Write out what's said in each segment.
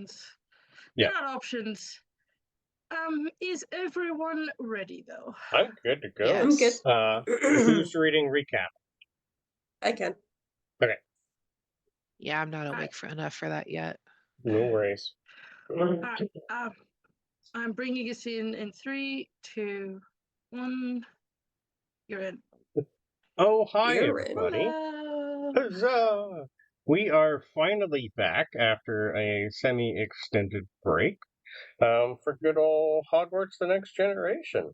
options. Yeah. They're not options. Is everyone ready, though? I'm good to go. Yes. I'm good. Who's reading recap? I can. Okay, Yeah, I'm not awake enough for that yet. no worries. I'm bringing us in 3, 2, 1. You're in. Oh, hi, You're in. everybody. Hello. Huzzah! We are finally back after a semi-extended break for good old Hogwarts The Next Generation.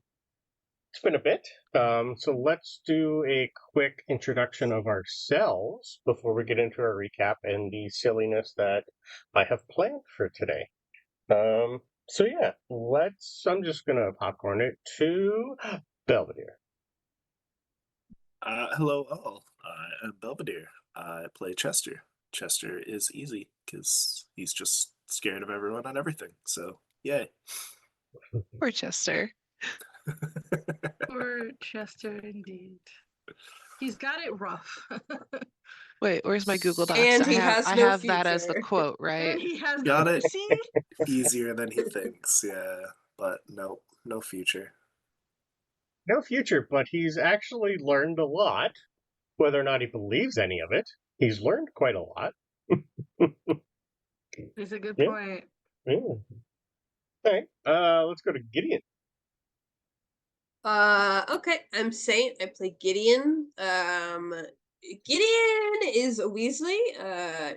It's been a bit, so let's do a quick introduction of ourselves before we get into our recap and the silliness that I have planned for today. So yeah, I'm just gonna popcorn it to Belvedere. Hello all, I'm Belvedere. I play Chester. Chester is easy, because he's just scared of everyone and everything, so yay. Poor Chester. Poor Chester, indeed. He's got it rough. Wait, where's my Google Docs? And he I has I no have that as the future. quote, And right? he has Got it. See? Easier than he thinks, yeah, but no future. No future, but he's actually learned a lot. Whether or not he believes any of it, he's learned quite a lot. It's a good Yeah. point. Yeah. All right, let's go to Gideon. Okay, I'm Saint. I play Gideon. Gideon is a Weasley.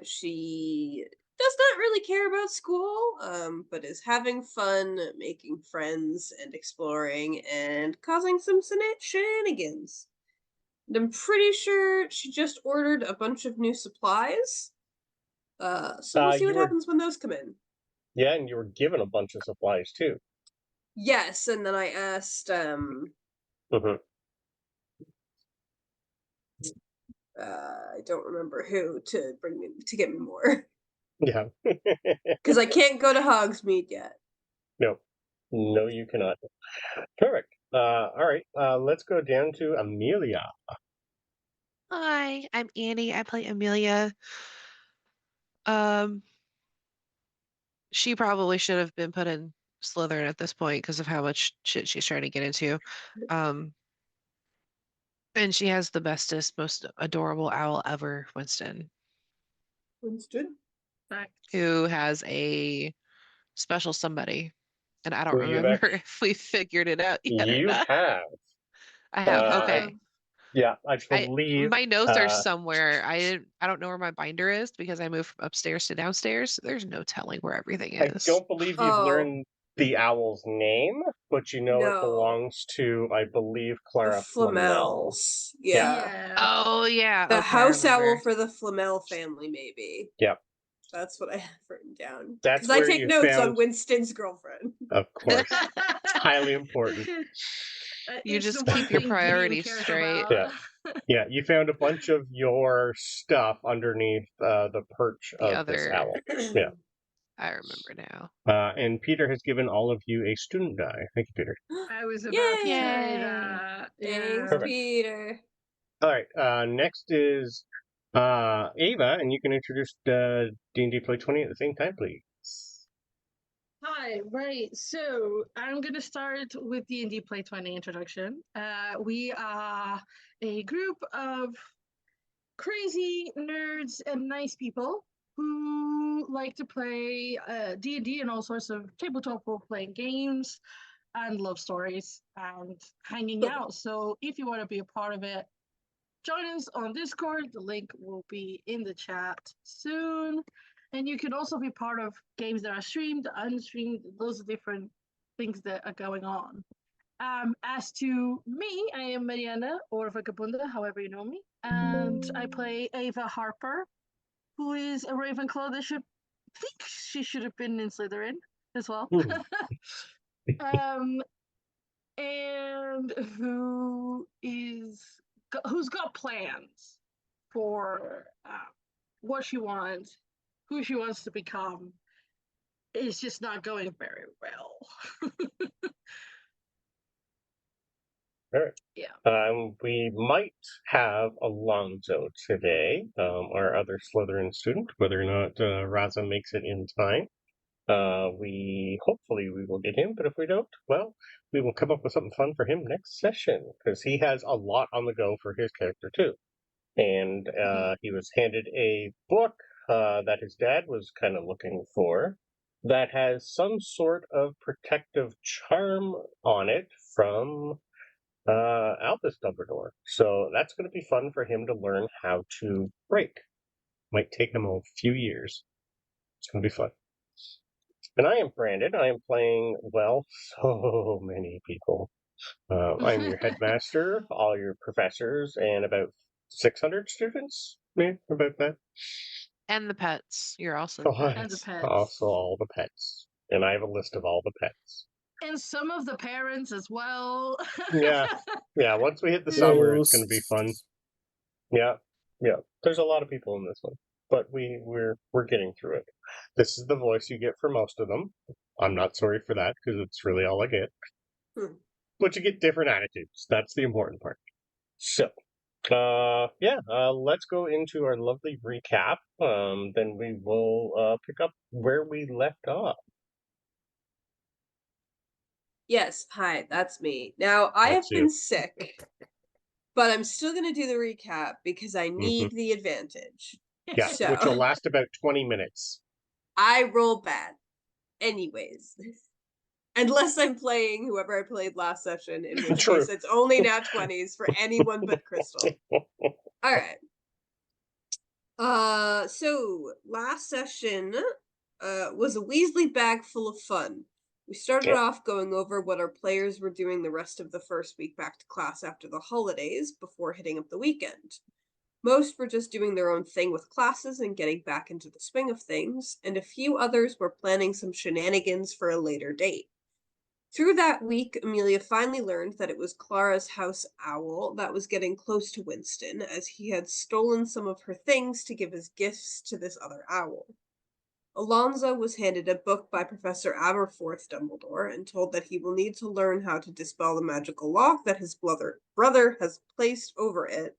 She does not really care about school, but is having fun, making friends, and exploring, and causing some shenanigans. And I'm pretty sure she just ordered a bunch of new supplies. So we'll see what happens when those come in. Yeah, and you were given a bunch of supplies too. Yes, and then I asked, I don't remember who to get me more. Yeah. Because I can't go to Hogsmeade yet. No, you cannot. Perfect. All right, let's go down to Amelia. Hi, I'm Annie. I play Emelia. She probably should have been put in Slytherin at this point because of how much shit she's trying to get into. And she has the bestest, most adorable owl ever, Winston, who has a special somebody. And I don't Who you've remember if we figured it out yet or You not. have. I have. Uh, Okay. Yeah, I believe. My notes are somewhere. I don't know where my binder is because I moved from upstairs to downstairs. There's no telling where everything I is. don't believe you've learned the owl's name, but you know it belongs to, I believe, Clara Flamel. Flamels. Yeah. Oh, yeah. The Okay, house I owl remember. for the Flamel family, maybe. Yep. That's what I have written down. That's Because I where take you notes found- on Winston's girlfriend. Of course. It's highly important. You It's just the one keep your thing Gideon priorities cares straight. about. Yeah, you found a bunch of your stuff underneath the perch The of this other. owl. Yeah. I remember now. And Peter has given all of you a student die. Thank you, Peter. I was about to say Yay. that. Thanks, Perfect. Peter. All right. Next is Ava, and you can introduce D&D Play 20 at the same time, please. Hi, right. So I'm going to start with D&D Play 20 introduction. We are a group of crazy nerds and nice people who like to play D&D and all sorts of tabletop role-playing games and love stories and hanging out. So if you want to be a part of it, join us on Discord. The link will be in the chat soon. And you can also be part of games that are streamed, unstreamed, those are different things that are going on. As to me, I am Mariana, or Vagabunda, however you know me. And I play Ava Harper, who is a Ravenclaw that she should have been in Slytherin as well. And who's got plans for what she wants, who she wants to become. It's just not going very well. All right. Yeah. We might have Alonso today, our other Slytherin student, whether or not Raza makes it in time. Hopefully we will get him, but if we don't, well, we will come up with something fun for him next session, because he has a lot on the go for his character too. And he was handed a book that his dad was kind of looking for that has some sort of protective charm on it from Albus Dumbledore. So that's going to be fun for him to learn how to break. Might take him a few years. It's going to be fun. And I am Brandon. I am playing, well, so many people. I'm your headmaster, all your professors, and about 600 students. Yeah, about that. And the pets. You're also Oh, the pet. And the yes, pets. also all the pets. And I have a list of all the pets. And some of the parents as well. Yeah. Yeah, once we hit the summer, it's going to be fun. Yeah, yeah. There's a lot of people in this one, but we're getting through it. This is the voice you get for most of them. I'm not sorry for that because it's really all I get. But you get different attitudes. That's the important part. So, let's go into our lovely recap. Then we will pick up where we left off. Yes, hi, that's me. Now, I have That's you. been sick, but I'm still going to do the recap because I need the advantage. Yeah, So, which will last about 20 minutes. I roll bad. Anyways. Unless I'm playing whoever I played last session, in which True. case it's only nat 20s for anyone but Crystal. Alright. So last session was a Weasley bag full of fun. We started off going over what our players were doing the rest of the first week back to class after the holidays before hitting up the weekend. Most were just doing their own thing with classes and getting back into the swing of things, and a few others were planning some shenanigans for a later date. Through that week, Emelia finally learned that it was Clara's house owl that was getting close to Winston, as he had stolen some of her things to give as gifts to this other owl. Alonso was handed a book by Professor Aberforth Dumbledore and told that he will need to learn how to dispel the magical lock that his brother has placed over it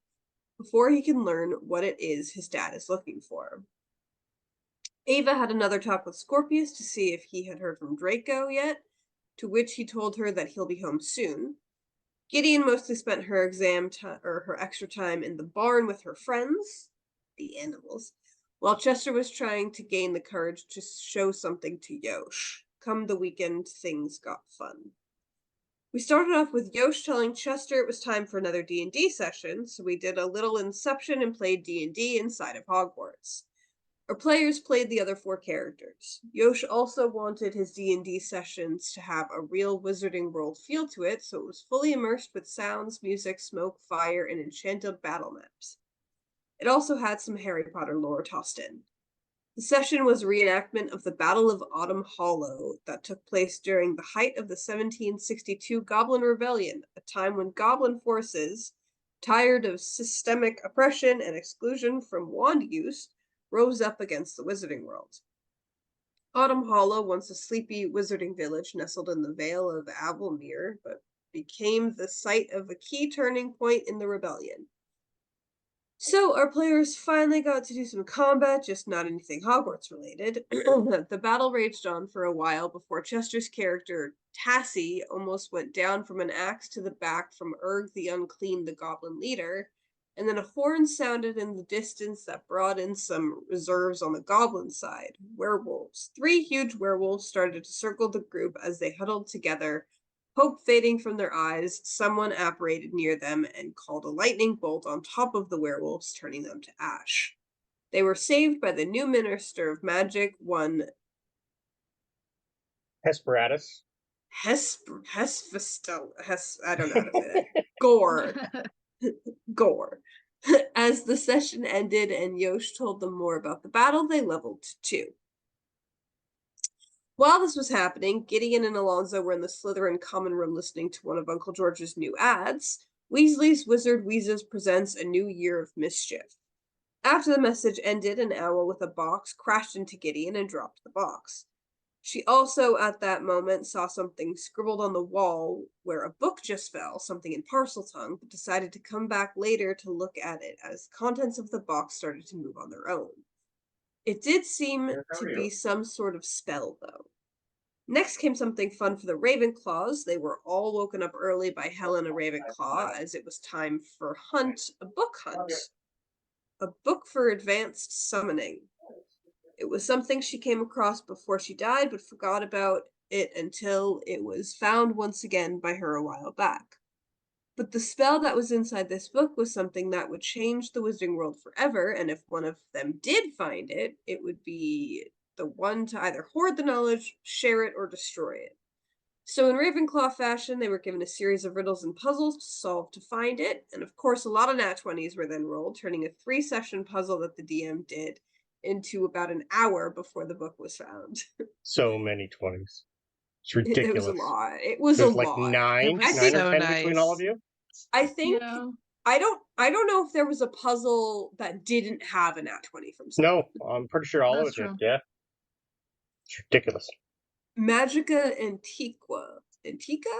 before he can learn what it is his dad is looking for. Ava had another talk with Scorpius to see if he had heard from Draco yet, to which he told her that he'll be home soon. Gideon mostly spent her her extra time in the barn with her friends, the animals, while Chester was trying to gain the courage to show something to Yosh. Come the weekend, things got fun. We started off with Yosh telling Chester it was time for another D&D session, so we did a little Inception and played D&D inside of Hogwarts. Our players played the other 4 characters. Yosh also wanted his D&D sessions to have a real Wizarding World feel to it, so it was fully immersed with sounds, music, smoke, fire, and enchanted battle maps. It also had some Harry Potter lore tossed in. The session was a reenactment of the Battle of Autumn Hollow that took place during the height of the 1762 Goblin Rebellion, a time when Goblin forces, tired of systemic oppression and exclusion from wand use, rose up against the Wizarding World. Autumn Hollow, once a sleepy wizarding village nestled in the Vale of Avelmere, but became the site of a key turning point in the rebellion. So our players finally got to do some combat, just not anything Hogwarts related. The battle raged on for a while before Chester's character, Tassie, almost went down from an axe to the back from Urg the Unclean, the goblin leader, and then a horn sounded in the distance that brought in some reserves on the goblin side, werewolves. 3 huge werewolves started to circle the group as they huddled together, hope fading from their eyes. Someone apparated near them and called a lightning bolt on top of the werewolves, turning them to ash. They were saved by the new Minister of Magic, one Hesperatus. Hesfistel. I don't know how to say that. Gore. As the session ended and Yosh told them more about the battle, they leveled to 2. While this was happening, Gideon and Alonso were in the Slytherin common room listening to one of Uncle George's new ads. Weasley's Wizard Wheezes presents a new year of mischief. After the message ended, an owl with a box crashed into Gideon and dropped the box. She also, at that moment, saw something scribbled on the wall where a book just fell, something in Parseltongue, but decided to come back later to look at it as the contents of the box started to move on their own. It did seem How to are be you? some sort of spell, though. Next came something fun for the Ravenclaws. They were all woken up early by Helena Ravenclaw as it was time for a book hunt. A book for advanced summoning. It was something she came across before she died, but forgot about it until it was found once again by her a while back. But the spell that was inside this book was something that would change the wizarding world forever, and if one of them did find it, it would be the one to either hoard the knowledge, share it, or destroy it. So in Ravenclaw fashion, they were given a series of riddles and puzzles to solve to find it, and of course a lot of nat 20s were then rolled, turning a 3-session puzzle that the DM did into about an hour before the book was found. So many 20s. It's It was ridiculous. a lot. It was a There's like lot. nine was or so 10 between all of nice. you. I think Yeah. I don't know if there was a puzzle that didn't have a nat 20 from someone. No, I'm pretty sure all of it That's did. true. Yeah, it's ridiculous. Magica Antiqua. Antiqua?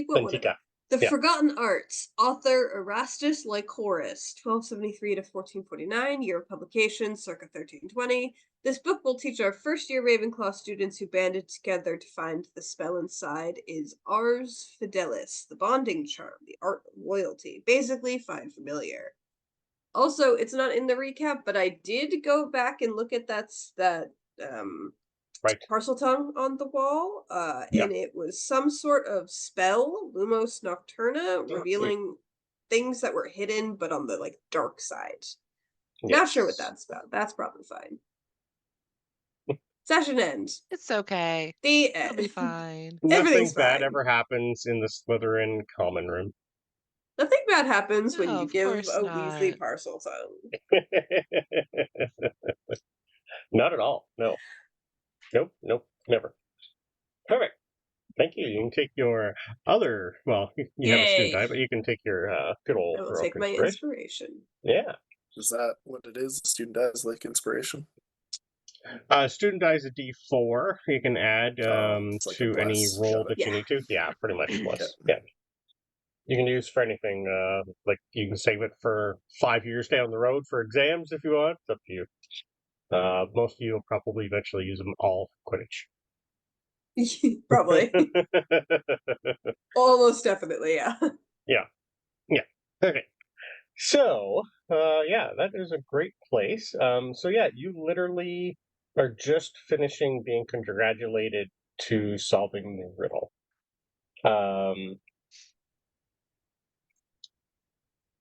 Whatever. Antica. The Yeah. Forgotten Arts. Author Erastus Lycoris, 1273 to 1449, year of publication, circa 1320. This book will teach our first-year Ravenclaw students who banded together to find the spell inside is Ars Fidelis, the bonding charm, the art of loyalty. Basically, find familiar. Also, it's not in the recap, but I did go back and look at that Right. parcel tongue on the wall, Yeah. and it was some sort of spell, Lumos Nocturna, revealing things that were hidden but on the like dark side. Not sure what Yes. that's about. That's probably fine. Session end. It's okay. The It'll be end. fine. Nothing Everything's bad fine. ever happens in the Slytherin common room. Nothing bad happens when No, you of give course a Weasley not. parcel tongue. Not at all. No. Nope. Never. Perfect. Thank you. You can take your other. Well, you have a student Yay. die, but you can take your good old I will heroic take my inspiration. inspiration. Yeah. Is that what it is? Student dies like inspiration? Student die is a D4. You can add It's like a to any bless. roll Got that it. you Yeah. need to. Yeah, pretty much Okay. plus. Yeah. You can use for anything. Like you can save it for 5 years down the road for exams if you want. It's up to you. Most of you will probably eventually use them all for Quidditch. Probably. Almost definitely, yeah. Yeah. Okay. So, yeah, that is a great place. So yeah, you literally are just finishing being congratulated to solving the riddle.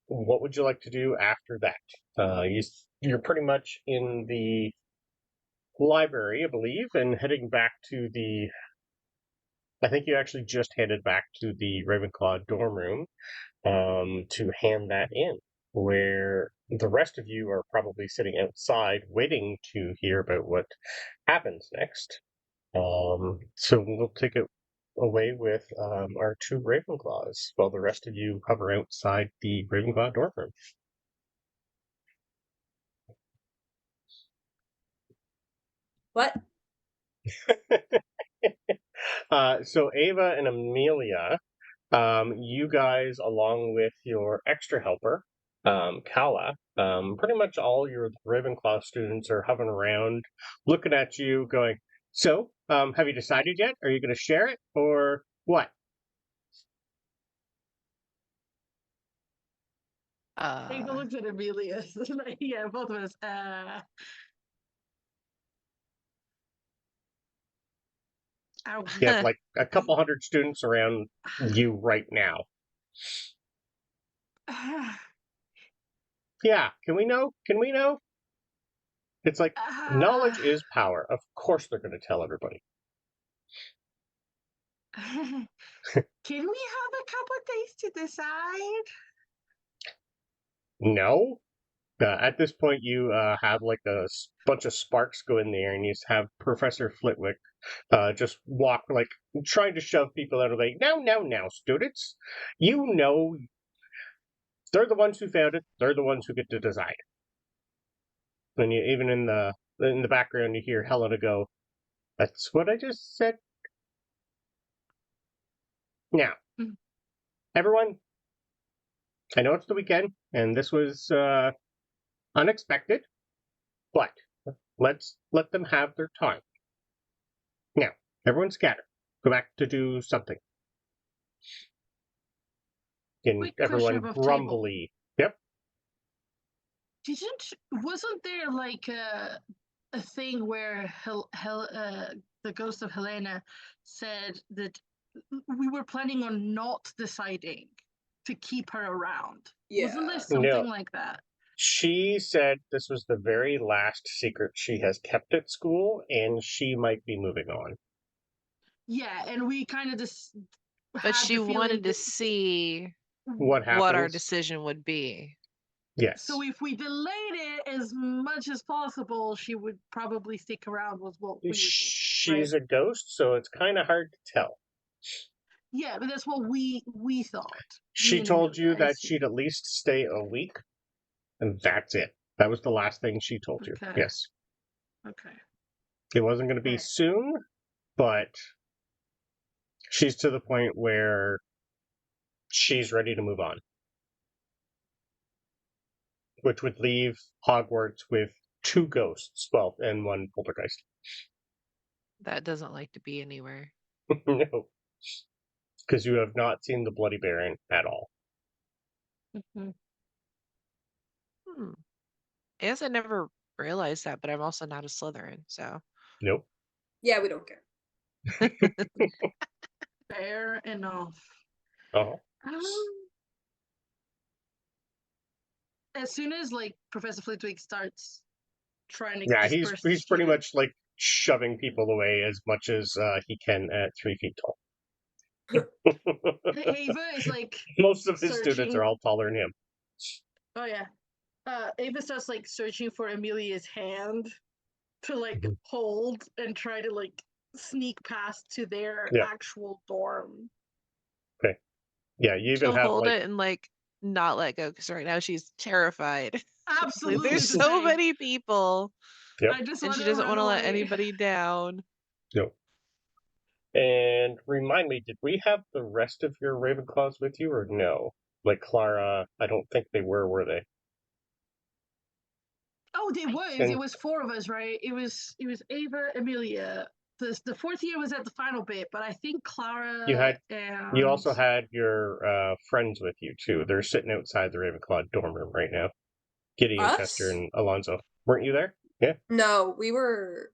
What would you like to do after that? You're pretty much in the library, I believe, and heading back to the. I think you actually just headed back to the Ravenclaw dorm room to hand that in, where the rest of you are probably sitting outside waiting to hear about what happens next. So we'll take it away with our 2 Ravenclaws, while the rest of you hover outside the Ravenclaw dorm room. What? So Ava and Amelia, you guys, along with your extra helper, Kala, pretty much all your Ravenclaw students are hovering around, looking at you, going, "So, have you decided yet? Are you going to share it, or what?" Ava looks at Amelia. Yeah, both of us. Ow. You have like a couple hundred students around you right now. Yeah, can we know? Can we know? It's like, knowledge is power. Of course they're going to tell everybody. Can we have a couple of days to decide? No. At this point, you have like a bunch of sparks go in the air, and you have Professor Flitwick just walk, like, trying to shove people out of the way. No, students. You know, they're the ones who found it. They're the ones who get to decide. And you, even in the background, you hear Helena go, "That's what I just said." Now, everyone, I know it's the weekend, and this was unexpected, but Let's let them have their time. Now, everyone scatter. Go back to do something. And Quick everyone question above table. grumbly. Yep. Wasn't there like a thing where the ghost of Helena said that we were planning on not deciding to keep her around? Wasn't there Yeah. something No. like that? She said this was the very last secret she has kept at school, and she might be moving on. Yeah, and we kind of just But she wanted to see What happens? what our decision would be. Yes. So if we delayed it as much as possible, she would probably stick around. Was what we were thinking. She's a ghost, so it's kind of hard to tell. Yeah, but that's what we thought. She Me and told you Amelia, I that see. she'd at least stay a week, and that's it. That was the last thing she told you. Okay. Yes. Okay. It wasn't going to be Alright. soon, but she's to the point where she's ready to move on. Which would leave Hogwarts with 2 ghosts, well, and 1 poltergeist. That doesn't like to be anywhere. No. Because you have not seen the Bloody Baron at all. Mhm. I guess I never realized that, but I'm also not a Slytherin, so. Nope. Yeah, we don't care. Fair enough. Oh. As soon as like Professor Flitwick starts trying to Yeah, disperse he's pretty students, much like shoving people away as much as he can at 3 feet tall. Ava is like Most of his students searching. are all taller than him. Oh yeah. Ava starts like searching for Amelia's hand to like hold and try to like sneak past to their Yeah. actual dorm. Yeah, you even She'll have hold like it and like not let go because right now she's terrified. Absolutely. Like, there's the so same. many people, Yep. I just and want she to doesn't run want to let away. anybody down. No. And remind me, did we have the rest of your Ravenclaws with you or no? Like Clara, I don't think they were they? Oh, it was. And- It was 4 of us, right? It was Ava, Emelia. The 4th year was at the final bit, but I think Clara and You also had your friends with you too. They're sitting outside the Ravenclaw dorm room right now. Gideon, Us? Chester, and Alonso. Weren't you there? Yeah. No, we weren't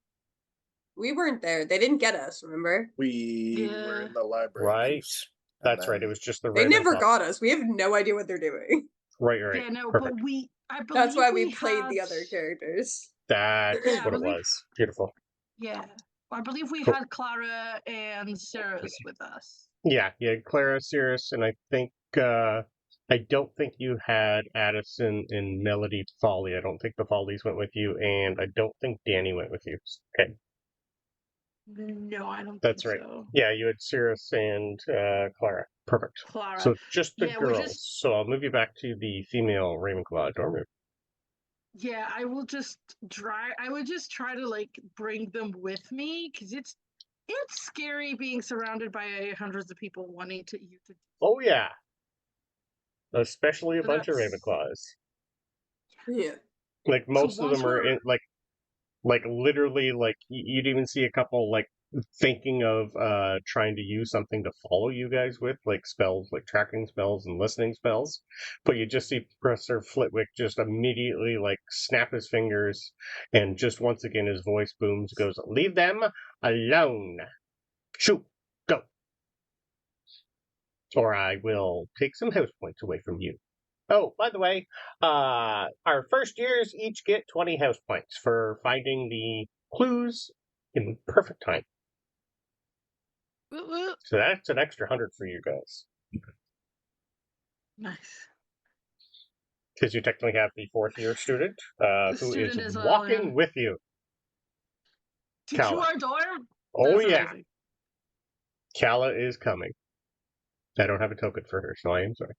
there. They didn't get us, remember? We Yeah. were in the library. Right. piece, and That's right. It then- was just the They never Ravenclaw. got us. We have no idea what they're doing. Right. Yeah, no, Perfect. but I believe That's why we played had, the other characters. That's Yeah, I what it believe- was. Beautiful. Yeah, I believe we Cool. had Clara and Sarah's with us. Yeah, Clara, Sirius, and I think I don't think you had Addison and Melody Folly. I don't think the Follies went with you, and I don't think Danny went with you. Okay, No, I don't that's think right. so. Yeah, you had Sirius and Clara. Perfect. Clara. So just the Yeah, we're girls. just- So I'll move you back to the female Ravenclaw dorm room. Yeah, I would just try to like bring them with me because it's scary being surrounded by hundreds of people wanting to you to. Oh yeah, especially a So bunch of that's- Ravenclaws. Yeah. Like most of once them are we're- in like literally like you'd even see a couple like thinking of trying to use something to follow you guys with, like spells, like tracking spells and listening spells, but you just see Professor Flitwick just immediately like snap his fingers, and just once again his voice booms, goes, "Leave them alone. Shoot, go, or I will take some house points away from you." Oh, by the way, our first years each get 20 house points for finding the clues in perfect time. Woo woo. So that's an extra 100 for you guys. Nice. Because you technically have the 4th year student who student is as well, walking yeah. with you. To Kala. our dorm? Oh, That's yeah. amazing. Kala is coming. I don't have a token for her, so I am sorry.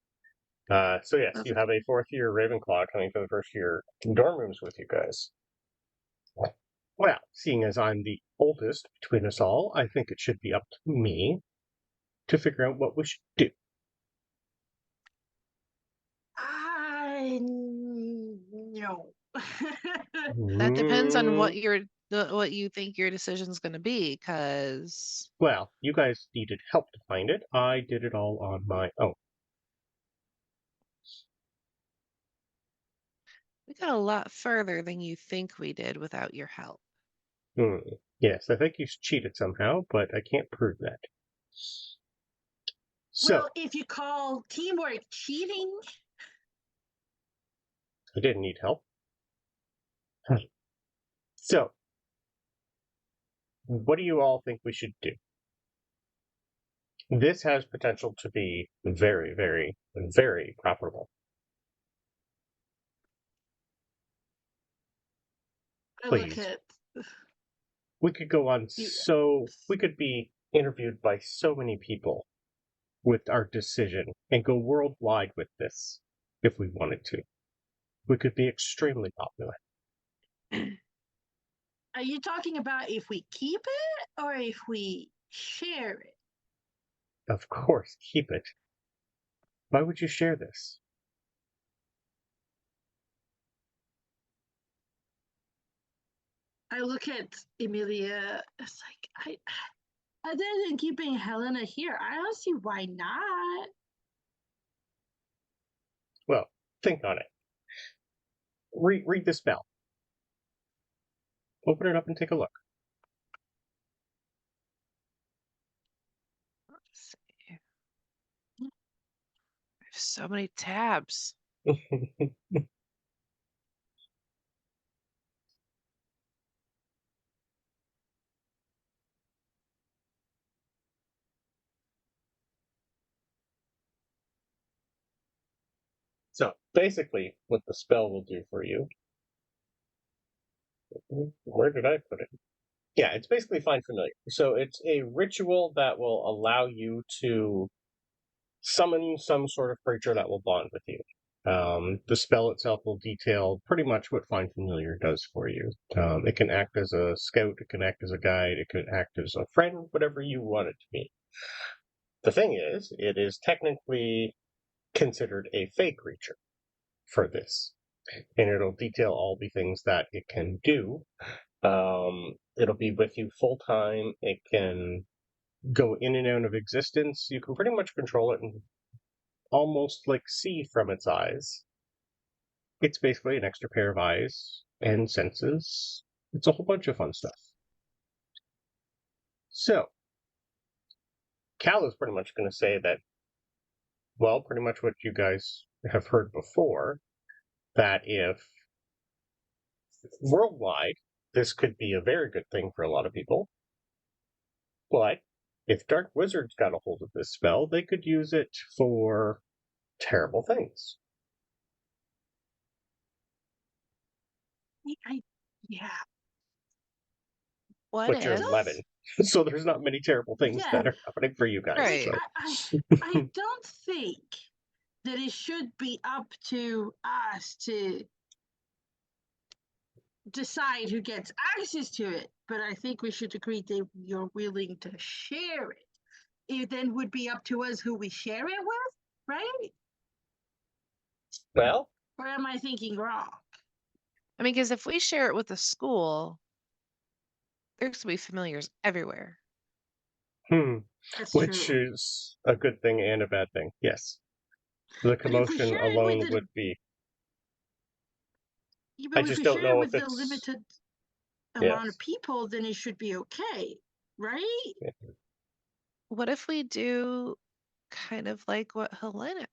So yes, That's you have a 4th year Ravenclaw coming to the 1st year dorm rooms with you guys. Well, seeing as I'm the oldest between us all, I think it should be up to me to figure out what we should do. I no. That depends on Mm, what you think your decision's going to be, because well, you guys needed help to find it. I did it all on my own. we got a lot further than you think we did without your help. Yes, I think you cheated somehow, but I can't prove that. So, Well, if you call teamwork cheating, I didn't need help. So, what do you all think we should do? This has potential to be very, very, very profitable. I look Please. at We could go on the we could be interviewed by so many people with our decision and go worldwide with this if we wanted to. We could be extremely popular. Are you talking about if we keep it or if we share it? Of course, keep it. Why would you share this? I look at Emelia. It's like other than keeping Helena here, I don't see why not. Well, think on it. Read the spell. Open it up and take a look. Let's see. I have so many tabs. So, basically, what the spell will do for you. Where did I put it? Yeah, it's basically Find Familiar. So, it's a ritual that will allow you to summon some sort of creature that will bond with you. The spell itself will detail pretty much what Find Familiar does for you. It can act as a scout, it can act as a guide, it can act as a friend, whatever you want it to be. The thing is, it is technically considered a fey creature for this, and it'll detail all the things that it can do. It'll be with you full time. It can go in and out of existence. You can pretty much control it and almost like see from its eyes. It's basically an extra pair of eyes and senses. It's a whole bunch of fun stuff. So, Cal is pretty much going to say that, well, pretty much what you guys have heard before, that if worldwide, this could be a very good thing for a lot of people. But if dark wizards got a hold of this spell, they could use it for terrible things. Yeah. What But you're if? 11, so there's not many terrible things Yeah. that are happening for you guys. Right. So. I don't think that it should be up to us to decide who gets access to it, but I think we should agree that you're willing to share it. It then would be up to us who we share it with, right? Well, Or am I thinking wrong? I mean, because if we share it with the school, there's going to be familiars everywhere. That's which true. is a good thing and a bad thing. Yes. The But if we commotion share it with alone the, would be. but I if just we don't share it know with if the it's. limited Yes. amount of people, then it should be okay, right? What if we do kind of like what Helena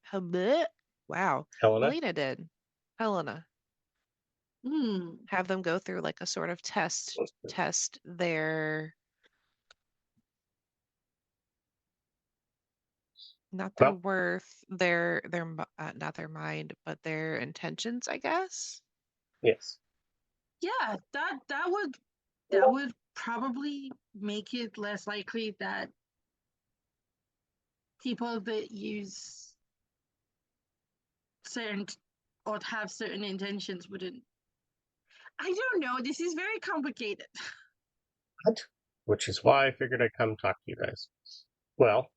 did. Helena. Have them go through like a sort of test their not their Well, worth, not their mind, but their intentions, I guess. yes. Yeah, that would probably make it less likely that people that use certain or have certain intentions wouldn't. I don't know. This is very complicated. What? Which is why I figured I'd come talk to you guys. Well,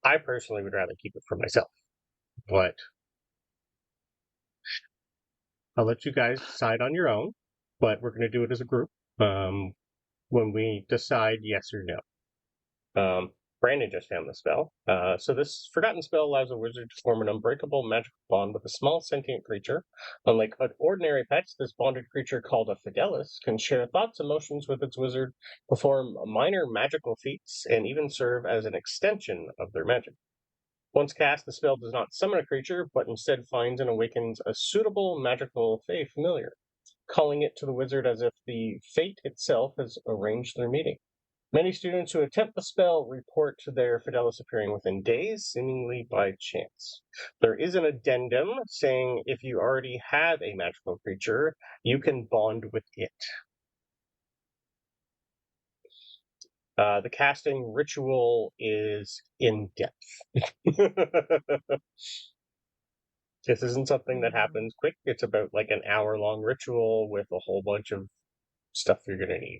I personally would rather keep it for myself. But I'll let you guys decide on your own, but we're going to do it as a group when we decide yes or no. Brandon just found the spell. So this forgotten spell allows a wizard to form an unbreakable magical bond with a small sentient creature. Unlike ordinary pets, this bonded creature, called a fidelis, can share thoughts, emotions with its wizard, perform minor magical feats, and even serve as an extension of their magic. Once cast, the spell does not summon a creature, but instead finds and awakens a suitable magical fey familiar, calling it to the wizard as if the fate itself has arranged their meeting. Many students who attempt the spell report to their fidelis appearing within days, seemingly by chance. There is an addendum saying if you already have a magical creature, you can bond with it. The casting ritual is in depth. This isn't something that happens quick. It's about like an hour-long ritual with a whole bunch of stuff you're going to need.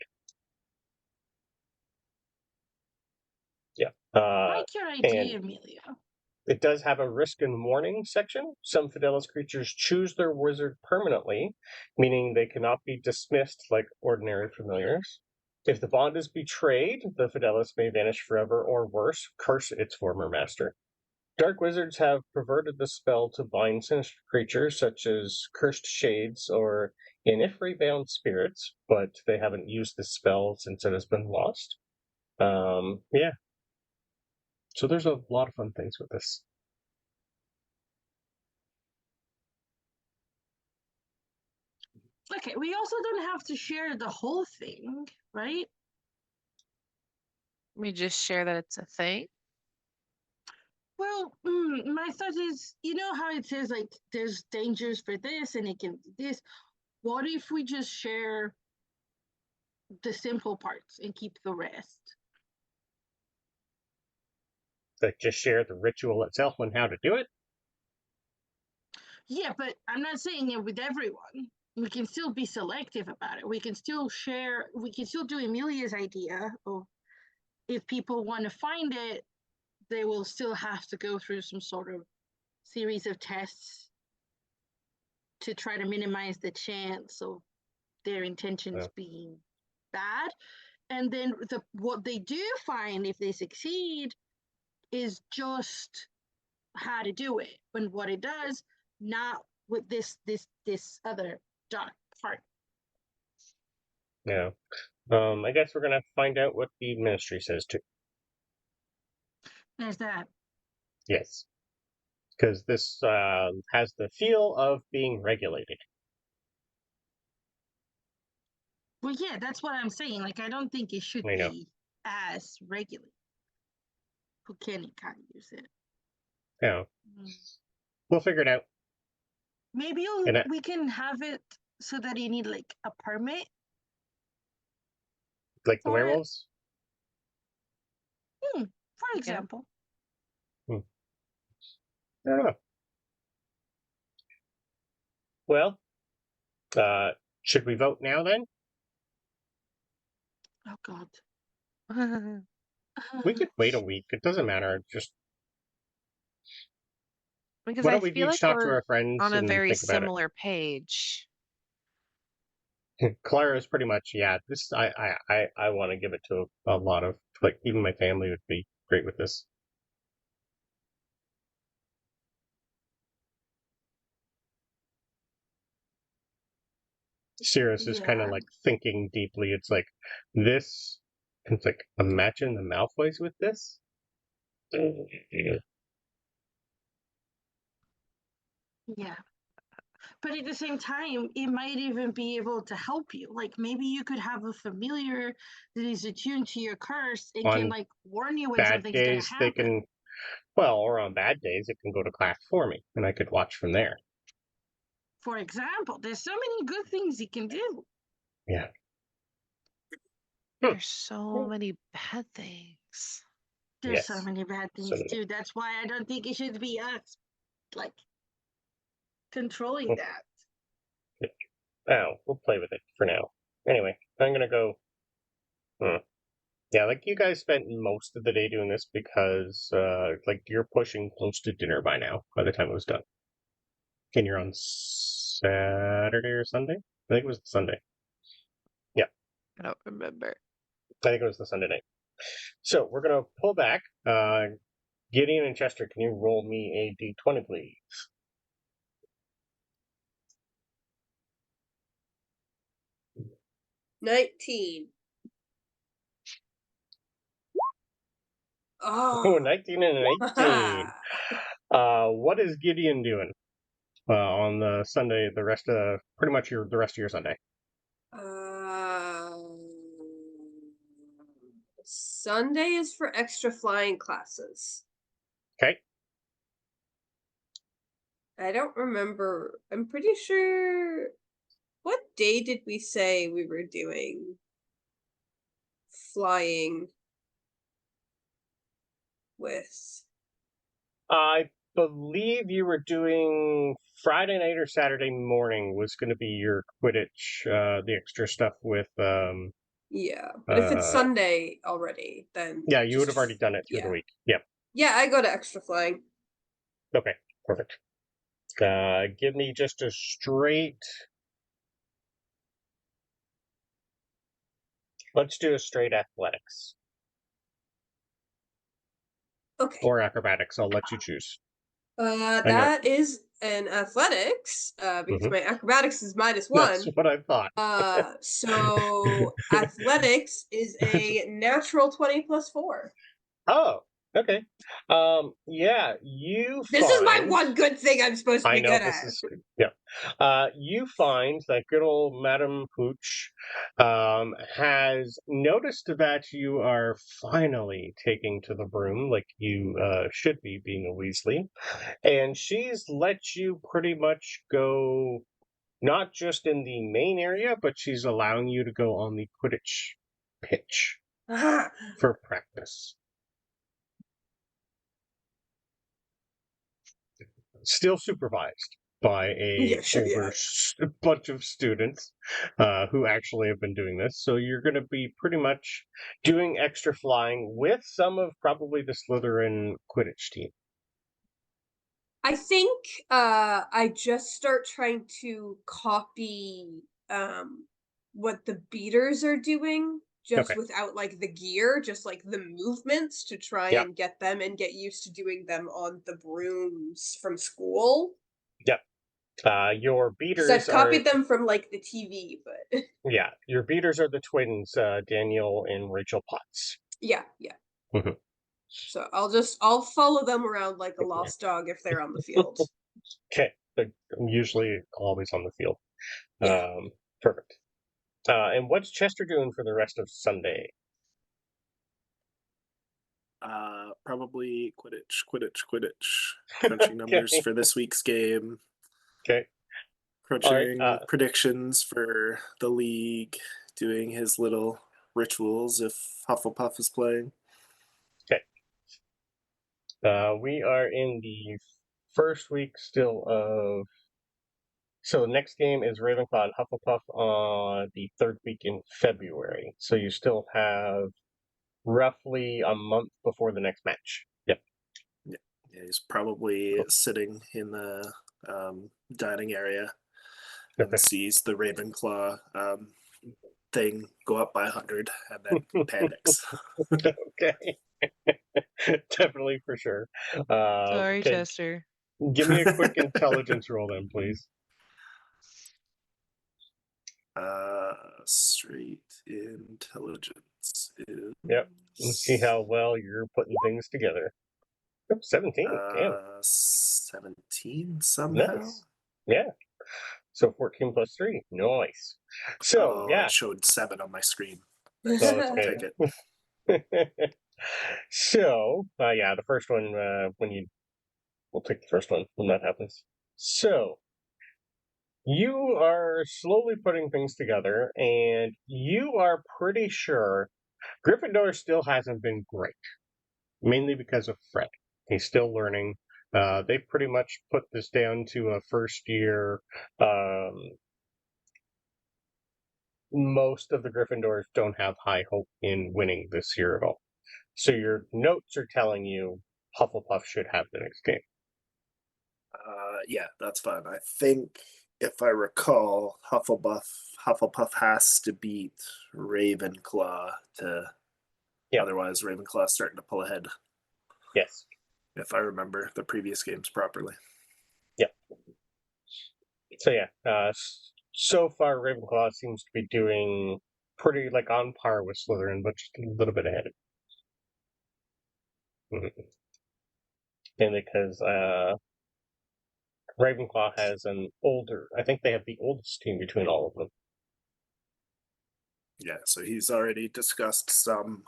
Yeah. I like your idea, and Amelia. it does have a risk and warning section. Some fidelis creatures choose their wizard permanently, meaning they cannot be dismissed like ordinary familiars. If the bond is betrayed, the fidelis may vanish forever, or worse, curse its former master. Dark wizards have perverted the spell to bind sinister creatures such as cursed shades or inifri-bound spirits, but they haven't used this spell since it has been lost. Yeah. So there's a lot of fun things with this. Okay, we also don't have to share the whole thing, right? We just share that it's a thing. Well, my thought is, you know how it says like there's dangers for this and it can do this. What if we just share the simple parts and keep the rest? Like just share the ritual itself and how to do it. Yeah, but I'm not saying it with everyone. We can still be selective about it. We can still share. We can still do Emilia's idea of if people want to find it, they will still have to go through some sort of series of tests to try to minimize the chance of their intentions being bad. And then what they do find, if they succeed, is just how to do it. And what it does, not with this other dark part. Yeah. I guess we're gonna find out what the ministry says too. There's that. Yes. Because this has the feel of being regulated. Well, yeah, that's what I'm saying. Like, I don't think it should I know. be as regulated. Who can kind of use it? Yeah. We'll figure it out. Maybe we can have it so that you need like a permit. Like the werewolves? For example. I don't know. Well, should we vote now then? Oh God. We could wait a week. It doesn't matter. Just Because why I don't we feel each like talk to we're our friends on a and very think about similar page. it? Clara's pretty much, yeah. This I want to give it to a lot of, like, even my family would be great with this. Sirius is kind of like thinking deeply. It's like this. It's like, imagine the Malfoys with this. Yeah. But at the same time, it might even be able to help you. Like maybe you could have a familiar that is attuned to your curse and can like warn you when bad something's going to days, happen. they can, well, or on bad days, it can go to class for me, and I could watch from there. For example, there's so many good things you can do. Yeah. There's so many bad things. There's so many bad things So many. too. That's why I don't think it should be us, like, controlling that. Oh, we'll play with it for now. Anyway, I'm gonna go. Yeah, like you guys spent most of the day doing this because, like, you're pushing close to dinner by now. By the time it was done, and you're on Saturday or Sunday? I think it was Sunday. I don't remember. I think it was the Sunday night. So we're going to pull back. Gideon and Chester, can you roll me a d20, please? $19. Oh, Oh. 19 and an 18. What is Gideon doing on the Sunday? The rest of the rest of your Sunday. Sunday is for extra flying classes. Okay. I don't remember. I'm pretty sure. What day did we say we were doing flying with? I believe you were doing Friday night or Saturday morning was going to be your Quidditch, the extra stuff with. Yeah, but if it's Sunday already, then Yeah, you would have already done it through the week. Yep. Yeah, I go to extra flying. Okay, perfect. Give me just a straight. Let's do a straight athletics. Okay. Or acrobatics. I'll let you choose. That is an athletics, because my acrobatics is -1. That's what I thought. So athletics is a natural 20 plus 4. Oh, okay. Yeah, you This is my find- one good thing I'm supposed to I be know good this at. is yeah. You find that good old Madame Pooch has noticed that you are finally taking to the broom like you should be, being a Weasley, and she's let you pretty much go not just in the main area, but she's allowing you to go on the Quidditch pitch for practice. Still supervised by a bunch of students who actually have been doing this. So you're going to be pretty much doing extra flying with some of probably the Slytherin Quidditch team. I think I just start trying to copy what the beaters are doing, just without like the gear, just like the movements to try and get them and get used to doing them on the brooms from school. Yep. Your beaters I've copied them from like the TV, but yeah, your beaters are the twins, Daniel and Rachel Potts. Yeah. So I'll follow them around like a lost dog if they're on the field. Okay, they're usually always on the field. Yeah. Perfect. And what's Chester doing for the rest of Sunday? Probably Quidditch. Crunching numbers for this week's game. Okay. Crunching predictions for the league. Doing his little rituals if Hufflepuff is playing. Okay. We are in the first week still of. So the next game is Ravenclaw and Hufflepuff on the third week in February. So you still have roughly a month before the next match. Yep. Yeah, he's probably sitting in the dining area and sees the Ravenclaw thing go up by 100 and then panics. Okay. Definitely for sure. Sorry, okay. Chester. Give me a quick intelligence roll then, please. Straight intelligence is... Yep. Let's see how well you're putting things together. 17. Damn. 17 somehow. Nice. Yeah. So 14 plus 3. Nice. So It showed 7 on my screen. Oh, that's I'll great. take it. So, the first one, we'll take the first one when that happens. So, you are slowly putting things together, and you are pretty sure Gryffindor still hasn't been great, mainly because of Fred. He's still learning. They pretty much put this down to a first year. Most of the Gryffindors don't have high hope in winning this year at all. So your notes are telling you Hufflepuff should have the next game. Yeah, that's fine. I think if I recall, Hufflepuff has to beat Ravenclaw to. Yeah. Otherwise, Ravenclaw's starting to pull ahead. Yes. If I remember the previous games properly. Yeah. So yeah, so far Ravenclaw seems to be doing pretty like on par with Slytherin, but just a little bit ahead. And because Ravenclaw has I think they have the oldest team between all of them. Yeah, so he's already discussed some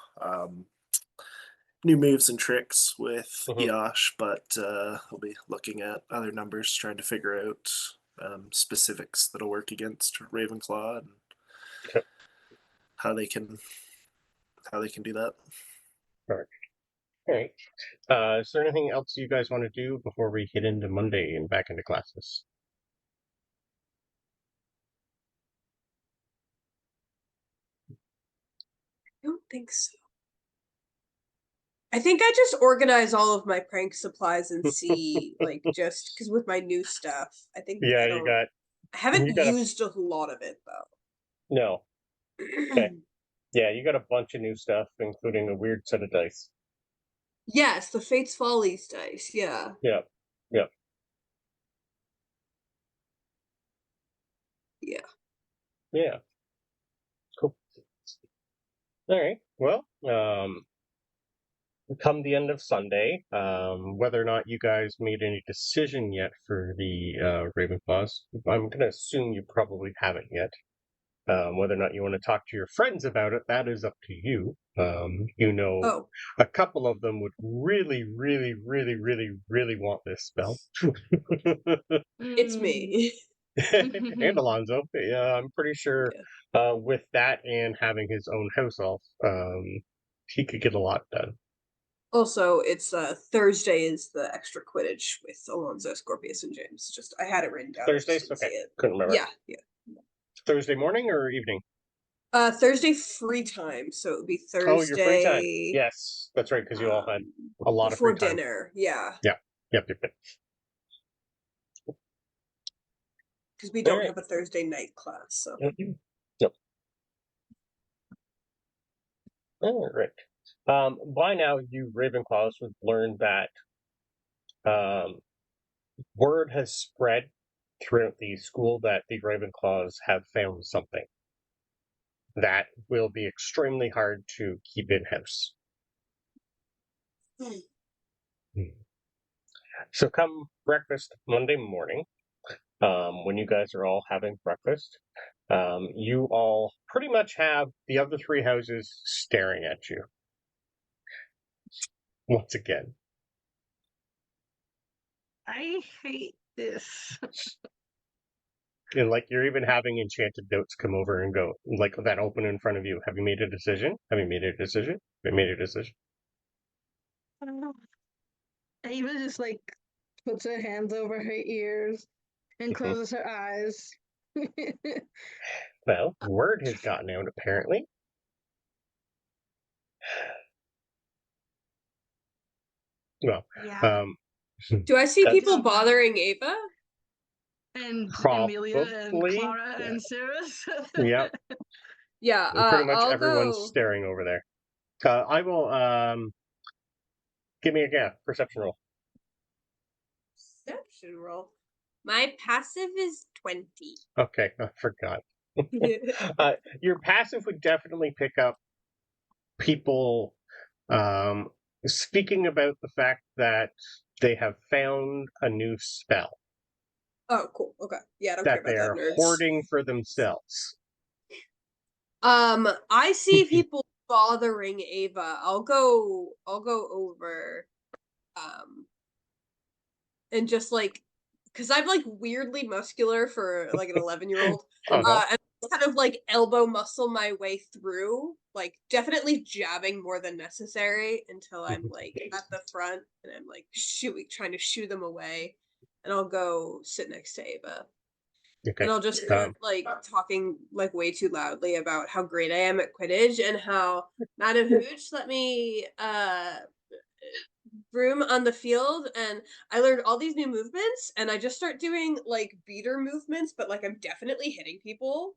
new moves and tricks with Yosh, but he'll be looking at other numbers, trying to figure out specifics that'll work against Ravenclaw and how they can do that. All right. Is there anything else you guys want to do before we hit into Monday and back into classes? I don't think so. I think I just organize all of my prank supplies and see, like, just because with my new stuff, I think I haven't used a lot of it though. No. Okay. Yeah, you got a bunch of new stuff, including a weird set of dice. Yes, the Fates Follies dice. Yeah. Yeah. Yeah. Yeah. Cool. All right. Well, come the end of Sunday, whether or not you guys made any decision yet for the Ravenclaws, I'm going to assume you probably haven't yet. Whether or not you want to talk to your friends about it, that is up to you. A couple of them would really, really, really, really, really want this spell. It's me. And Alonso. Yeah, I'm pretty sure with that and having his own house elf, he could get a lot done. Also, it's Thursday is the extra Quidditch with Alonso, Scorpius, and James. Just I had it written down. Thursdays? Okay. Couldn't remember. Yeah. Thursday morning or evening? Thursday free time, so it would be Thursday. Oh, your free time. Yes, that's right, because you all had a lot of free time. Before dinner, yeah. Yep. Because we don't have a Thursday night class, so. Yep. All right. By now, you Ravenclaws would learn that word has spread throughout the school that the Ravenclaws have found something that will be extremely hard to keep in-house. So come breakfast Monday morning, when you guys are all having breakfast, you all pretty much have the other three houses staring at you. Once again. I hate this. And like you're even having enchanted notes come over and go, like that open in front of you. Have you made a decision? Have you made a decision? Have you made a decision? Ava just like puts her hands over her ears and closes her eyes. Well, word has gotten out apparently. Well, yeah. Do I see people bothering Ava? And probably. Emelia and Clara and Cirrus. Yep. Yeah. Pretty much I'll everyone's go... staring over there. I will. Give me a perception roll. Perception roll. My passive is 20. Okay, I forgot. Your passive would definitely pick up people speaking about the fact that they have found a new spell. Oh, cool. Okay. Yeah, I don't that care about they are hoarding for themselves. I see people bothering Ava. I'll go over and just like, because I'm like weirdly muscular for like an 11-year-old. And kind of like elbow muscle my way through, like definitely jabbing more than necessary until I'm like at the front and I'm like trying to shoo them away. And I'll go sit next to Ava. Okay. And I'll just start like talking like way too loudly about how great I am at Quidditch and how Madam Hooch let me broom on the field, and I learned all these new movements, and I just start doing like beater movements, but like I'm definitely hitting people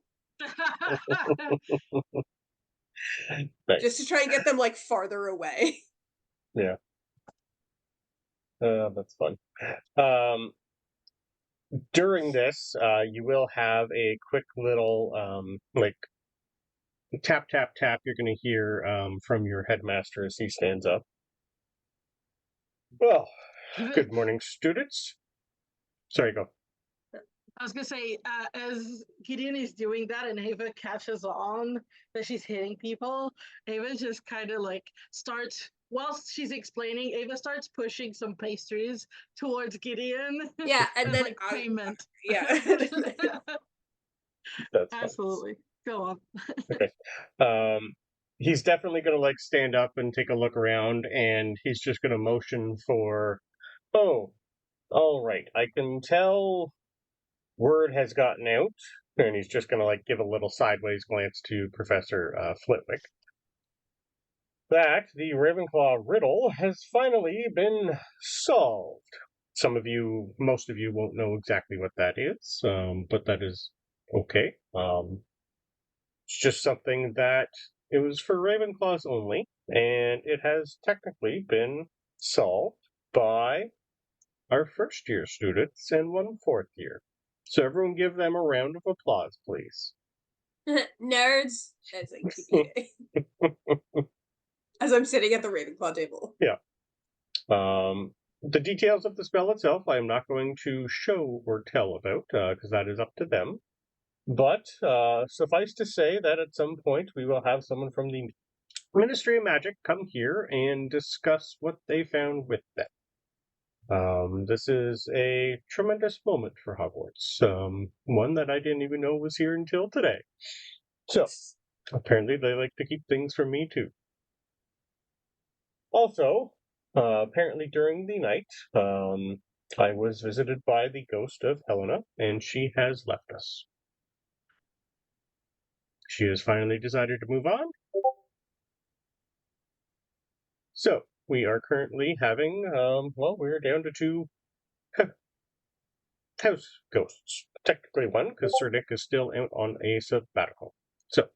Nice. just to try and get them like farther away. Yeah. That's fun. During this, you will have a quick little like tap tap tap. You're going to hear from your headmaster as he stands up. Well, good morning, students. Sorry, go. I was gonna say, as Gideon is doing that and Ava catches on that she's hitting people, Ava just kind of like starts, whilst she's explaining, Ava starts pushing some pastries towards Gideon. Yeah, and as then like payment. yeah. That's fun. Absolutely. Go on. Okay. He's definitely going to like stand up and take a look around, and he's just going to motion for, oh, all right, I can tell word has gotten out, and he's just going to like give a little sideways glance to Professor Flitwick, that the Ravenclaw riddle has finally been solved. Most of you won't know exactly what that is, but that is okay. It's just something that it was for Ravenclaws only, and it has technically been solved by our first year students and one fourth year. So everyone give them a round of applause, please. Nerds. As I keep as I'm sitting at the Ravenclaw table. Yeah. The details of the spell itself, I am not going to show or tell about, because that is up to them. But suffice to say that at some point we will have someone from the Ministry of Magic come here and discuss what they found with them. This is a tremendous moment for Hogwarts, one that I didn't even know was here until today. So, apparently they like to keep things from me too. Also, apparently during the night, I was visited by the ghost of Helena, and she has left us. She has finally decided to move on. So, we are currently having, we're down to 2 house ghosts. Technically 1, because Sir Nick is still out on a sabbatical. So,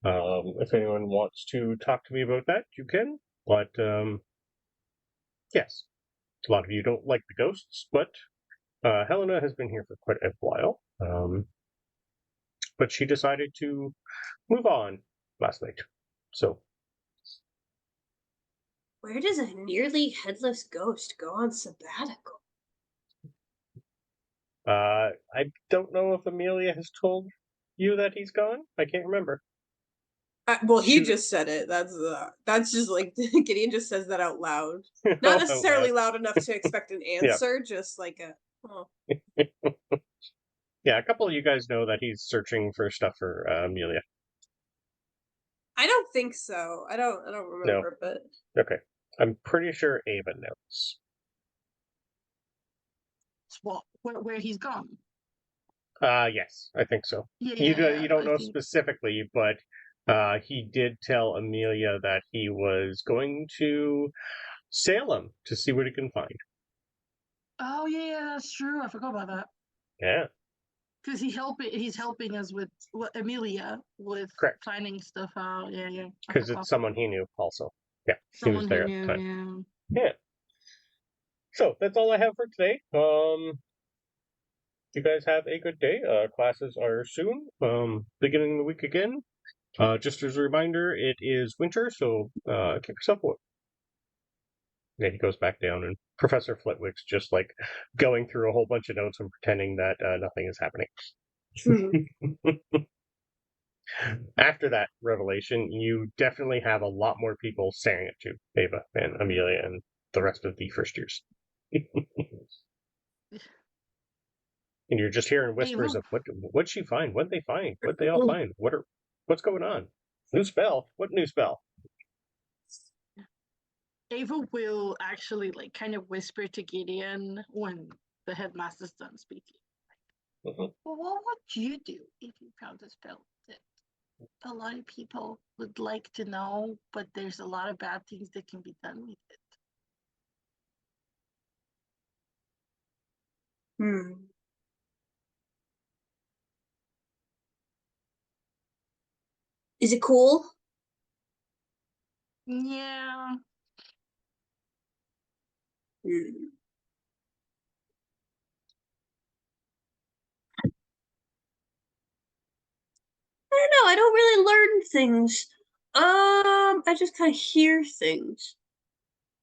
if anyone wants to talk to me about that, you can. But, yes. A lot of you don't like the ghosts, but Helena has been here for quite a while. But she decided to move on last night. So, Where does a nearly headless ghost go on sabbatical? I don't know if Emelia has told you that he's gone. I can't remember. Well, he Shoot. just said it. That's just like Gideon just says that out loud. Not necessarily loud enough to expect an answer, just like a. Oh. Yeah, a couple of you guys know that he's searching for stuff for Emelia. I don't think so. I don't remember, but okay. I'm pretty sure Ava knows. Where he's gone. Yes, I think so. Yeah, you don't know specifically, but he did tell Emelia that he was going to Salem to see what he can find. Oh yeah, that's true. I forgot about that. Yeah. Because he's helping us with Emelia with Correct. finding stuff out. Yeah. Because it's someone he knew also. Yeah, someone he was there he at the knew, time. Yeah. So that's all I have for today. You guys have a good day. Classes are soon. Beginning of the week again. Just as a reminder, it is winter, so keep yourself warm. Yeah, he goes back down, and Professor Flitwick's just like going through a whole bunch of notes and pretending that nothing is happening. After that revelation, you definitely have a lot more people staring at you, Ava and Emelia and the rest of the first years. And you're just hearing whispers of what'd she find? What'd they find? What'd they all find? What's going on? New spell? What new spell? Ava will actually like kind of whisper to Gideon when the headmaster's done speaking. Well, what would you do if you found a spell that a lot of people would like to know, but there's a lot of bad things that can be done with it? Is it cool? Yeah. I don't know. I don't really learn things. I just kind of hear things.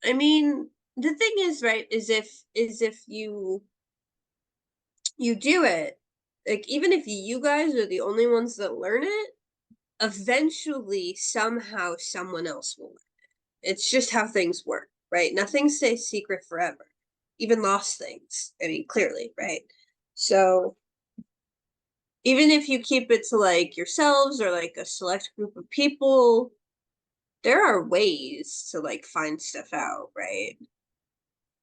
I mean, the thing is, right, is if you do it, like even if you guys are the only ones that learn it, eventually somehow someone else will learn it. It's just how things work, right? Nothing stays secret forever. Even lost things. I mean, clearly, right? So even if you keep it to like yourselves or like a select group of people, there are ways to like find stuff out, right?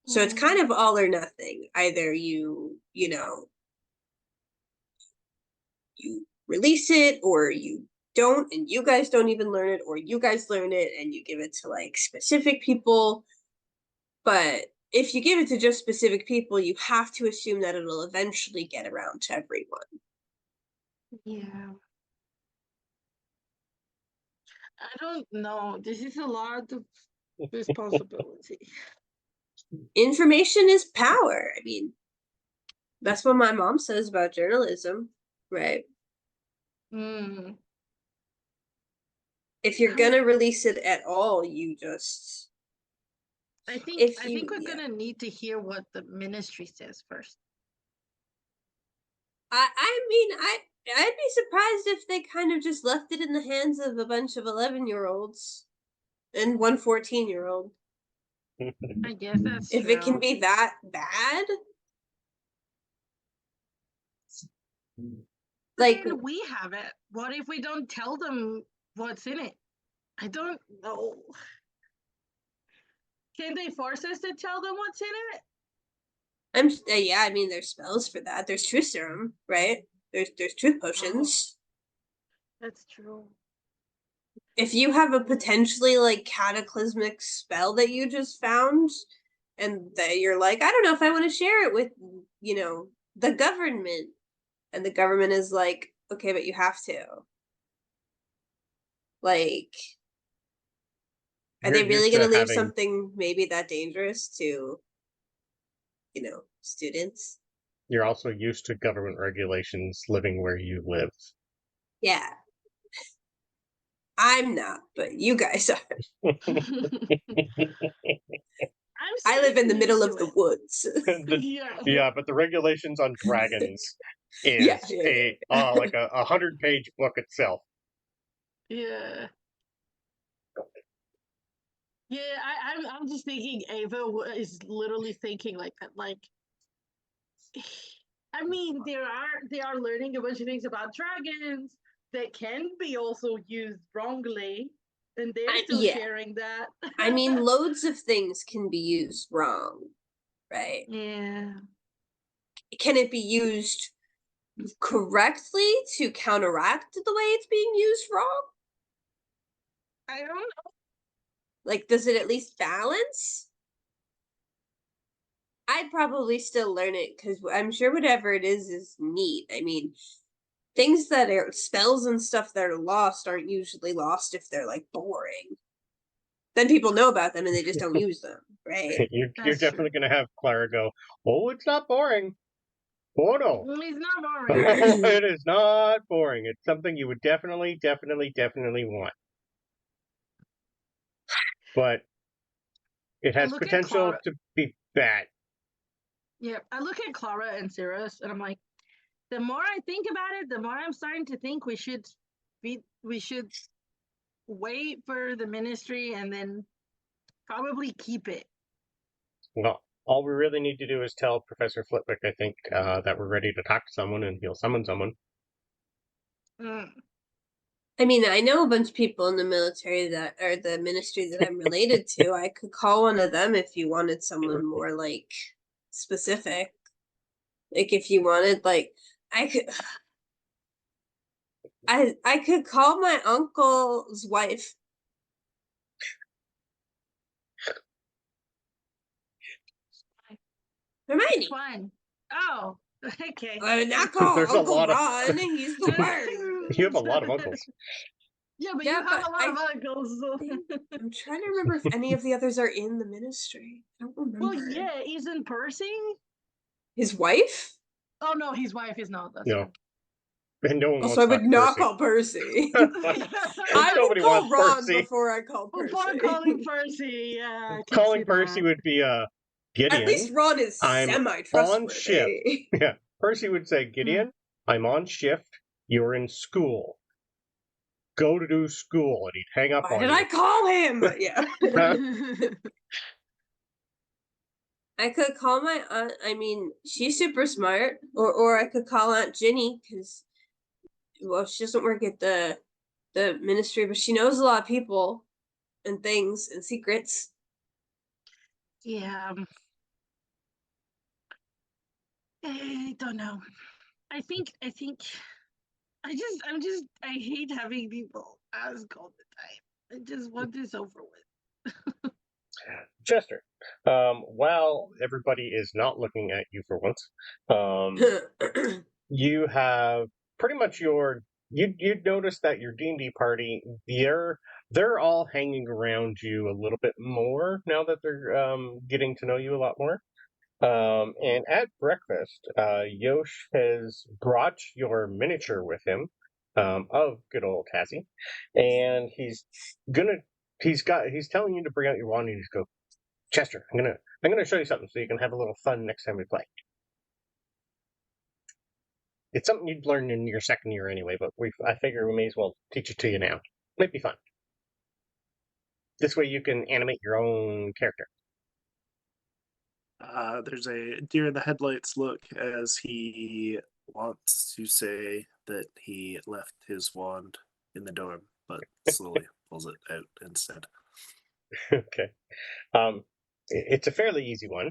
So it's kind of all or nothing. Either you release it, or you don't, and you guys don't even learn it, or you guys learn it and you give it to like specific people. But if you give it to just specific people, you have to assume that it'll eventually get around to everyone. Yeah. I don't know. This is a lot of responsibility. Information is power. I mean, that's what my mom says about journalism, right? If you're gonna release it at all, you just I think we're gonna need to hear what the ministry says first. I mean, I'd be surprised if they kind of just left it in the hands of a bunch of 11-year-olds and one 14-year-old. I guess that's if true. it can be that bad. Like, we have it. What if we don't tell them what's in it? I don't know. Can they force us to tell them what's in it? Yeah, I mean, there's spells for that. There's truth serum, right? There's truth potions. That's true. If you have a potentially like cataclysmic spell that you just found, and that you're like, I don't know if I want to share it with, the government, and the government is like, okay, but you have to. Like, are they really going to leave something maybe that dangerous to, students? You're also used to government regulations living where you live. Yeah. I'm not, but you guys are. I live in the middle of the woods. Yeah, but the regulations on dragons is like a 100-page book itself. Yeah. Yeah, I'm just thinking Ava is literally thinking like that. Like, I mean, they are learning a bunch of things about dragons that can be also used wrongly, and they're still sharing that. I mean, loads of things can be used wrong, right? Yeah. Can it be used correctly to counteract the way it's being used wrong? I don't know. Like, does it at least balance? I'd probably still learn it because I'm sure whatever it is neat. I mean, things that are spells and stuff that are lost aren't usually lost if they're like boring. Then people know about them and they just don't use them, right? You're definitely going to have Clara go, oh, it's not boring. Oh, no. It's not boring. It is not boring. It's something you would definitely want. But it has potential to be bad. Yeah, I look at Clara and Sirius, and I'm like, the more I think about it, the more I'm starting to think we should wait for the ministry and then probably keep it. Well, all we really need to do is tell Professor Flitwick, I think, that we're ready to talk to someone, and he'll summon someone. I mean, I know a bunch of people in the military or the ministry that I'm related to. I could call one of them if you wanted someone more like specific. Like if you wanted, like, I could call my uncle's wife. Hermione. Fine. Oh, okay. Not call There's a Uncle lot of- Ron. He's the worst. You have a lot of uncles. Yeah, but Yeah, you have but a lot of uncles. So. I'm trying to remember if any of the others are in the ministry. I don't remember. Well, yeah, isn't Percy? His wife? Oh no, his wife is not. That's No. right. And no one Also, I wants would not Percy. call Percy. I would Nobody call wants Ron Percy. before I call Percy. Before calling Percy, yeah. I can Calling see Percy that. would be Gideon. At least Ron is I'm semi-trustworthy. on shift. Yeah. Percy would say, Gideon, I'm on shift. You're in school. Go to do school. And he'd hang up Why on did you. I call him? Yeah. I could call my aunt. I mean, she's super smart. Or I could call Aunt Ginny, because, well, she doesn't work at the ministry, but she knows a lot of people and things and secrets. Yeah. I don't know. I think I hate having people ask all the time. I just want this over with. Chester, while everybody is not looking at you for once, you have pretty much you'd notice that your D&D party, they're all hanging around you a little bit more now that they're getting to know you a lot more. And at breakfast, Yosh has brought your miniature with him of good old Tassie, and he's telling you to bring out your wand and just go, Chester, I'm gonna show you something so you can have a little fun next time we play. It's something you'd learn in your second year anyway, but I figure we may as well teach it to you now. Might be fun. This way you can animate your own character. There's a deer in the headlights look as he wants to say that he left his wand in the dorm, but slowly pulls it out instead. Okay. It's a fairly easy one.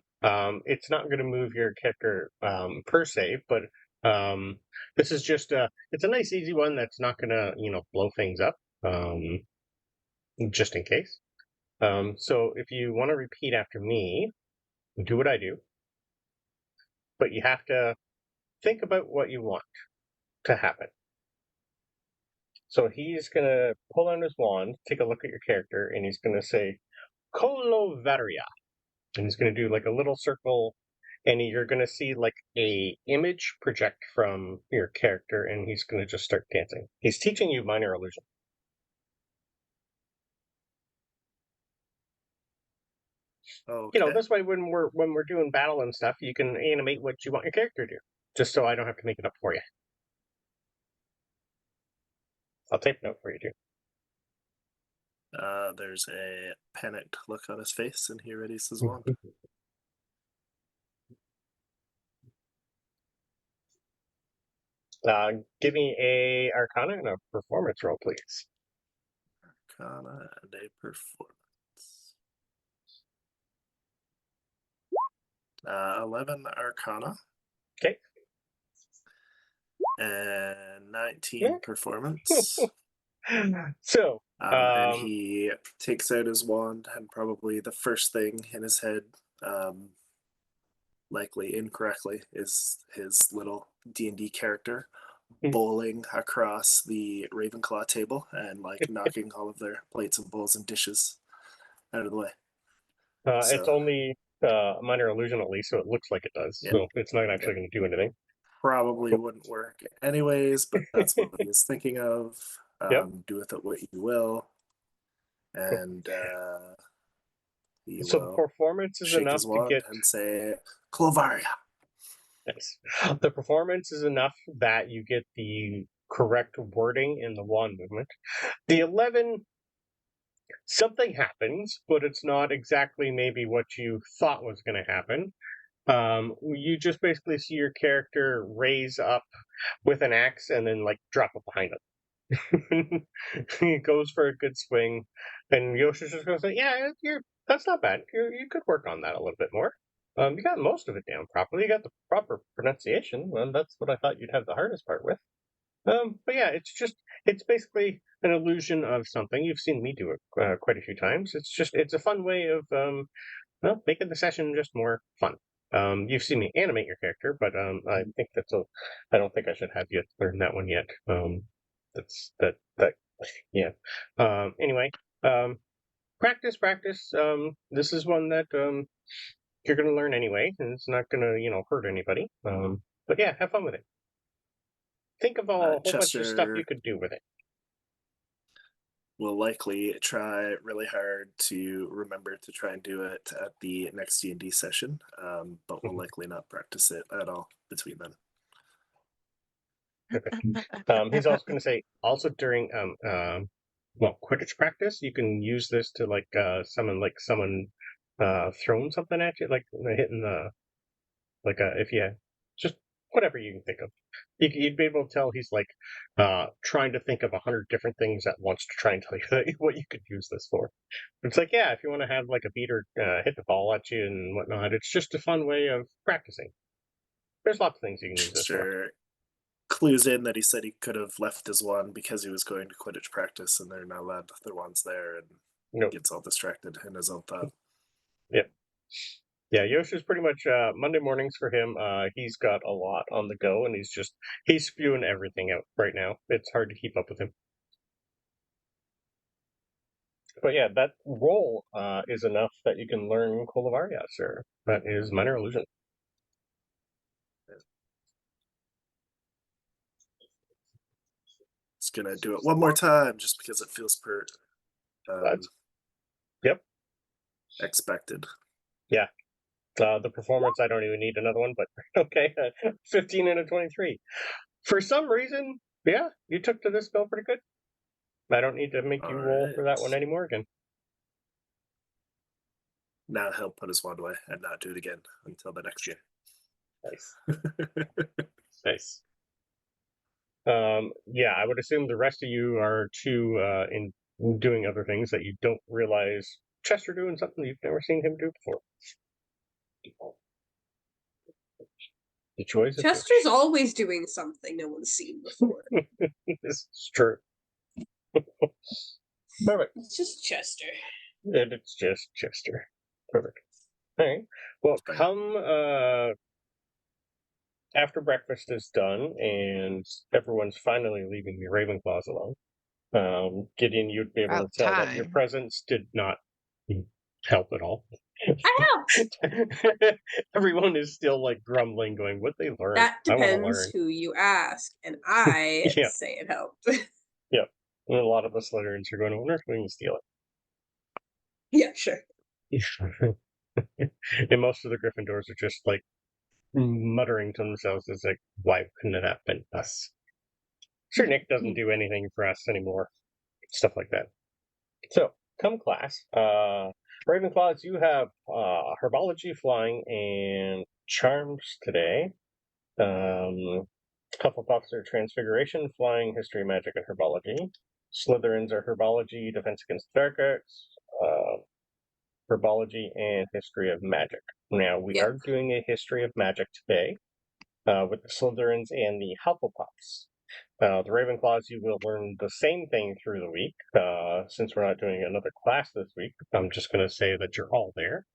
It's not going to move your character per se, but this is just it's a nice easy one that's not going to blow things up, just in case. So if you want to repeat after me, do what I do, but you have to think about what you want to happen. So he's going to pull out his wand, take a look at your character, and he's going to say, Colovaria. And he's going to do like a little circle, and you're going to see like a image project from your character, and he's going to just start dancing. He's teaching you minor illusion. Okay. This way when we're doing battle and stuff, you can animate what you want your character to do, just so I don't have to make it up for you. I'll take note for you too. There's a panicked look on his face, and he readies his wand. Give me a Arcana and a performance roll, please. Arcana and a performance. 11 Arcana. Okay. And 19 Yeah. performance. So, and he takes out his wand, and probably the first thing in his head, likely incorrectly, is his little D&D character bowling across the Ravenclaw table and knocking all of their plates and bowls and dishes out of the way. It's only a minor illusion at least, so it looks like it does. Yeah. So it's not actually going to do anything. Probably wouldn't work anyways, but that's what he was thinking of. Yep. Do with it what you will. And he So will performance is shake enough his to wand get and say, Clovaria. Yes. The performance is enough that you get the correct wording in the wand movement. The 11, something happens, but it's not exactly maybe what you thought was going to happen. You just basically see your character raise up with an axe and then drop it behind him. He goes for a good swing, and Yoshi's just going to say, "Yeah, that's not bad. You could work on that a little bit more. You got most of it down properly. You got the proper pronunciation, and that's what I thought you'd have the hardest part with. But yeah, it's basically an illusion of something. You've seen me do it quite a few times. It's a fun way of making the session just more fun. You've seen me animate your character, but I think I don't think I should have you learn that one yet. Yeah. Anyway, practice. This is one that you're going to learn anyway, and it's not going to hurt anybody. But yeah, have fun with it. Think of a whole bunch of stuff you Chester could do with it. will likely try really hard to remember to try and do it at the next D&D session, but will likely not practice it at all between then. He's also going to say also during Quidditch practice, you can use this to summon throwing something at you, like hitting the if you just whatever you can think of. You'd be able to tell he's trying to think of 100 different things at once to try and tell you what you could use this for. It's like, yeah, if you want to have a beater hit the ball at you and whatnot, it's just a fun way of practicing. There's lots of things you can use this for. Clues in that he said he could have left his wand because he was going to Quidditch practice and they're not allowed their wands there, and gets all distracted in his own thought. Yep. Yeah, Yoshi's pretty much Monday mornings for him. He's got a lot on the go, and he's spewing everything out right now. It's hard to keep up with him. But yeah, that roll is enough that you can learn Kolovaria, sir. That is Minor Illusion. Just gonna do it one more time just because it feels Yep. expected. Yeah. The performance, I don't even need another one, but okay. 15 and a 23. For some reason, yeah, you took to this spell pretty good. I don't need to make you roll for that one anymore again. Now he'll put his wand away and not do it again until the next game. Nice. Nice. Yeah, I would assume the rest of you are too in doing other things that you don't realize Chester doing something you've never seen him do before. The choice. Chester's always doing something no one's seen before. This is true. Perfect. It's just Chester. And it's just Chester. Perfect. All right. Well, come after breakfast is done and everyone's finally leaving the Ravenclaws alone. Gideon, you'd be able to tell that your presence did not help at all. I helped. Everyone is still grumbling, going, "What they learn?" That I want to depends learn. who you ask, and I Yeah. say it helped. Yep. And a lot of the Slytherins are going to wonder if we can steal it. Yeah, sure. And most of the Gryffindors are just muttering to themselves, as why couldn't it have been us? Sure, Nick doesn't do anything for us anymore. Stuff like that. So, come class. Ravenclaws, you have Herbology, Flying, and Charms today. Hufflepuffs are Transfiguration, Flying, History, Magic, and Herbology. Slytherins are Herbology, Defense Against Dark Arts, Herbology, and History of Magic. Now, we are doing a History of Magic today with the Slytherins and the Hufflepuffs. The Ravenclaws, you will learn the same thing through the week. Since we're not doing another class this week, I'm just going to say that you're all there.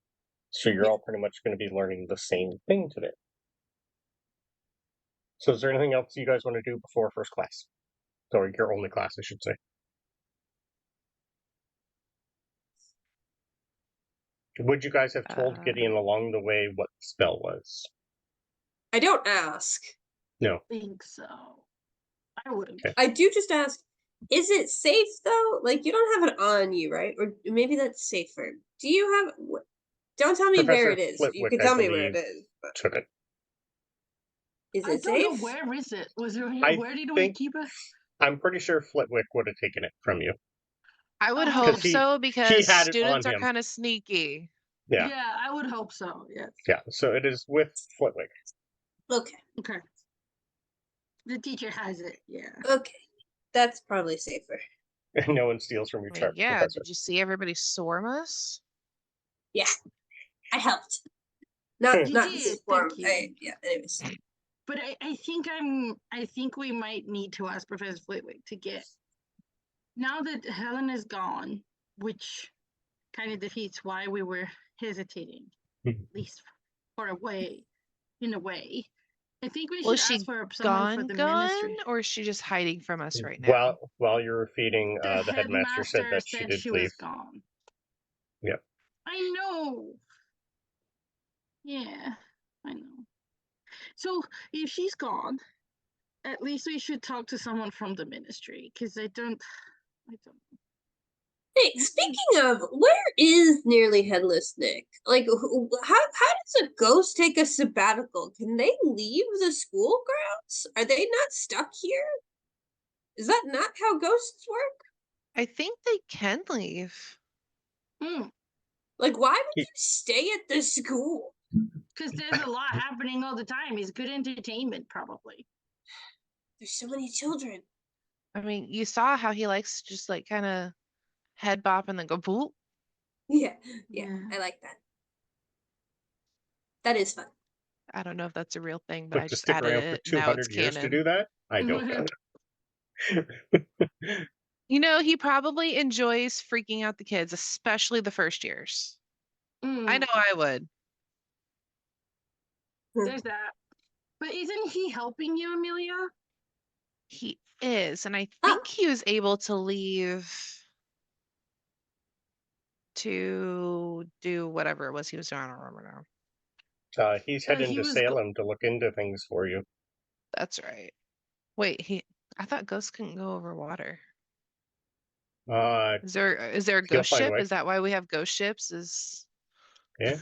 So you're all pretty much going to be learning the same thing today. So is there anything else you guys want to do before first class? Or your only class, I should say. Would you guys have told Gideon along the way what the spell was? I don't ask. No. I think so. I wouldn't. Okay. I do just ask, is it safe though? You don't have it on you, right? Or maybe that's safer. Do you have... Don't tell me where it is. You can tell me where it is. But... Took it. Is it I don't safe? know, where is it? Where did we think- keep it? I'm pretty sure Flitwick would have taken it from you. I would Oh, hope he- so, because had it students on are him. kind of sneaky. Yeah. Yeah, I would hope so. Yes. Yeah, so it is with Flitwick. Okay. Okay. The teacher has it. Yeah. Okay. That's probably safer. And no one steals from your I mean, chart. yeah, Professor. did you see everybody swarm us? Yeah. I helped. Not You not did, this form. thank you. Anyways. But I think we might need to ask Professor Flitwick to get, now that Helen is gone, which kind of defeats why we were hesitating, at least or away, in a way. I think we Was should she ask for someone for the ministry. or is she just hiding from us right now? While you were feeding, The the headmaster said that she did leave. was gone. Yep. I know. Yeah, I know. So if she's gone, at least we should talk to someone from the ministry, because I don't. Hey, speaking of, where is Nearly Headless Nick? Like, how does a ghost take a sabbatical? Can they leave the school grounds? Are they not stuck here? Is that not how ghosts work? I think they can leave. Like, why would you stay at the school? Because there's a lot happening all the time. It's good entertainment, probably. There's so many children. I mean, you saw how he likes to just like kind of head bop and then go boop. Yeah, I like that. That is fun. I don't know if that's a real thing, but I To just stick added around it. for Now it's 200 years to canon. do that? I don't know. You know, he probably enjoys freaking out the kids, especially the first years. I know I would. There's that. But isn't he helping you, Amelia? He is, and I think he was able to leave to do whatever it was he was doing. I don't remember now. He's heading to Salem to look into things for you. That's right. Wait, I thought ghosts couldn't go over water. Is there a ghost ship? Is that why we have ghost ships? Yeah.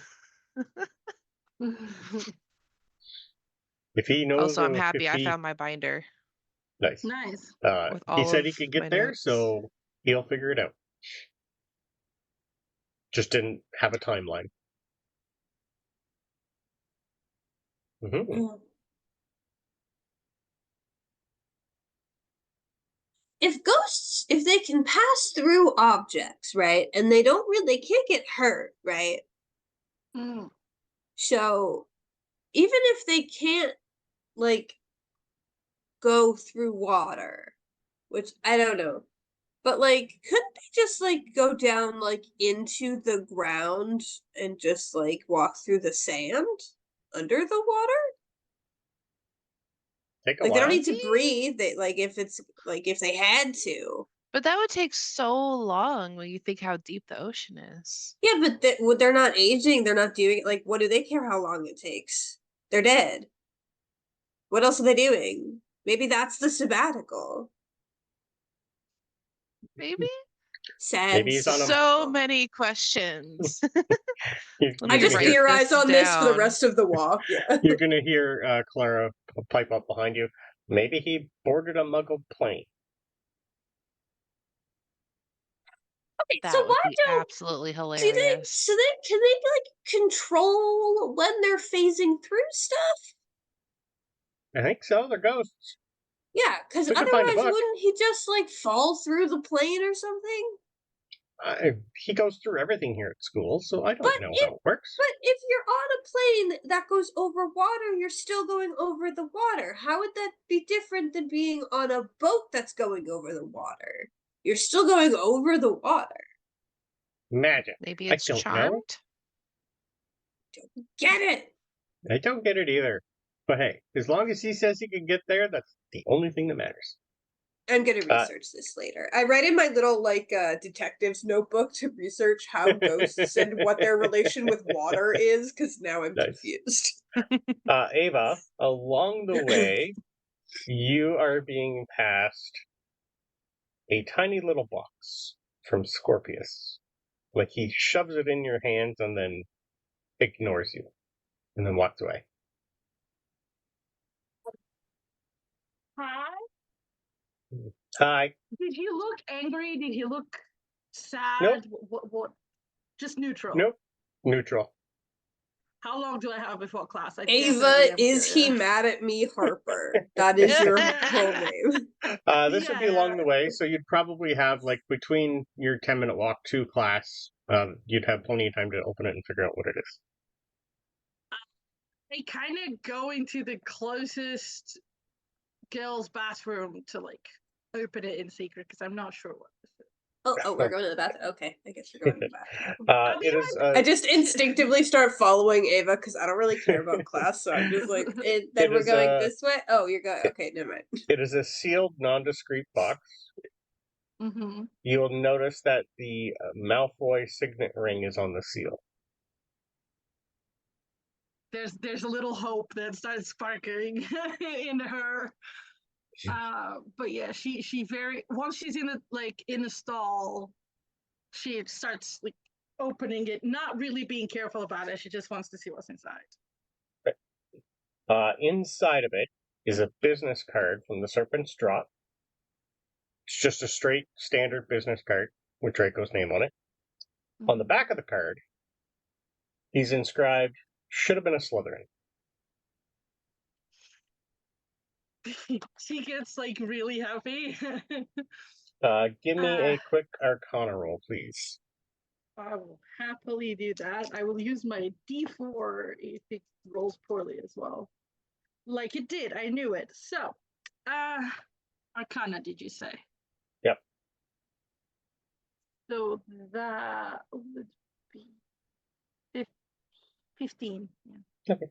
If he knows. Also, I'm happy I found my binder. Nice. With all he said he could get there, notes. so he'll figure it out. Just didn't have a timeline. If they can pass through objects, right, and they can't get hurt, right? So even if they can't, like, go through water, which I don't know, but like, couldn't they just like go down like into the ground and just like walk through the sand under the water? Like, they don't need to breathe. They if they had to. But that would take so long when you think how deep the ocean is. Yeah, but they're not aging. They're not doing like. What do they care how long it takes? They're dead. What else are they doing? Maybe that's the sabbatical. Maybe. Sad. Maybe he's on so many questions. I just theorize on this for the rest of the walk. Yeah. You're gonna hear Clara pipe up behind you. Maybe he boarded a Muggle plane. Okay, that so would why be don't absolutely hilarious. can they like control when they're phasing through stuff? I think so. They're ghosts. Yeah, because otherwise wouldn't he just like fall through the plane or something? He goes through everything here at school, so I don't know how it works. But if you're on a plane that goes over water, you're still going over the water. How would that be different than being on a boat that's going over the water? You're still going over the water. Magic. Maybe it's I don't charmed? know. Don't get it. I don't get it either. But hey, as long as he says he can get there, that's the only thing that matters. I'm gonna research this later. I write in my little detective's notebook to research how ghosts and what their relation with water is, because now I'm confused. Ava, along the way, you are being passed a tiny little box from Scorpius. Like he shoves it in your hands and then ignores you, and then walks away. Hi. Hi. Did he look angry? Did he look sad? Nope. What? Just neutral. Nope. Neutral. How long do I have before class? Ava, is he mad at me, Harper? That is your whole name. This would be along the way, so you'd probably have like between your 10-minute walk to class, you'd have plenty of time to open it and figure out what it is. I kind of go into the closest girls' bathroom to like open it in secret because I'm not sure what this is. Oh, we're going to the bathroom. Okay, I guess we're going to the bathroom. It is. I just instinctively start following Ava because I don't really care about class, so I'm just like, then we're going this way? Oh, you're going... Okay, never mind. It is a sealed, nondescript box. Mm-hmm. You'll notice that the Malfoy signet ring is on the seal. There's a little hope that starts sparkling in her. But yeah, she very once she's in the stall, she starts like opening it, not really being careful about it. She just wants to see what's inside. Inside of it is a business card from the Serpent's Drop. It's just a straight, standard business card with Draco's name on it. On the back of the card, he's inscribed, "Should have been a Slytherin." She gets like really happy. Give me a quick Arcana roll, please. I will happily do that. I will use my D4 if it rolls poorly as well. Like it did, I knew it. So, Arcana, did you say? Yep. So that would be 15. Yeah. Okay.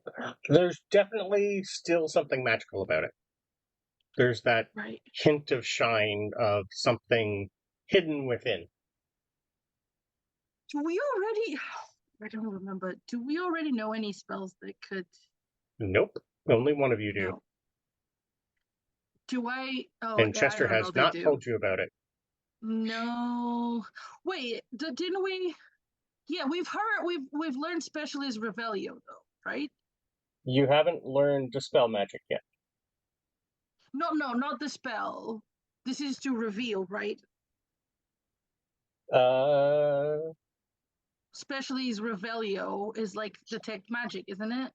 There's definitely still something magical about it. There's that Right. hint of shine of something hidden within. Do we already? I don't remember. Do we already know any spells that could? Nope. Only one of you do. No. Do I? Oh, And Chester has not told you about it. No. Wait, didn't we? Yeah, we've learned Specialist Revelio though, right? You haven't learned Dispel Magic yet. No, not the spell. This is to reveal, right? Specialist Revelio is like detect magic, isn't it?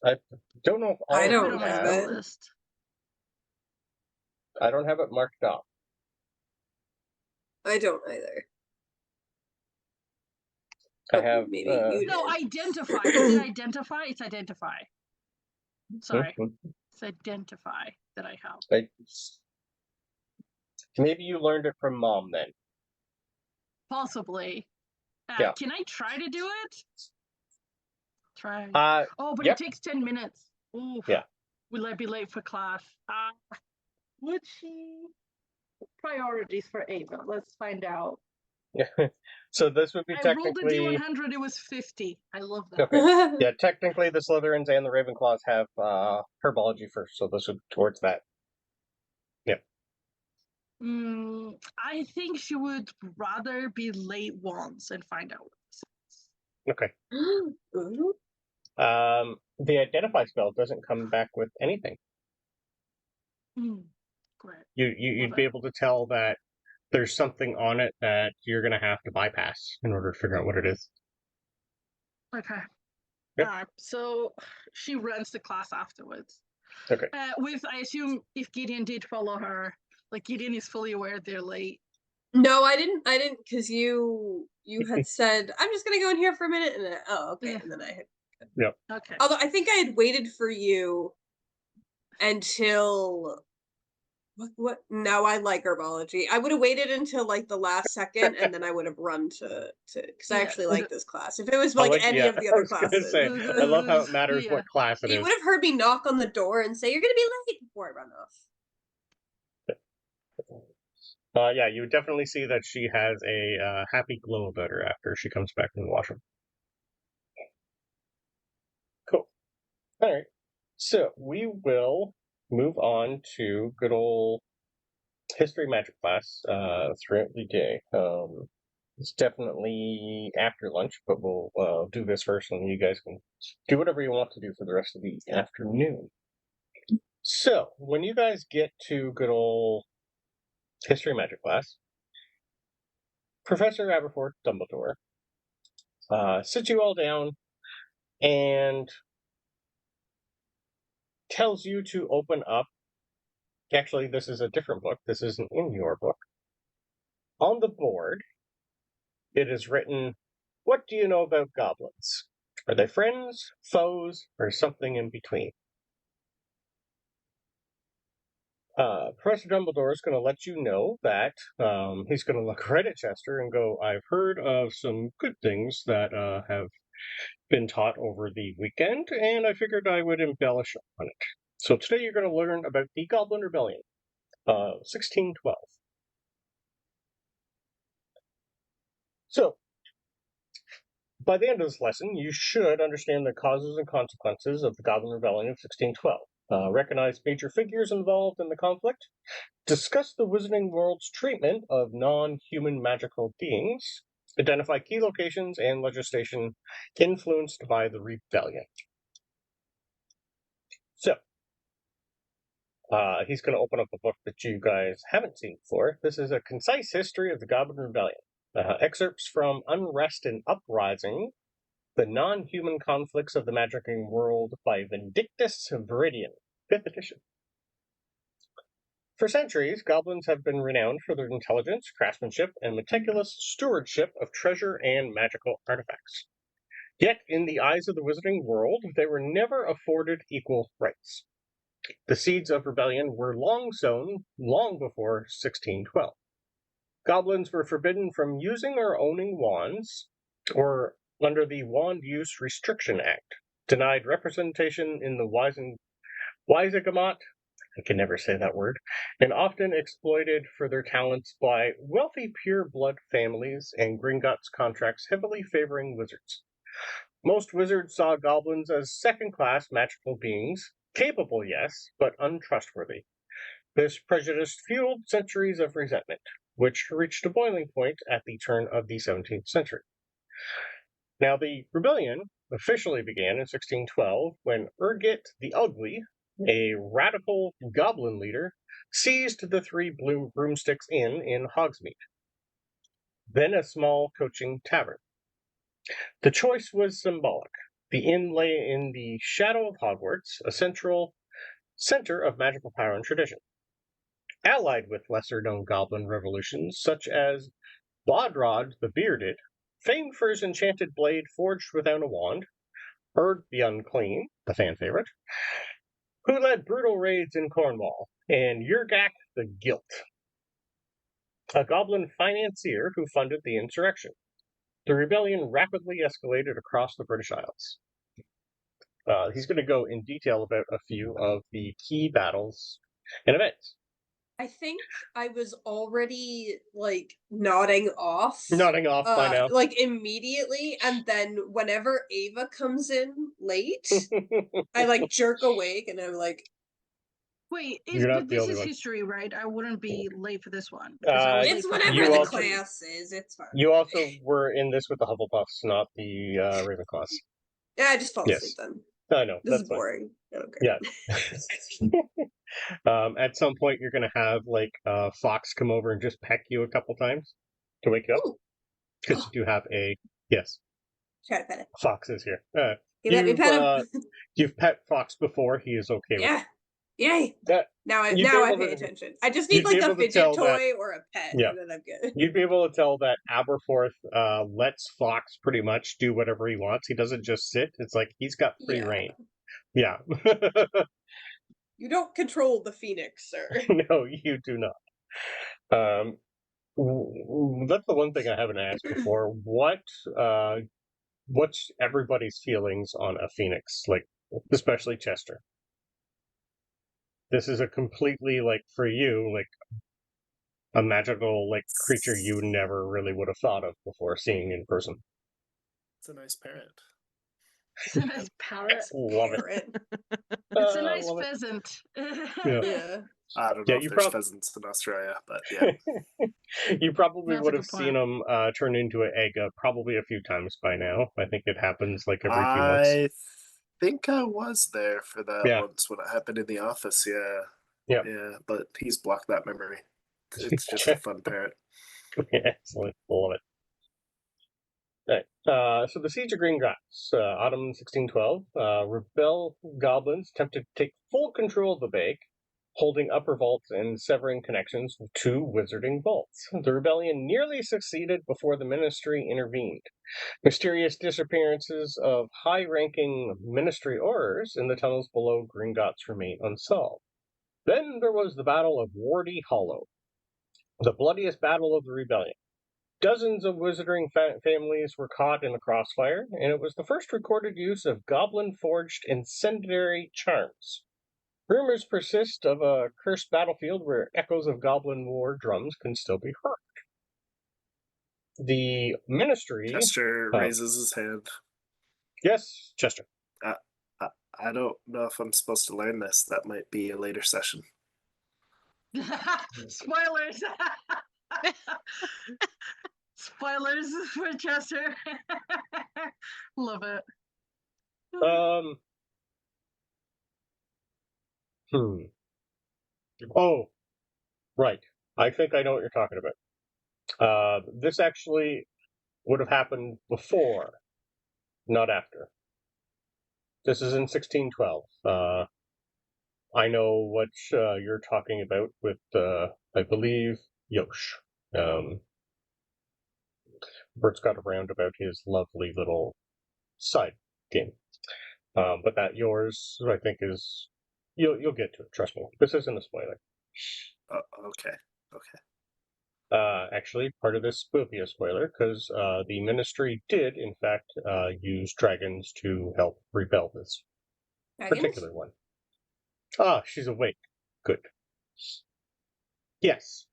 I don't know if all I of don't you my have have. spell it. list. I don't have it marked off. I don't either. I have. Maybe you No, did. identify. Is it identify? It's identify. Sorry, Mhm. it's identify that I have. Maybe you learned it from Mom then. Possibly. Yeah. Can I try to do it? Try. Oh, but yep. it takes 10 minutes. Oof. Yeah. Will I be late for class? Would she? Priorities for Ava. Let's find out. So this would be I rolled a technically. D100. It was 50. I love that. Okay. Yeah, technically the Slytherins and the Ravenclaws have herbology first, so this would be towards that. Yep. I think she would rather be late once and find out. Okay. The identify spell doesn't come back with anything. Great. You'd be able to tell that there's something on it that you're going to have to bypass in order to figure out what it is. Okay. Yep. So she runs to class afterwards. Okay. I assume if Gideon did follow her, like Gideon is fully aware they're late. No, I didn't, because you had said, I'm just gonna go in here for a minute, and then, okay, and then I had... Yep. Okay. Although I think I had waited for you until... What? No, I like herbology. I would have waited until, like, the last second, and then I would have run to because I actually like this class. If it was, like, any of the other classes... Say, I love how it matters what class it is. You would have heard me knock on the door and say, you're gonna be late, before I run off. Yeah, you would definitely see that she has a happy glow about her after she comes back from the washroom. Cool. All right. So we will move on to good old history magic class throughout the day. It's definitely after lunch, but we'll do this first, and you guys can do whatever you want to do for the rest of the afternoon. So when you guys get to good old history magic class, Professor Aberforth Dumbledore sits you all down and tells you to open up. Actually, this is a different book. This isn't in your book. On the board, it is written, "What do you know about goblins? Are they friends, foes, or something in between?" Professor Dumbledore is going to let you know that he's going to look right at Chester and go, I've heard of some good things that have been taught over the weekend, and I figured I would embellish on it. So today you're going to learn about the Goblin Rebellion, 1612. So, by the end of this lesson, you should understand the causes and consequences of the Goblin Rebellion of 1612, recognize major figures involved in the conflict, discuss the Wizarding World's treatment of non-human magical beings, identify key locations and legislation influenced by the rebellion. So, he's going to open up a book that you guys haven't seen before. This is a concise history of the Goblin Rebellion. Excerpts from Unrest and Uprising, The Non-Human Conflicts of the Magicking World by Vindictus Viridian, 5th edition. For centuries, goblins have been renowned for their intelligence, craftsmanship, and meticulous stewardship of treasure and magical artifacts. Yet, in the eyes of the Wizarding World, they were never afforded equal rights. The seeds of rebellion were long sown, long before 1612. Goblins were forbidden from using or owning wands, or under the Wand Use Restriction Act, denied representation in the Wisegamot, I can never say that word, and often exploited for their talents by wealthy pure-blood families and Gringotts contracts heavily favoring wizards. Most wizards saw goblins as second-class magical beings, capable, yes, but untrustworthy. This prejudice fueled centuries of resentment, which reached a boiling point at the turn of the 17th century. Now, the rebellion officially began in 1612 when Urgit the Ugly, a radical goblin leader, seized the 3 broomsticks in Hogsmeade, then a small coaching tavern. The choice was symbolic. The inn lay in the shadow of Hogwarts, a central center of magical power and tradition. Allied with lesser-known goblin revolutions, such as Bodrod the Bearded, famed for his enchanted blade forged without a wand, Urg the Unclean, the fan favorite, who led brutal raids in Cornwall, and Yurgak the Guilt, a goblin financier who funded the insurrection. The rebellion rapidly escalated across the British Isles. He's going to go in detail about a few of the key battles and events. I think I was already nodding off By now. Immediately, and then whenever Ava comes in late, I jerk awake and I'm like, Wait, You're not but the this only is one. history, right? I wouldn't be late for this one. Because I was late it's for whatever You the also- class is, it's fine. You also were in this with the Hufflepuffs, not the Ravenclaws. Yeah, I just fall Yes. asleep then. I know, This that's is fine. boring. I don't care. Yeah. At some point, you're going to have Fox come over and just peck you a couple times to wake you up. Because you do have a yes. Try to pet it. Fox is here. Let me pet him. You've pet Fox before. He is okay with Yeah. Yay. that. Now I you'd be pay able to- attention. I just need you'd be a able to fidget tell toy or a pet, Yeah. and then I'm good. You'd be able to tell that Aberforth lets Fox pretty much do whatever he wants. He doesn't just sit. It's like he's got free Yeah. reign. Yeah. You don't control the Phoenix, sir. No, you do not. That's the one thing I haven't asked before. What's everybody's feelings on a Phoenix? Especially Chester. This is a completely, for you, a magical, creature you never really would have thought of before seeing in person. It's a nice parrot. It's a nice parrot. Love it. Parrot. It's a nice love it. pheasant. Yeah. Yeah. I don't Yeah, know if you there's prob- pheasants in Australia, but yeah. You probably That's a would good have seen them turn into an egg probably a few times by now. I think it happens every few months. I think I was there for that Yeah. once when it happened in the office, yeah. Yeah. Yeah, but he's blocked that memory. It's just a fun parrot. Yeah, excellent. Love it. Right. So the Siege of Gringotts, autumn 1612. Rebel goblins attempted to take full control of the Bake, holding upper vaults and severing connections with 2 wizarding vaults. The rebellion nearly succeeded before the ministry intervened. Mysterious disappearances of high-ranking ministry aurors in the tunnels below Gringotts remain unsolved. Then there was the Battle of Wardy Hollow, the bloodiest battle of the rebellion. Dozens of wizarding families were caught in the crossfire, and it was the first recorded use of goblin-forged incendiary charms. Rumors persist of a cursed battlefield where echoes of goblin war drums can still be heard. The Ministry... Chester raises his hand. Yes, Chester. I don't know if I'm supposed to learn this. That might be a later session. Spoilers! Spoilers for Chester. Love it. Oh, right. I think I know what you're talking about. This actually would have happened before, not after. This is in 1612. I know what you're talking about with, I believe, Yosh. Bert's got around about his lovely little side game. But that yours, I think, is... You'll get to it, trust me. This isn't a spoiler. Okay. Actually, part of this will be a spoiler, because the Ministry did, in fact, use dragons to help repel this particular one. Ah, she's awake. Good. Yes.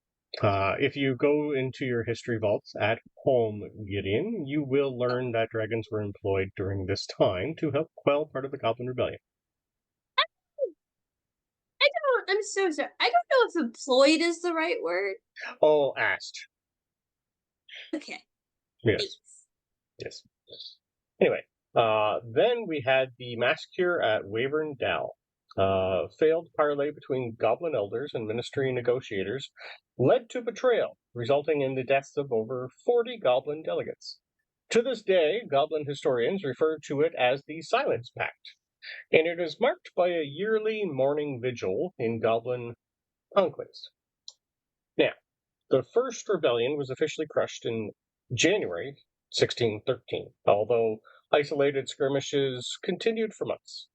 If you go into your history vaults at home, Gideon, you will learn that dragons were employed during this time to help quell part of the Goblin Rebellion. I'm so sorry. I don't know if employed is the right word. Oh, asked. Okay. Yes. Yes. Anyway, then we had the massacre at Wavern Dow. Failed parley between Goblin elders and Ministry negotiators led to betrayal, resulting in the deaths of over 40 Goblin delegates. To this day, Goblin historians refer to it as the Silence Pact, and it is marked by a yearly mourning vigil in Goblin enclaves. Now, the first rebellion was officially crushed in January 1613, although isolated skirmishes continued for months.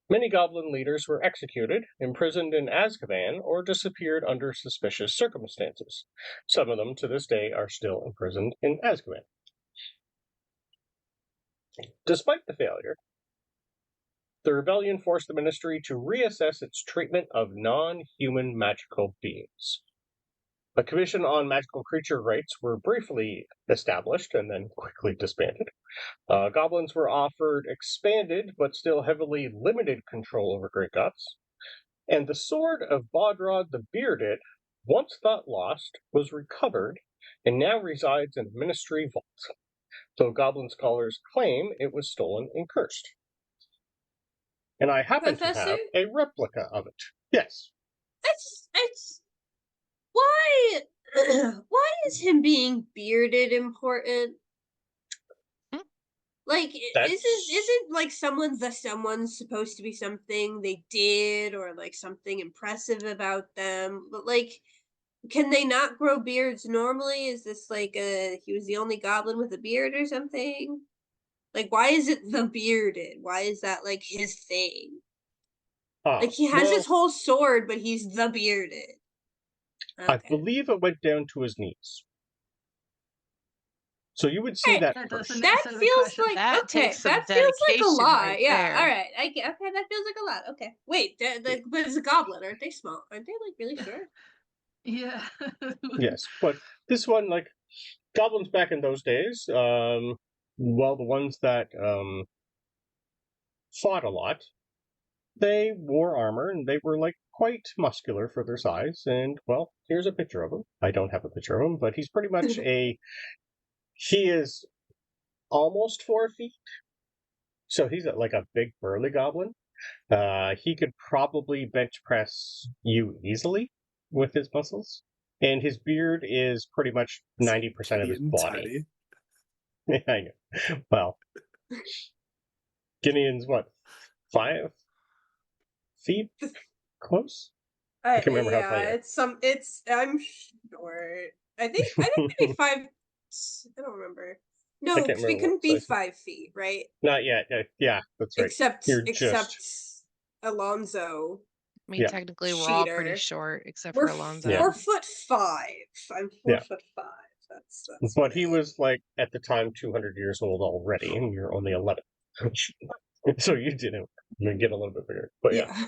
Many Goblin leaders were executed, imprisoned in Azkaban, or disappeared under suspicious circumstances. Some of them, to this day, are still imprisoned in Azkaban. Despite the failure, the rebellion forced the Ministry to reassess its treatment of non-human magical beings. A commission on magical creature rights were briefly established and then quickly disbanded. Goblins were offered expanded but still heavily limited control over Great Goths. And the sword of Bodrod the Bearded, once thought lost, was recovered and now resides in a Ministry vault, though Goblin scholars claim it was stolen and cursed. And I happen to have a replica of it. Yes. It's why is him being bearded important? Like, isn't like someone's supposed to be something they did or like something impressive about them? But like, can they not grow beards normally? Is this like he was the only goblin with a beard or something? Like, why is it the bearded? Why is that like his thing? Like, he has his whole sword, but he's the bearded. Okay. I believe it went down to his knees. So you would see that first. That feels like that feels like a lot. Right yeah, there. all right. Okay, that feels like a lot. Okay, wait, but it's a goblin. Aren't they small? Aren't they like really short? Yeah. Yes, but this one, like goblins back in those days, well, the ones that fought a lot, they wore armor and they were like quite muscular for their size. And well, here's a picture of him. I don't have a picture of him, but he's pretty much he is almost 4 feet. So he's like a big burly goblin. He could probably bench press you easily with his muscles. And his beard is pretty much 90% of his body. Yeah, I know. Well, Gideon's what? 5 feet? Close? I can't remember how tall. I'm short. I think maybe 5. I don't remember. No, we couldn't be 5 feet, right? Not yet. Yeah, that's right. Except Alonso. I mean, Yeah. technically, we're all pretty Cheater. short, except We're for Alonso. Yeah. 4'5". I'm 4'5". That's But he was, like, at the time, 200 years old already, and you're only 11. So you didn't get a little bit bigger. But yeah.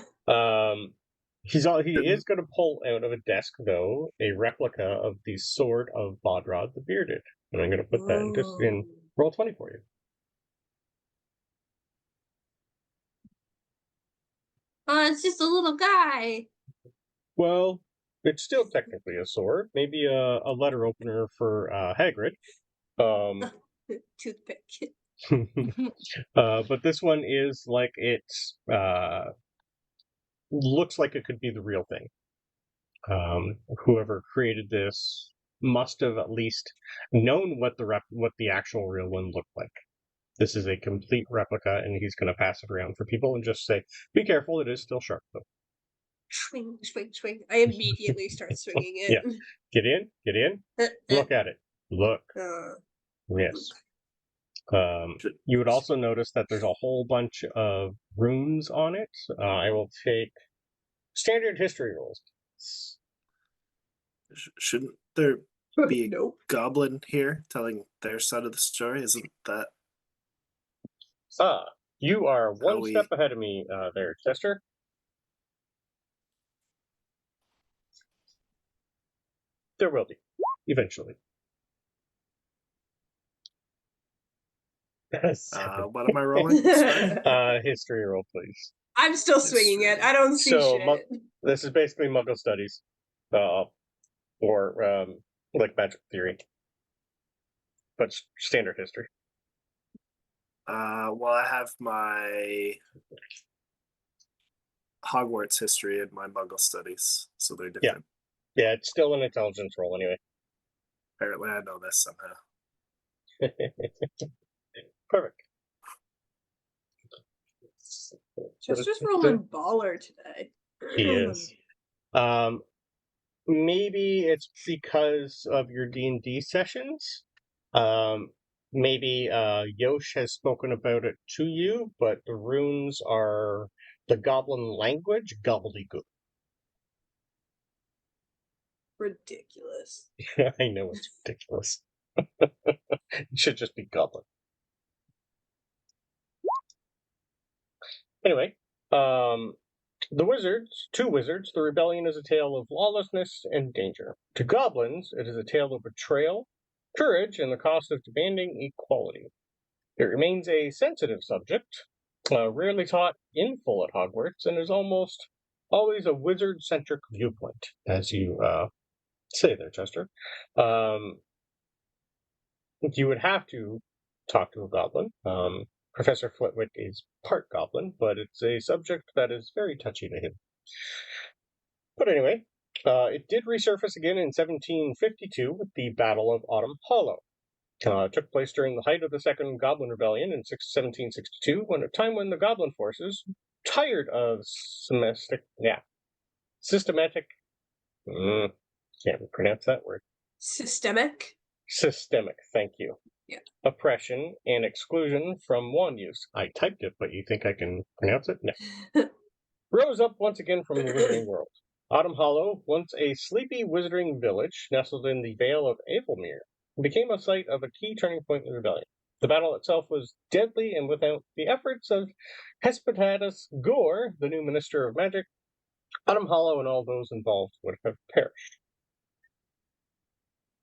He is going to pull out of a desk, though, a replica of the Sword of Bodrod the Bearded. And I'm going to put that just in roll 20 for you. It's just a little guy. Well, it's still technically a sword. Maybe a letter opener for Hagrid. Toothpick. But this one is like it's looks like it could be the real thing. Whoever created this must have at least known what the actual real one looked like. This is a complete replica, and he's going to pass it around for people and just say, "Be careful, it is still sharp, though." Swing, swing, swing. I immediately start swinging it. Get in. Look at it. Look. Yes. You would also notice that there's a whole bunch of runes on it. I will take standard history rolls. Shouldn't there be a Nope. goblin here telling their side of the story? Isn't that... You are one step ahead of me there, Chester. There will be, eventually. What am I rolling? Sorry. History roll, please. I'm still swinging it. I don't see shit. This is basically Muggle studies, or like magic theory, but standard history. Well, I have my Hogwarts history and my Muggle studies, so they're different. Yeah, it's still an intelligence roll anyway. Apparently, I know this somehow. Perfect. Chester's rolling baller today. He is. Maybe it's because of your D&D sessions. Maybe Yosh has spoken about it to you, but the runes are the goblin language, gobbledygook. Ridiculous. I know it's ridiculous. It should just be goblin. Anyway, two wizards, the rebellion is a tale of lawlessness and danger. To goblins, it is a tale of betrayal, courage, and the cost of demanding equality. It remains a sensitive subject, rarely taught in full at Hogwarts, and is almost always a wizard-centric viewpoint, as you say there, Chester. You would have to talk to a goblin. Professor Flitwick is part goblin, but it's a subject that is very touchy to him. But anyway, it did resurface again in 1752 with the Battle of Autumn Hollow. It took place during the height of the Second Goblin Rebellion in 1762, a time when the Goblin forces, tired of systematic, can't pronounce that word. Systemic, thank you. Yeah. Oppression and exclusion from wand use. I typed it, but you think I can pronounce it? No. Rose up once again from the wizarding world. Autumn Hollow, once a sleepy wizarding village nestled in the Vale of Avelmere, became a site of a key turning point in the rebellion. The battle itself was deadly, and without the efforts of Hespatatus Gore, the new Minister of Magic, Autumn Hollow and all those involved would have perished.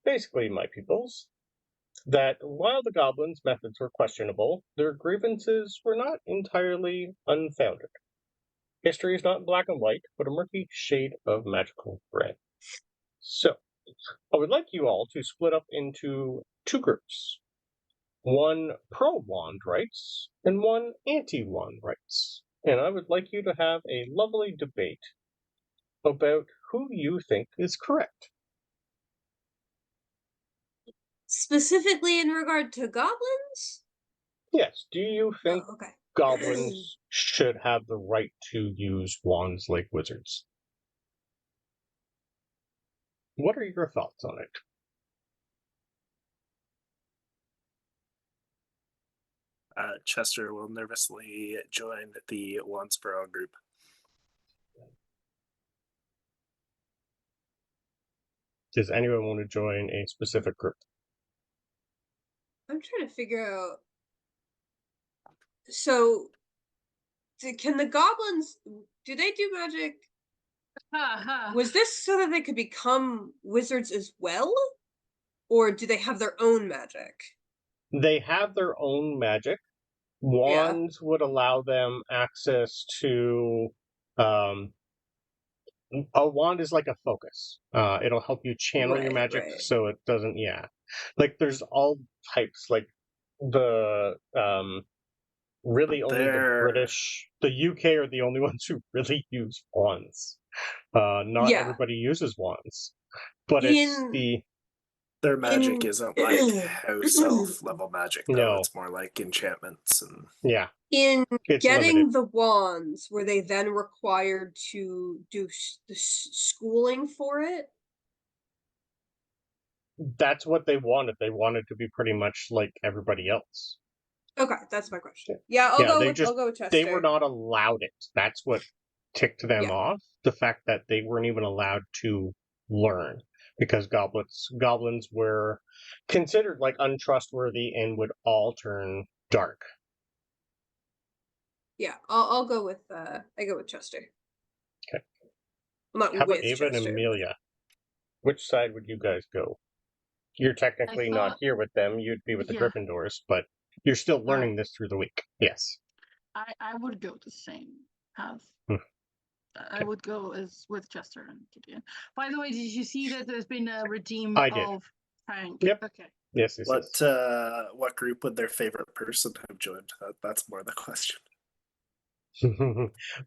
Basically, my peoples, that while the goblins' methods were questionable, their grievances were not entirely unfounded. History is not black and white, but a murky shade of magical gray. So, I would like you all to split up into two groups. One pro-wand rights, and one anti-wand rights. And I would like you to have a lovely debate about who you think is correct. specifically in regard to goblins? Yes, do you think okay. goblins should have the right to use wands like wizards? What are your thoughts on it? Chester will nervously join the Wandsboro group. Does anyone want to join a specific group? I'm trying to figure out. So, can the goblins? Do they do magic? Was this so that they could become wizards as well, or do they have their own magic? They have their own magic. Wands would allow them access to. A wand is like a focus. It'll help you channel your magic, so it doesn't. Yeah, like there's all types. Like the really only the British, the UK are the only ones who really use wands. Not everybody uses wands, but their magic isn't like house elf level magic, though. No. It's more like enchantments and In it's getting limited. the wands, were they then required to do the schooling for it? That's what they wanted. They wanted to be pretty much like everybody else. Okay, that's my question. Yeah, I'll go with Chester. They were not allowed it. That's what ticked them off. The fact that they weren't even allowed to learn, because goblins were considered like untrustworthy and would all turn dark. Yeah, I'll go with I go with Chester. Okay. Not How with about Ava Chester. and Amelia? Which side would you guys go? You're technically not here with them. You'd be with the Gryffindors, but you're still learning this through the week. Yes. I would go the same as. I would go as with Chester and Gideon. By the way, did you see that there's been a redeem of Frank? Yep. Okay. Yes. What group would their favorite person have joined? That's more the question.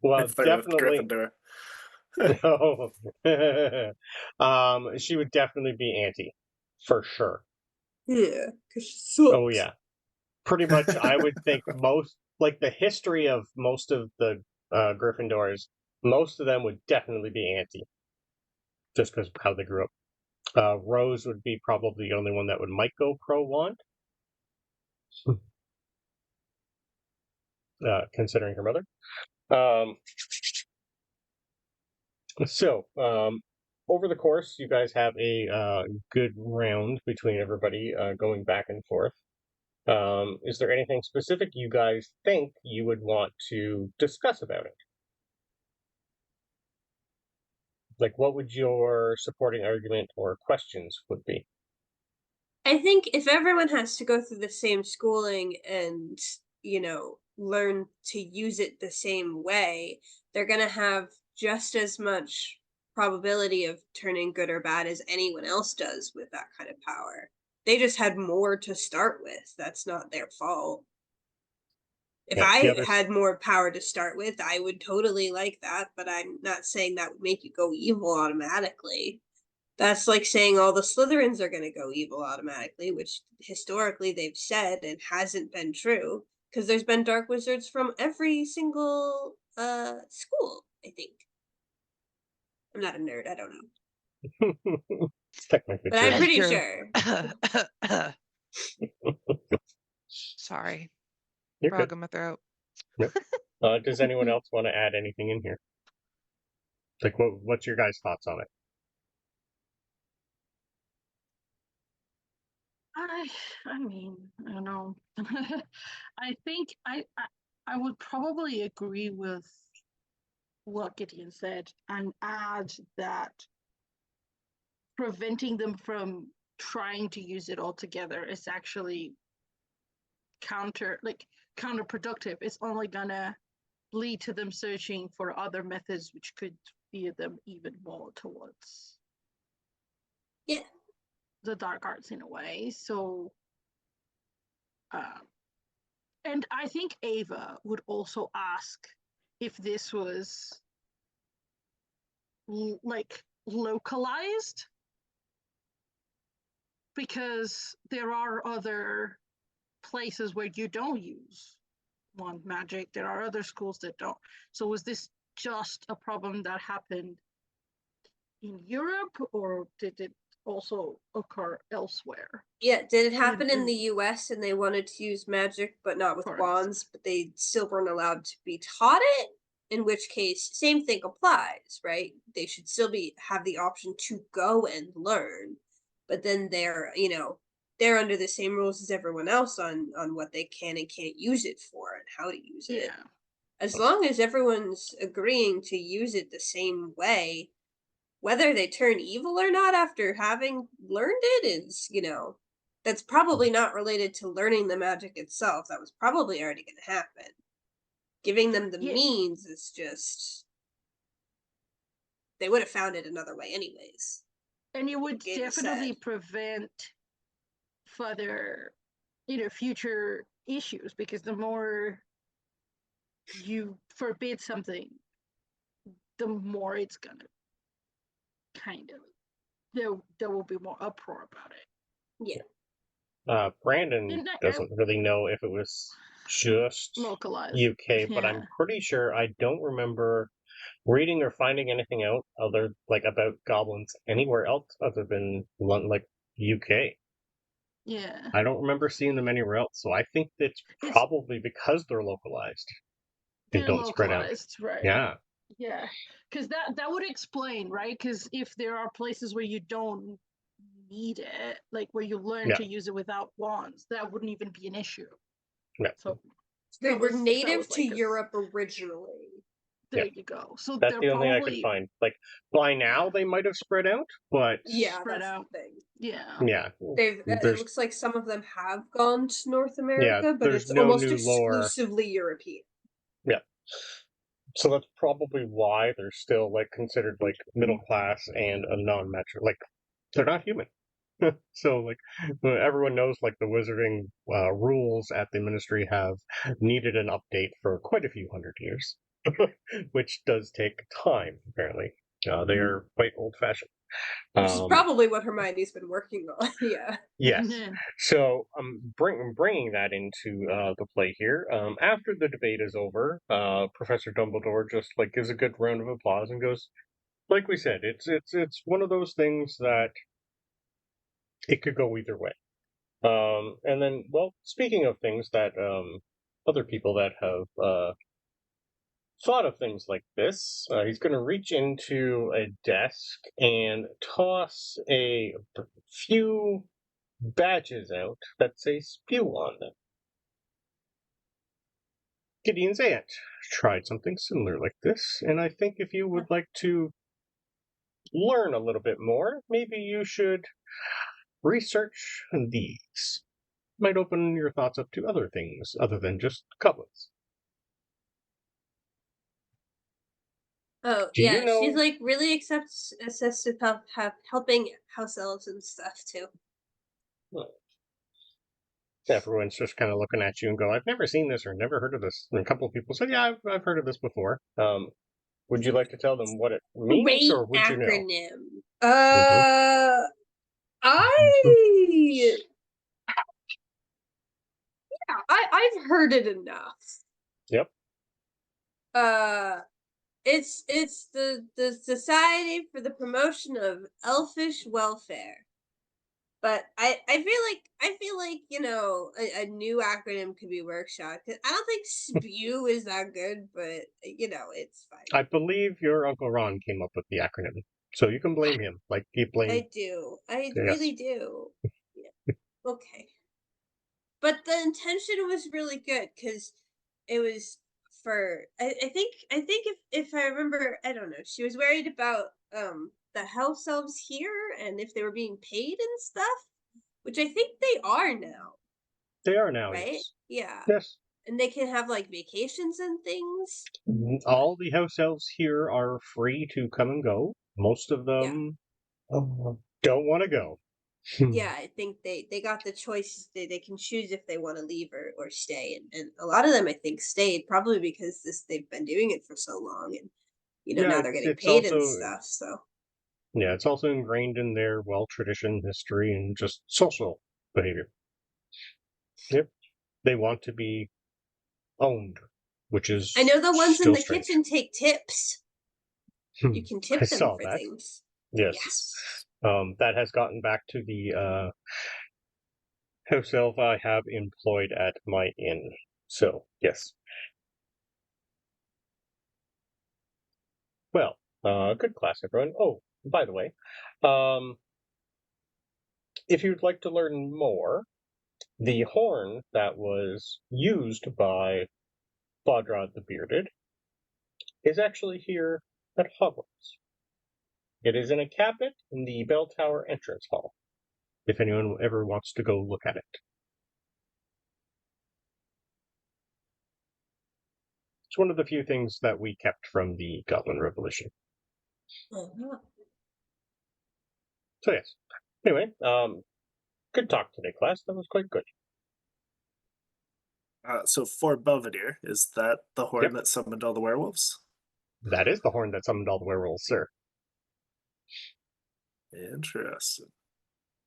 Well, definitely. No. She would definitely be Auntie, for sure. Yeah, because she sucks. Oh yeah, pretty much. I would think most, like the history of most of the Gryffindors, most of them would definitely be Auntie, just because of how they grew up. Rose would be probably the only one that might go pro wand, considering her mother. So, over the course, you guys have a good round between everybody going back and forth. Is there anything specific you guys think you would want to discuss about it? Like, what would your supporting argument or questions would be? I think if everyone has to go through the same schooling and, learn to use it the same way, they're going to have just as much probability of turning good or bad as anyone else does with that kind of power. They just had more to start with. That's not their fault. If I had more power to start with, I would totally like that, but I'm not saying that would make you go evil automatically. That's like saying all the Slytherins are going to go evil automatically, which historically they've said and hasn't been true, because there's been dark wizards from every single school, I think. I'm not a nerd, I don't know. It's technically but true. I'm pretty sure. Sorry. You're Frog good. in my throat. Yep. Does anyone else want to add anything in here? Like, what's your guys' thoughts on it? I mean, I don't know. I think I would probably agree with what Gideon said and add that preventing them from trying to use it altogether is actually counterproductive. It's only gonna lead to them searching for other methods which could steer them even more towards the dark arts in a way. So and I think Ava would also ask if this was like localized, because there are other places where you don't use wand magic. There are other schools that don't. So was this just a problem that happened in Europe, or did it also occur elsewhere? Yeah, did it happen in the US and they wanted to use magic but not with wands, but they still weren't allowed to be taught it? in which case same thing applies, right? They should still have the option to go and learn, but then they're under the same rules as everyone else on what they can and can't use it for and how to use it. Yeah. As long as everyone's agreeing to use it the same way, whether they turn evil or not after having learned it is, that's probably not related to learning the magic itself. That was probably already going to happen. Giving them the Yeah. means is just, they would have found it another way anyways. And it would Gideon definitely said. prevent further, future issues, because the more you forbid something, the more it's gonna kind of there will be more uproar about it. Yeah. Brandon doesn't really know if it was just Localized. UK, but Yeah. I'm pretty sure I don't remember reading or finding anything out about goblins anywhere else other than like UK. Yeah. I don't remember seeing them anywhere else, so I think it's probably because they're localized. They don't spread out. Right? Yeah. Yeah, because that would explain, right? Because if there are places where you don't need it, like where you learn to use it without wands, that wouldn't even be an issue. Yeah. So they were native to Europe originally. There you go. So that's the only thing I could find. Like by now, they might have spread out, but spread out. The thing. Yeah. It looks like some of them have gone to North America, but it's almost exclusively European. Yeah. So that's probably why they're still considered middle class and a non-metric. They're not human. So everyone knows the wizarding rules at the ministry have needed an update for quite a few hundred years, which does take time. Apparently, they are quite old-fashioned. Which is probably what Hermione's been working on. Yeah. Yes. So bringing that into the play here. After the debate is over, Professor Dumbledore just gives a good round of applause and goes, like we said, it's one of those things that it could go either way. And then, well, speaking of things that other people that have thought of things like this, he's going to reach into a desk and toss a few badges out that say spew on them. Gideon's aunt tried something similar like this, and I think if you would like to learn a little bit more, maybe you should research these. Might open your thoughts up to other things other than just goblins. Oh, yeah, she's really accepts helping house elves and stuff too. Well, everyone's just kind of looking at you and go, I've never seen this or never heard of this. And a couple of people said, yeah, I've heard of this before. Would you like to tell them what it means? Great or would acronym. You know? I've heard it enough. Yep. It's the Society for the Promotion of Elfish Welfare. But I feel like a new acronym could be workshopped. I don't think SPEW is that good, but it's fine. I believe your Uncle Ron came up with the acronym, so you can blame him. I really do. Yeah. Okay. But the intention was really good because it was for I think if I remember, I don't know, she was worried about the house elves here and if they were being paid and stuff, which I think they are now. They are now, right? yes. Yeah. Yes. And they can have vacations and things. All the house elves here are free to come and go. Most of them don't want to go. Yeah, I think they got the choice. They can choose if they want to leave or stay, and a lot of them I think stayed probably because they've been doing it for so long, and now they're getting paid and stuff. So yeah, it's also ingrained in their tradition, history, and just social behavior. Yep, they want to be owned, which is I know the ones in the strange. kitchen take tips. You can tip them for things. Yes. That has gotten back to the house elf I have employed at my inn. So, yes. Well, good class, everyone. Oh, by the way, if you'd like to learn more, the horn that was used by Bodrod the Bearded is actually here at Hogwarts. It is in a cabinet in the Bell Tower entrance hall, if anyone ever wants to go look at it. It's one of the few things that we kept from the Goblin Revolution. Uh-huh. So yes. Anyway, good talk today, class. That was quite good. So for Belvedere, is that the horn Yep. that summoned all the werewolves? That is the horn that summoned all the werewolves, sir. Interesting.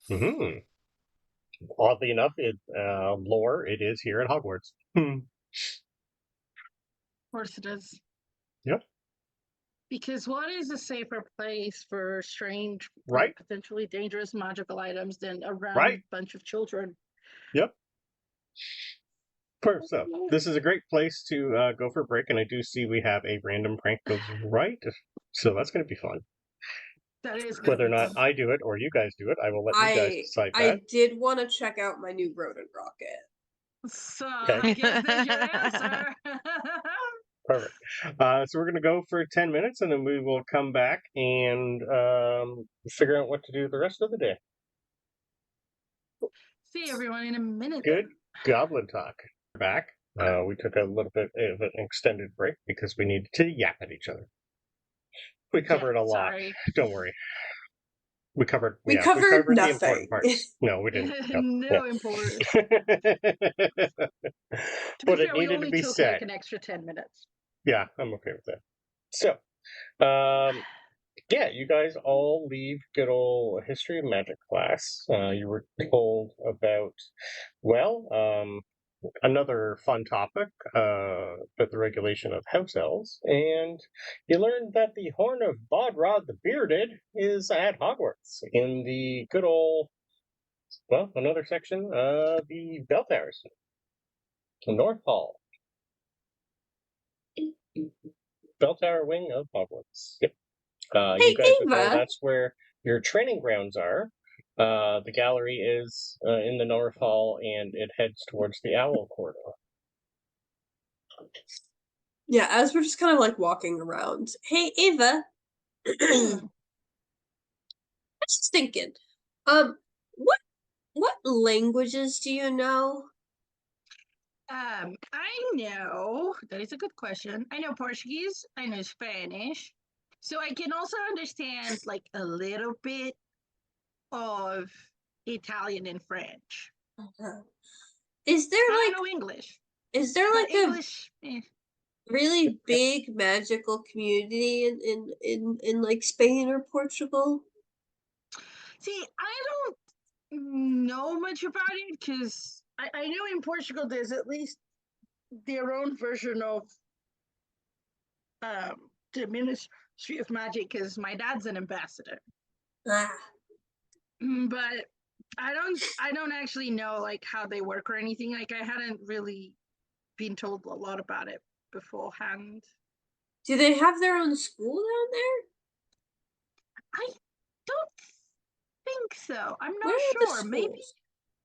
Mm-hmm. Oddly enough, lore, it is here at Hogwarts. Of course it is. Yep. Because what is a safer place for strange, Right. potentially dangerous magical items than around Right. a bunch of children? Yep. So this is a great place to go for a break, and I do see we have a random prank goes right, so that's going to be fun. That is good. Whether or not I do it or you guys do it, I will let you guys decide that. I did want to check out my new rodent rocket. So Okay. I guess there's your answer. Perfect. So we're going to go for 10 minutes, and then we will come back and figure out what to do the rest of the day. See everyone in a minute. Good goblin talk. We're back. We took a little bit of an extended break because we needed to yap at each other. We covered a lot. Sorry. Don't worry. We covered We covered the nothing. important parts. No, we didn't. No important. But it we needed only to be took said. like an extra 10 minutes. Yeah, I'm okay with that. So, yeah, you guys all leave good old history of magic class. You were told about, well, another fun topic, about the regulation of house elves, and you learned that the Horn of Bodrod the Bearded is at Hogwarts in the good old, well, another section of the Bell Towers, the North Hall. Bell Tower wing of Hogwarts. Yep. Hey, you guys would know Ava. that's where your training grounds are. The gallery is in the North Hall, and it heads towards the Owl Corridor. Yeah, as we're just kind of like walking around. Hey, Ava. I was just thinking, what languages do you know? I know that is a good question. I know Portuguese. I know Spanish. So I can also understand like a little bit of Italian and French. Is there I like know English. is there But like English, a really big magical community in like Spain or Portugal? See, I don't know much about it because I know in Portugal there's at least their own version of the Ministry of Magic because my dad's an ambassador. Ah. But I don't actually know like how they work or anything. Like I hadn't really been told a lot about it beforehand. Do they have their own school down there? I don't think so. I'm not Where are the sure. Maybe schools?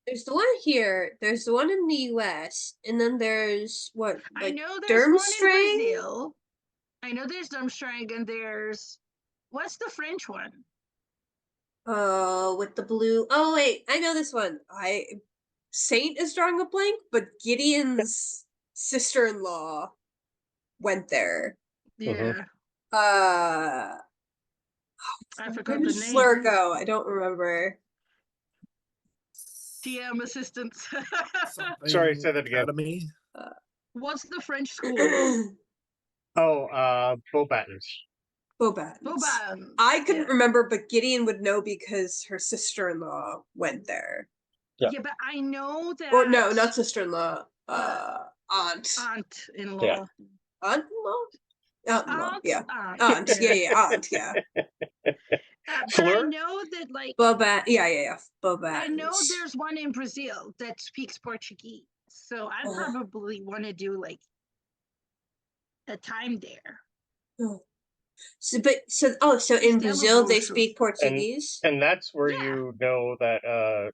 There's the one here, there's the one in the US, and then there's what, I like know there's one in Durmstrang? Brazil. I know there's Durmstrang and there's what's the French one? Oh, with the blue. Oh wait, I know this one. Saint is drawing a blank, but Gideon's sister-in-law went there. Yeah. I I forgot Where the did name. Fleur go? I don't remember. DM assistants. Sorry, say that again. Academy. What's the French school? Oh, Beauxbatons. Beauxbatons. I couldn't remember, but Gideon would know because her sister-in-law went there. Yeah. Yeah, but I know that. Or no, not sister-in-law. Aunt. Aunt-in-law. Yeah. Aunt-in-law? Aunt-in-law. Yeah. Aunt. Aunt. Yeah. Aunt. Yeah. But I Fleur? know that like. Yeah. Beauxbatons. I know there's one in Brazil that speaks Portuguese, so I probably want to do like a time there. So in Castelo Brazil they Bruxo. speak Portuguese. And that's where Yeah. you know that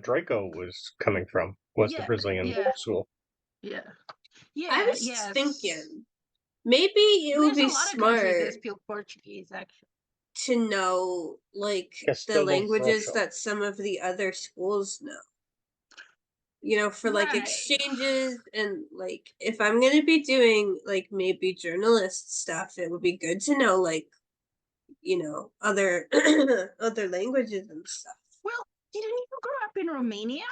Draco was coming from, was the Yeah, Brazilian yeah. school. Yeah. I Yeah, was yes. thinking maybe it would There's be a lot of countries that smart speak Portuguese, actually. to know like the Castelo languages Bruxo. that some of the other schools know. You know, for like Right. exchanges and like if I'm gonna be doing like maybe journalist stuff, it would be good to know like, you know, other other languages and stuff. Well, didn't you grow up in Romania?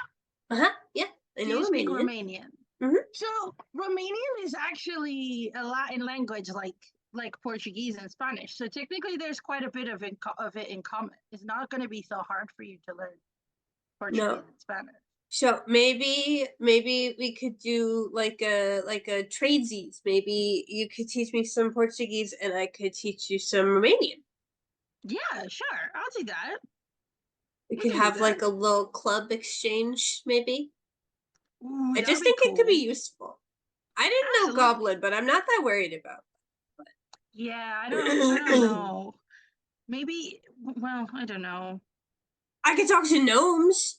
Yeah, I Do know you speak Romanian. Romanian? Mhm. So Romanian is actually a Latin language like Portuguese and Spanish. So technically, there's quite a bit of it in common. It's not going to be so hard for you to learn Portuguese No. and Spanish. So maybe we could do like a tradesies. Maybe you could teach me some Portuguese and I could teach you some Romanian. Yeah, sure. I'll do that. We We could can do have like that. a little club exchange, maybe. Ooh, I that'd just be think it could be cool. useful. I didn't know Absolutely. Goblin, but I'm not that worried about. Yeah, I don't know. Maybe. Well, I don't know. I could talk to gnomes.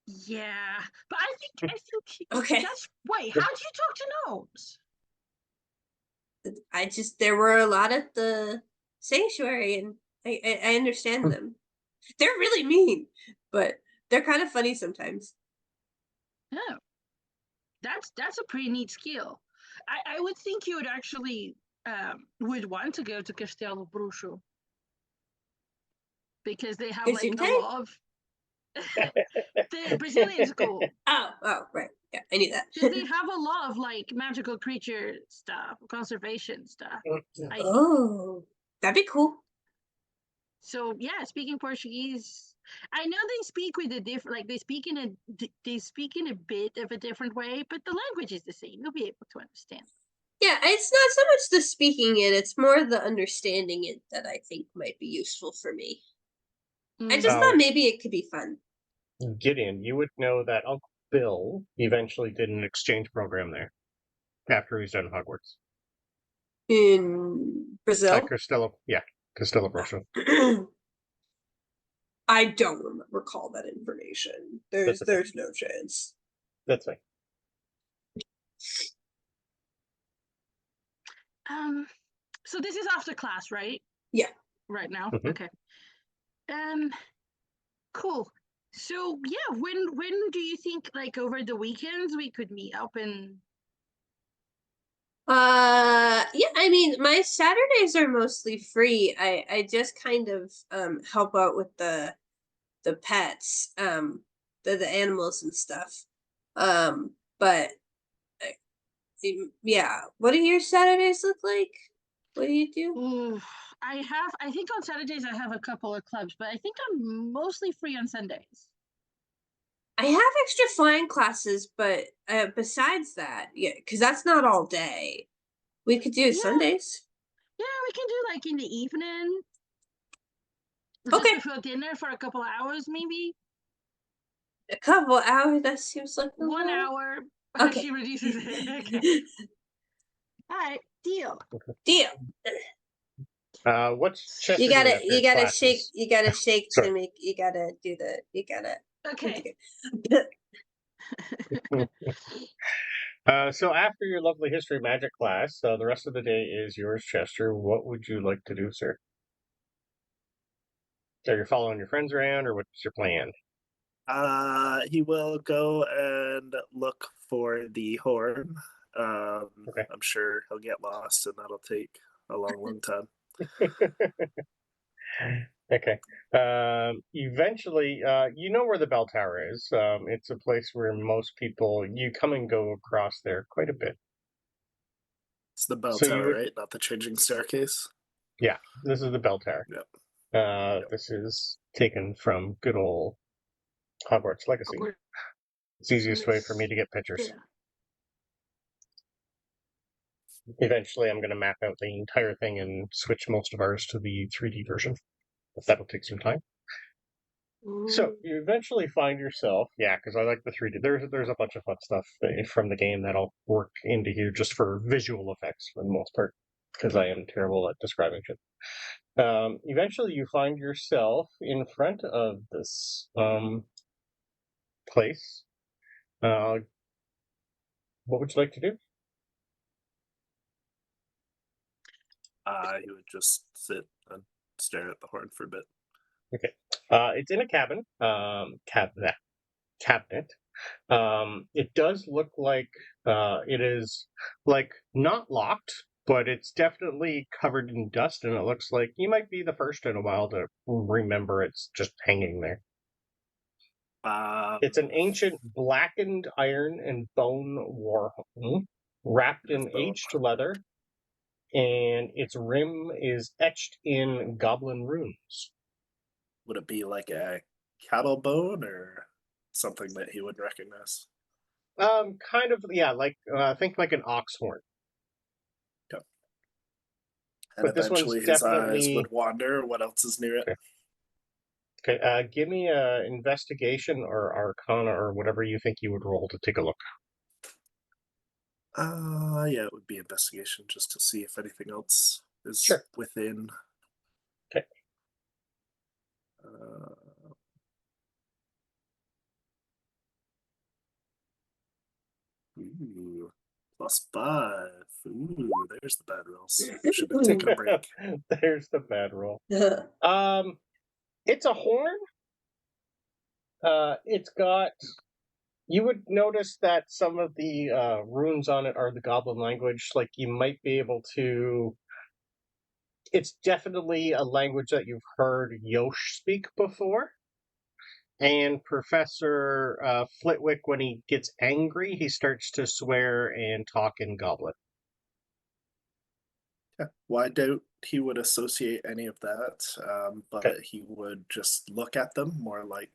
Yeah, but I think Okay. that's wait. How do you talk to gnomes? There were a lot at the sanctuary, and I understand them. They're really mean, but they're kind of funny sometimes. Oh, that's a pretty neat skill. I would think you would actually would want to go to Castelo Bruxo because they have like a Gesundheit? lot of the Brazilian school. Oh, right. Yeah, I knew that. So they have a lot of like magical creature stuff, conservation stuff. I think. Oh, that'd be cool. So yeah, speaking Portuguese, I know they speak with a different, like they speak in a bit of a different way, but the language is the same. You'll be able to understand. Yeah, it's not so much the speaking it; it's more the understanding it that I think might be useful for me. I just Mhm. thought maybe it could be fun. Gideon, you would know that Uncle Bill eventually did an exchange program there after he's done Hogwarts. In Brazil? Costello Bruxo. I don't recall that information. That's okay. There's no chance. That's fine. So this is after class, right? Yeah. Right now. Mhm. Okay. Cool. So yeah, when do you think like over the weekends we could meet up and Yeah, I mean, my Saturdays are mostly free. I just kind of help out with the pets, the animals and stuff. But yeah, what do your Saturdays look like? What do you do? ooh, I think on Saturdays I have a couple of clubs, but I think I'm mostly free on Sundays. I have extra flying classes, but besides that, yeah, because that's not all day. We could do Yeah. Sundays. Yeah, we can do like in the evening. Okay. Just before dinner for a couple of hours, maybe. A couple hours, that seems like a 1 lot. hour. Okay. She reduces it. Okay. All right, deal. Deal. What's Chester You doing gotta after his shake. classes? You gotta shake Sorry. to make. You gotta do the. You gotta. Okay. So after your lovely history magic class, the rest of the day is yours, Chester. What would you like to do, sir? Are you following your friends around, or what's your plan? He will go and look for the horn. Okay. I'm sure he'll get lost, and that'll take a long time. Okay. Eventually, you know where the bell tower is. It's a place where most people you come and go across there quite a bit. It's the bell So you tower, would- right? Not the changing staircase. Yeah, this is the bell tower. Yep. This is taken from good old Hogwarts Legacy. It's the easiest way for me to get pictures. Yeah. Eventually, I'm going to map out the entire thing and switch most of ours to the 3D version. But that'll take some time. So you eventually find yourself, because I like the 3D. There's a bunch of fun stuff from the game that'll work into here just for visual effects for the most part. because I am terrible at describing shit. Eventually, you find yourself in front of this place. What would you like to do? He would just sit and stare at the horn for a bit. Okay. It's in a cabin. Cabinet. It does look like it is like not locked, but it's definitely covered in dust, and it looks like you might be the first in a while to remember it's just hanging there. It's an ancient blackened iron and bone war horn wrapped in aged leather, and its rim is etched in goblin runes. Would it be like a cattle bone or something that he would recognize? Kind of, yeah, like think like an ox horn. Yep. And But this one's eventually his eyes definitely would wander. What else is near it? okay. Give me a investigation or arcana or whatever you think you would roll to take a look. Yeah, it would be investigation just to see if anything else is Sure. within. Okay. Ooh, +5. Ooh, there's the bad rolls. Should have taken a break. There's the bad roll. It's a horn. It's got. You would notice that some of the runes on it are the goblin language. Like you might be able to. It's definitely a language that you've heard Yosh speak before. And Professor Flitwick, when he gets angry, he starts to swear and talk in goblin. Yeah. Well, I doubt he would associate any of that, but Okay. he would just look at them more like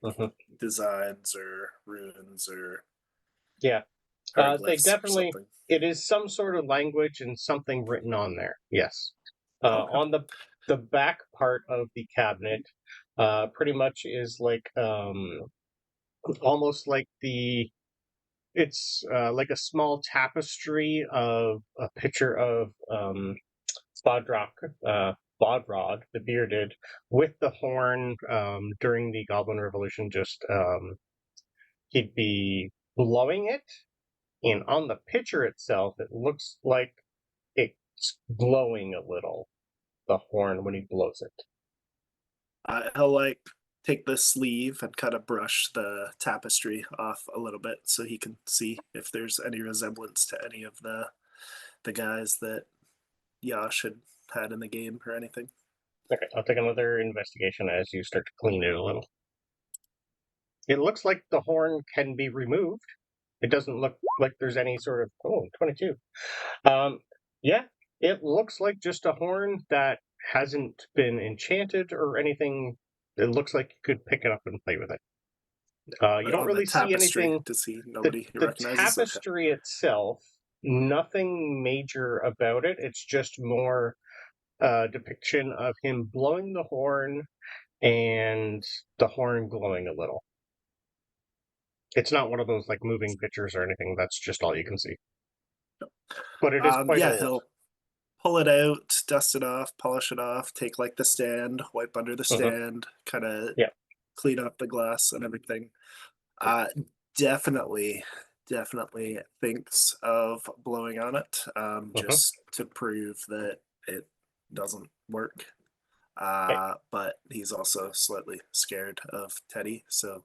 designs or runes or Yeah. They hieroglyphs or definitely. something. It is some sort of language and something written on there. Yes. Okay. On the back part of the cabinet, pretty much is like almost like it's like a small tapestry of a picture of Bodrog, the bearded, with the horn during the Goblin Revolution. Just he'd be blowing it, and on the picture itself, it looks like it's glowing a little. The horn when he blows it. He'll like take the sleeve and kind of brush the tapestry off a little bit so he can see if there's any resemblance to any of the guys that Yash had in the game or anything. Okay, I'll take another investigation as you start to clean it a little. It looks like the horn can be removed. It doesn't look like there's any sort of 22. Yeah, it looks like just a horn that hasn't been enchanted or anything. It looks like you could pick it up and play with it. You don't really see anything. To see nobody The recognizes tapestry itself, nothing major about it. It's just more depiction of him blowing the horn and the horn glowing a little. It's not one of those like moving pictures or anything. That's just all you can see. But it is quite old. He'll pull it out, dust it off, polish it off, take like the stand, wipe under the stand, kind of clean up the glass and everything. Definitely thinks of blowing on it, just to prove that it doesn't work. But he's also slightly scared of Teddy, so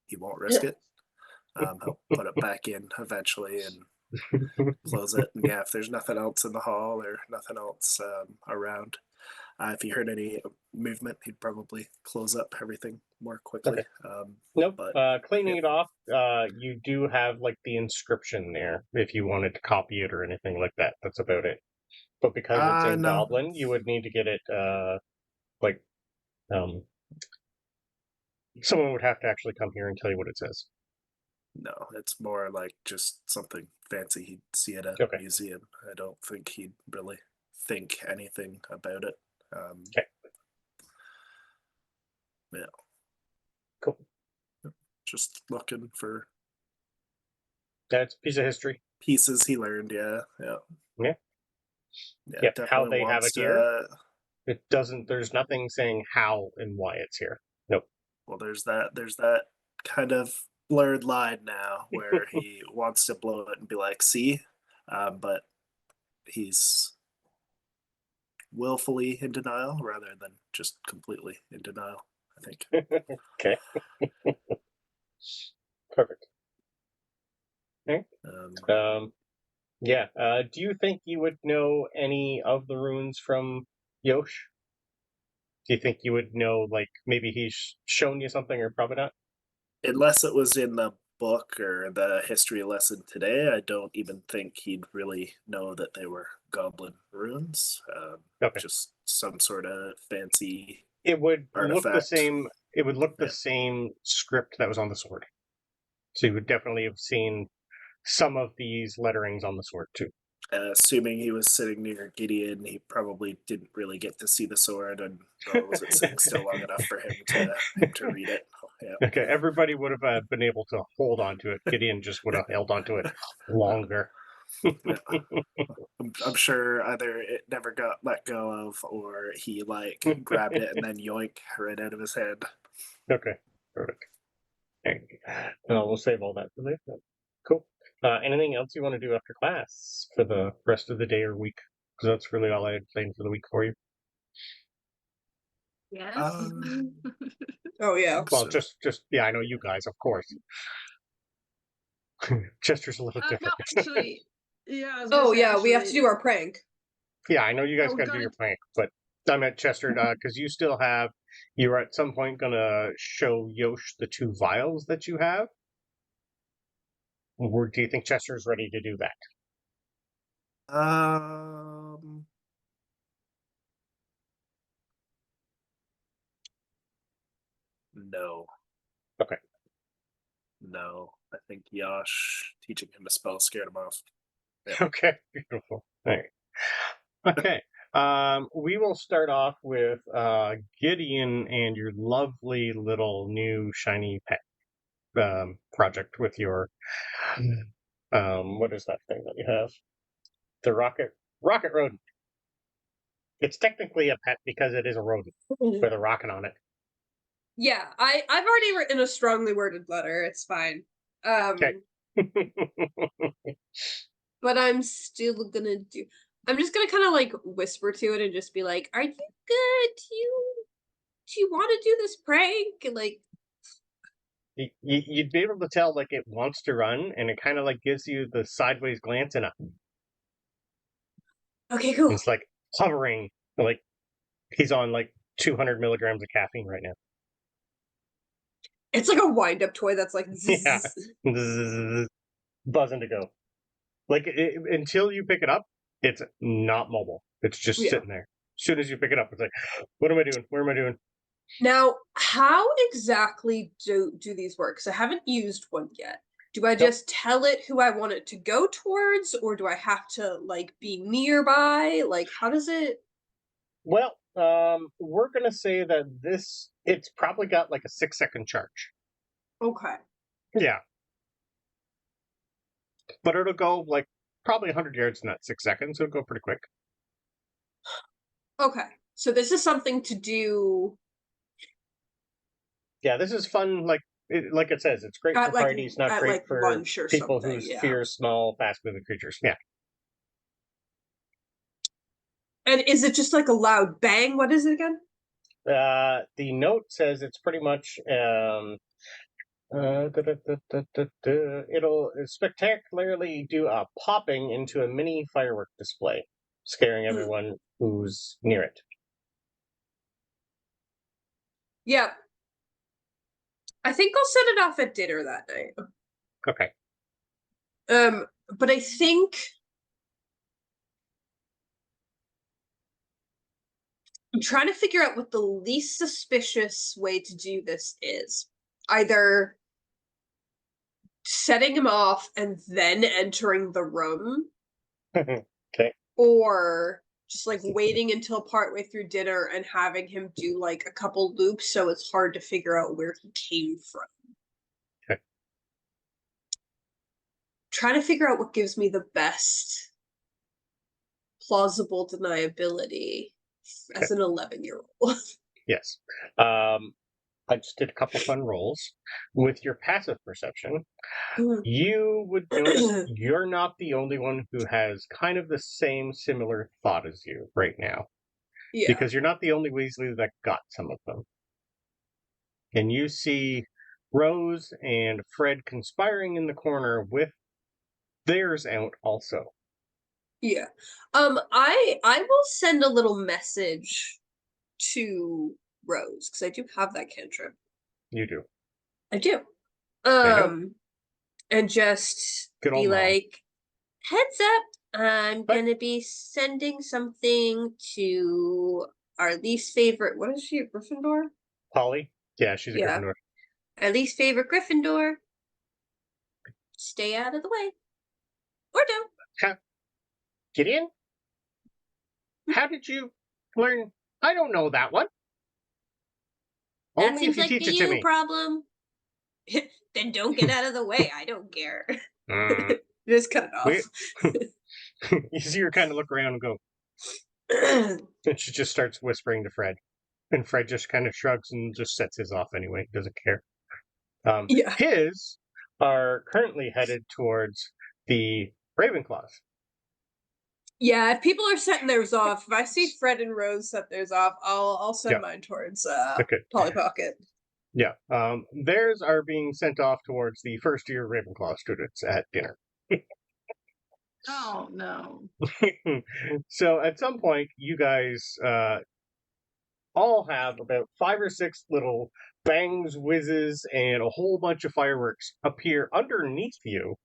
he won't risk it. He'll put it back in eventually and close it. And yeah, if there's nothing else in the hall or nothing else around, if he heard any movement, he'd probably close up everything more quickly. Nope. Cleaning it off, you do have like the inscription there if you wanted to copy it or anything like that. That's about it. But because it's in Goblin, you would need to get it someone would have to actually come here and tell you what it says. No, it's more like just something fancy he'd see at a museum. I don't think he'd really think anything about it. Yeah. Cool. Just looking for. That's a piece of history. Pieces he learned, yeah. Yeah, how definitely they have wants it here. to. It doesn't. There's nothing saying how and why it's here. Nope. Well, there's that kind of blurred line now where he wants to blow it and be like, "See," but he's willfully in denial rather than just completely in denial, I think. Okay. Perfect. Okay. Yeah. Do you think you would know any of the runes from Yosh? Do you think you would know, like, maybe he's shown you something, or probably not? Unless it was in the book or the history lesson today, I don't even think he'd really know that they were goblin runes. Okay. Just some sort of fancy. It would look the Artifact. same. It would look the Yeah. same script that was on the sword. So you would definitely have seen some of these letterings on the sword too. Assuming he was sitting near Gideon, he probably didn't really get to see the sword, and nor was it sitting still long enough for him to read it. Yeah. Okay, everybody would have been able to hold on to it. Gideon just would have held on to it longer. Yeah. I'm sure either it never got let go of, or he like grabbed it and then yoink right out of his hand. Okay, perfect. We'll save all that for later. Cool. Anything else you want to do after class for the rest of the day or week? Because that's really all I had planned for the week for you. Yes. Oh yeah. Well, just yeah, I know you guys, of course. Chester's a little No, different. actually, yeah. I was gonna Oh say, yeah, we have to actually, do our prank. Yeah, I know you guys we got to do gotta- your prank, but I meant Chester, because you still have, you're at some point gonna show Yosh the 2 vials that you have. Or do you think Chester's ready to do that? No. Okay. No. I think Yash teaching him a spell scared him off. Yeah. Okay, beautiful. All right. Okay. We will start off with Gideon and your lovely little new shiny pet project with your what is that thing that you have? The rocket rodent. It's technically a pet because it is a rodent with a rocket on it. Yeah, I've already written a strongly worded letter. It's fine. Okay. But I'm still gonna do. I'm just gonna kind of like whisper to it and just be like, "Are you good? Do you want to do this prank?" And like, You'd be able to tell, like, it wants to run, and it kind of like gives you the sideways glance, and okay, cool. it's like hovering, like he's on like 200 milligrams of caffeine right now. It's like a wind-up toy that's like, Yeah. Buzzing to go. Like, until you pick it up, it's not mobile. It's just Yeah. sitting there. As soon as you pick it up, it's like, what am I doing? Where am I doing? Now, how exactly do these work? Because I haven't used one yet. Do I just tell it who I want it to go towards, or do I have to like be nearby? Like, how does it? Well, we're gonna say that it's probably got like a 6-second charge. Okay. Yeah. But it'll go like probably 100 yards in that 6 seconds, so it'll go pretty quick. Okay. So this is something to do. Yeah, this is fun. Like it says, it's great At, for like, parties, not at, great like, for lunch or people something, who yeah. fear small, fast-moving creatures. Yeah. And is it just like a loud bang? What is it again? The note says it's pretty much it'll spectacularly do a popping into a mini firework display, scaring everyone who's near it. Yeah. I think I'll set it off at dinner that night. Okay. But I think I'm trying to figure out what the least suspicious way to do this is. Either setting him off and then entering the room, Okay. or just like waiting until partway through dinner and having him do like a couple loops so it's hard to figure out where he came from. Okay. Trying to figure out what gives me the best plausible deniability as an 11-year-old. Yes. I just did a couple fun rolls. With your passive perception, you would notice you're not the only one who has kind of the same similar thought as you right now. Yeah. Because you're not the only Weasley that got some of them. And you see Rose and Fred conspiring in the corner with theirs out also. Yeah. I will send a little message to Rose, because I do have that cantrip. You do. I do. know. And just Good be old mom. like, heads up, I'm What? gonna be sending something to our least favorite. What is she, a Gryffindor? Polly? Yeah, she's a Yeah. Gryffindor. Our least favorite Gryffindor. Stay out of the way. Or don't. Gideon? How did you learn? I don't know that one. That Only seems if you like teach the it to you me. problem. Then don't get out of the way. I don't care. Mm. Just cut it off. You see her kind of look around and go, and she just starts whispering to Fred. And Fred just kind of shrugs and just sets his off anyway. Doesn't care. Yeah. His are currently headed towards the Ravenclaws. Yeah, if people are setting theirs off, if I see Fred and Rose set theirs off, I'll send mine towards Okay. Polly Pocket. Yeah. Theirs are being sent off towards the first year Ravenclaw students at dinner. Oh no. So at some point, you guys all have about 5 or 6 little bangs, whizzes, and a whole bunch of fireworks appear underneath you,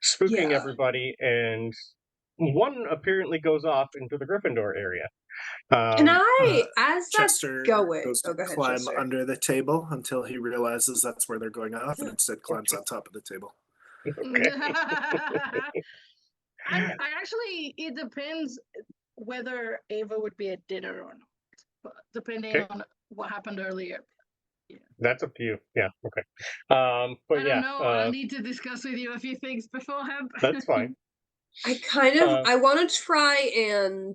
spooking Yeah. everybody, and one apparently goes off into the Gryffindor area. Can I, as that's Chester going, goes to go ahead, climb Chester. under the table until he realizes that's where they're going off, and instead climbs on top of the table. Okay. I actually, it depends whether Ava would be at dinner or not, depending on what happened earlier. That's up to you. Yeah, okay. But I don't yeah, know. I'll need to discuss with you a few things beforehand. that's fine. I kind of, I want to try and,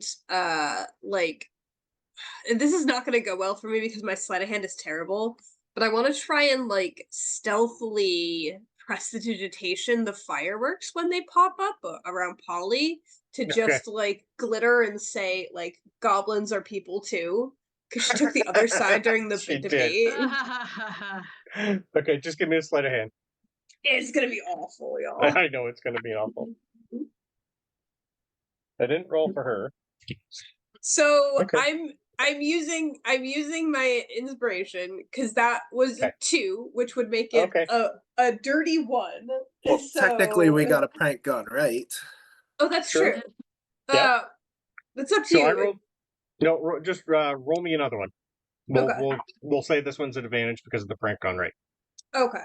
like, and this is not going to go well for me because my sleight of hand is terrible, but I want to try and, like, stealthily prestidigitation the fireworks when they pop up around Polly to just, like, glitter and say, like, goblins are people too. Because she took the other side during the She debate. Okay, just give me a sleight of hand. It's going to be awful, y'all. I know it's going to be awful. I didn't roll for her. So Okay. I'm using my inspiration because that was a 2, which would make it a dirty 1. Well, so... technically, we got a prank gun, right? Oh, that's Sure. true. Yeah. That's up to So you. I rolled. No, just roll me another one. We'll say this one's an advantage because of the prank gun, right? Okay.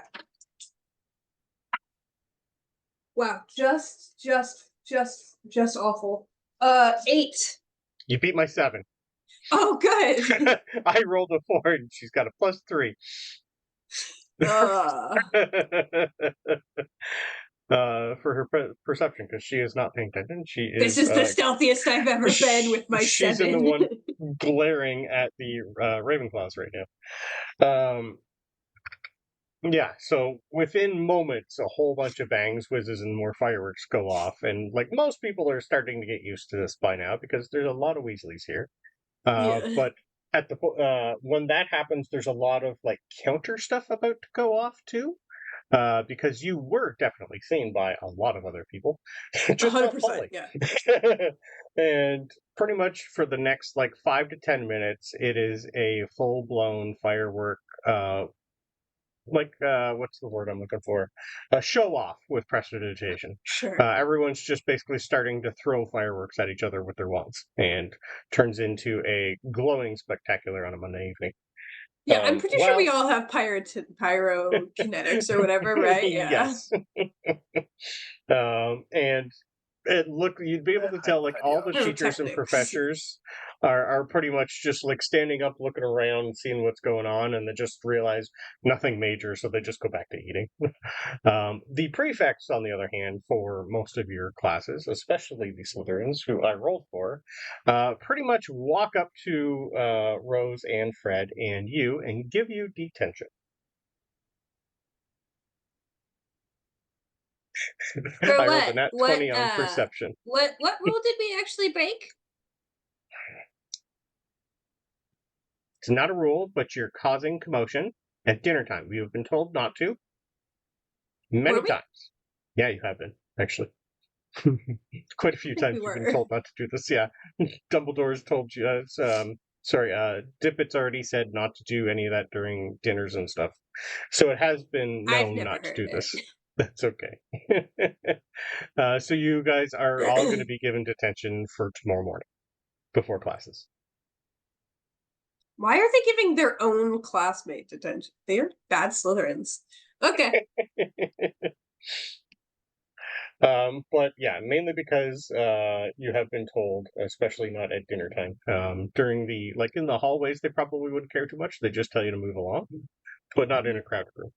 Wow, just awful. 8. You beat my 7. Oh, good. I rolled a 4, and she's got a +3. For her perception, because she is not paying attention. She is. This is the stealthiest I've ever been with my 7. She's in the one glaring at the Ravenclaws right now. Yeah, so within moments, a whole bunch of bangs, whizzes, and more fireworks go off, and like most people are starting to get used to this by now because there's a lot of Weasleys here. But at the when that happens, there's a lot of like counter stuff about to go off too. Because you were definitely seen by a lot of other people. Just 100%, yeah. And pretty much for the next like 5 to 10 minutes, it is a full-blown firework, what's the word I'm looking for? A show-off with prestidigitation. Sure. Everyone's just basically starting to throw fireworks at each other with their wands, and turns into a glowing spectacular on a Monday evening. Yeah, I'm pretty sure we all have pyrokinetics or whatever, right? Yeah. Yes. And And look, you'd be able to tell, like, all the teachers and Pyrotechnics. professors are pretty much just, like, standing up, looking around, seeing what's going on, and they just realize nothing major, so they just go back to eating. The prefects, on the other hand, for most of your classes, especially the Slytherins, who I rolled for, pretty much walk up to Rose and Fred and you and give you detention. For I rolled what? a nat 20 on perception. What rule did we actually break? It's not a rule, but you're causing commotion at dinner time. You have been told not to many Were we? times. Yeah, you have been, actually. Quite a few think times we you've been were. told not to do this. Yeah, Dumbledore's told you. Dippet's already said not to do any of that during dinners and stuff. So it has been I've known never not to heard do it. this. That's okay. So you guys are all going to be given detention for tomorrow morning before classes. Why are they giving their own classmate detention? They're bad Slytherins. Okay. But yeah, mainly because you have been told, especially not at dinner time. During the, like, in the hallways, they probably wouldn't care too much. They just tell you to move along, but not in a crowded room.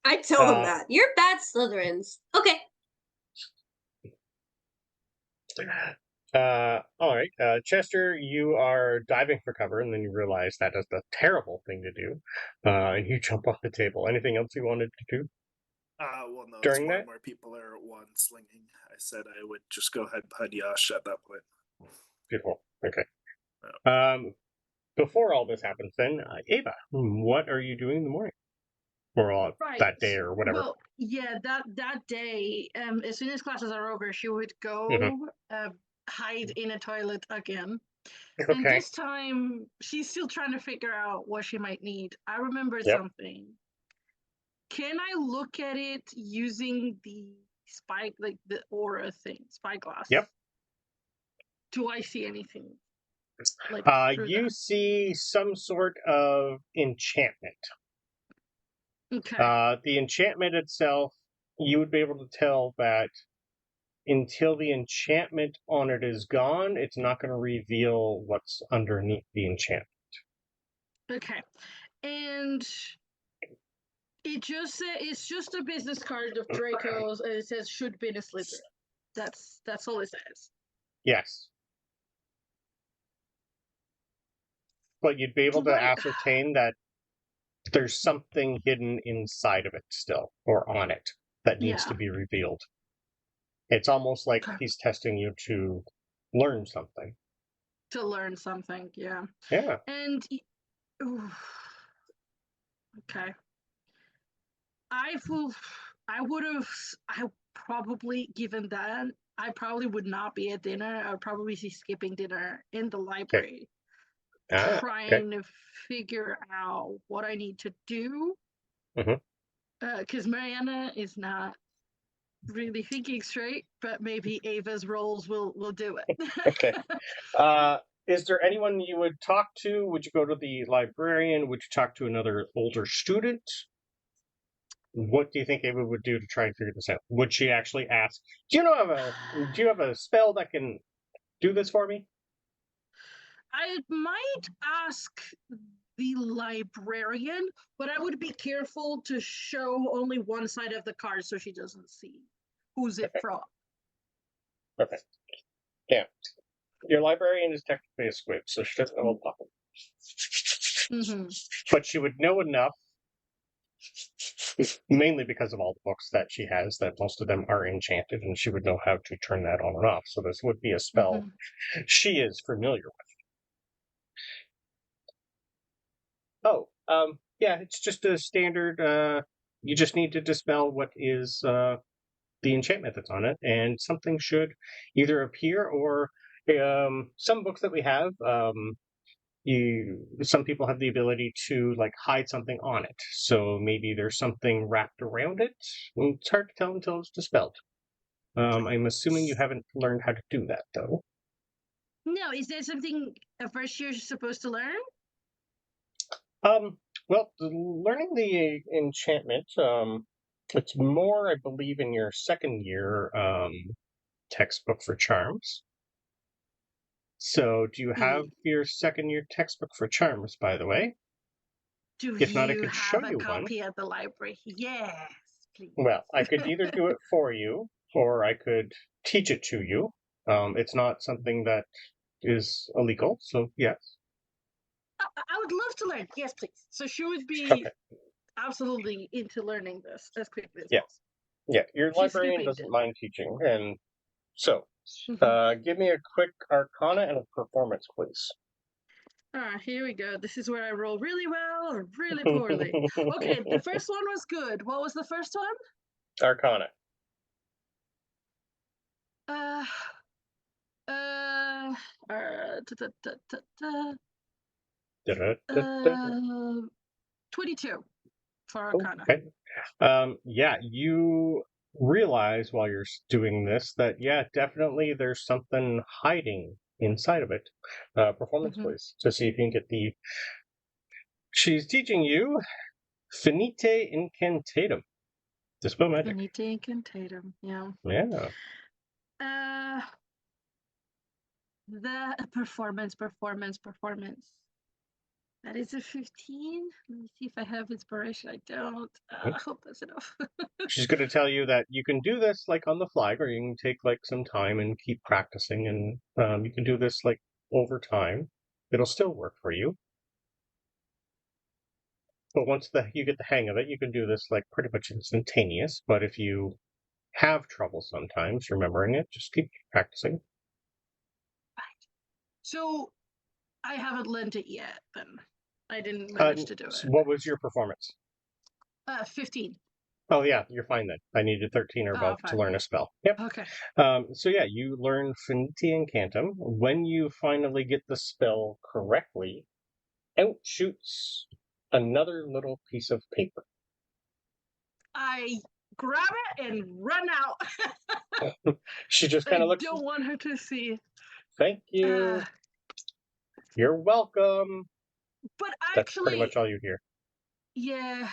I tell them that. You're bad Slytherins. Okay. All right, Chester, you are diving for cover, and then you realize that is the terrible thing to do, and you jump off the table. Anything else you wanted to do? Well, no, During it's more that? and more people are at once slinging. I said I would just go ahead behind Yash at that point. Beautiful. Okay. Before all this happens, then, Ava, what are you doing in the morning? Or that day or whatever. Well, yeah, that day, as soon as classes are over, she would go hide in a toilet again. And Okay. this time, she's still trying to figure out what she might need. I remember Yep. something. Can I look at it using the spy, like the aura thing, spyglass? Yep. Do I see anything? Like You that? see some sort of enchantment. Okay. The enchantment itself, you would be able to tell that until the enchantment on it is gone, it's not going to reveal what's underneath the enchantment. Okay. And it's just a business card of Draco's, and it says should be in a Slytherin. That's all it says. Yes. But you'd be able to ascertain that there's something hidden inside of it still, or on it, that needs to be revealed. It's almost like he's testing you to learn something. To learn something, yeah. Yeah. And okay. I probably, given that, I probably would not be at dinner. I would probably be skipping dinner in the library, trying to figure out what I need to do. Because Mariana is not really thinking straight, but maybe Ava's roles will do it. Okay. Is there anyone you would talk to? Would you go to the librarian? Would you talk to another older student? What do you think Ava would do to try and figure this out? Would she actually ask, do you have a spell that can do this for me? I might ask the librarian, but I would be careful to show only one side of the card so she doesn't see who's it from. Okay. Yeah. Your librarian is technically a squib, so she doesn't know a lot. But she would know enough, mainly because of all the books that she has, that most of them are enchanted, and she would know how to turn that on and off. So this would be a spell she is familiar with. Yeah, it's just a standard, you just need to dispel what is the enchantment that's on it, and something should either appear or some books that we have, some people have the ability to like hide something on it. So maybe there's something wrapped around it. It's hard to tell until it's dispelled. I'm assuming you haven't learned how to do that though. No, is there something a first year is supposed to learn? Well, learning the enchantment, It's more, I believe, in your second year textbook for charms. So, do you have your second year textbook for charms, by the way? Do If not, I you could show have a you one. copy at the library? Yes, please. Well, I could either do it for you, or I could teach it to you. It's not something that is illegal, so yes. I would love to learn. Yes, please. So she would be Okay. absolutely into learning this as quickly as Yeah. possible. Yeah, your She's librarian super doesn't into mind teaching, and so it. give me a quick Arcana and a performance, please. Here we go. This is where I roll really well or really poorly. Okay, the first one was good. What was the first one? Arcana. Uh, uh, ta, ta, ta, ta, ta. 22 for Arcana. Okay. Yeah, you realize while you're doing this that, yeah, definitely there's something hiding inside of it. Performance, please, to see if you can get the... She's teaching you Finite Incantatum. Dispel magic. Finite Incantatum, yeah. Yeah. The performance. That is a 15. Let me see if I have inspiration. I don't. I hope that's enough. She's going to tell you that you can do this like on the fly, or you can take like some time and keep practicing, and you can do this like over time. It'll still work for you. But once you get the hang of it, you can do this like pretty much instantaneous. But if you have trouble sometimes remembering it, just keep practicing. Right. So I haven't learned it yet, then. I didn't manage to do it. What was your performance? 15. Oh, yeah, you're fine then. I needed 13 or above to learn a spell. Yep. Okay. So, yeah, you learn Finite Incantum. When you finally get the spell correctly, out shoots another little piece of paper. I grab it and run out. She just kind of looks. I don't want her to see. Thank you. You're welcome. But actually, that's pretty much all you hear. Yeah.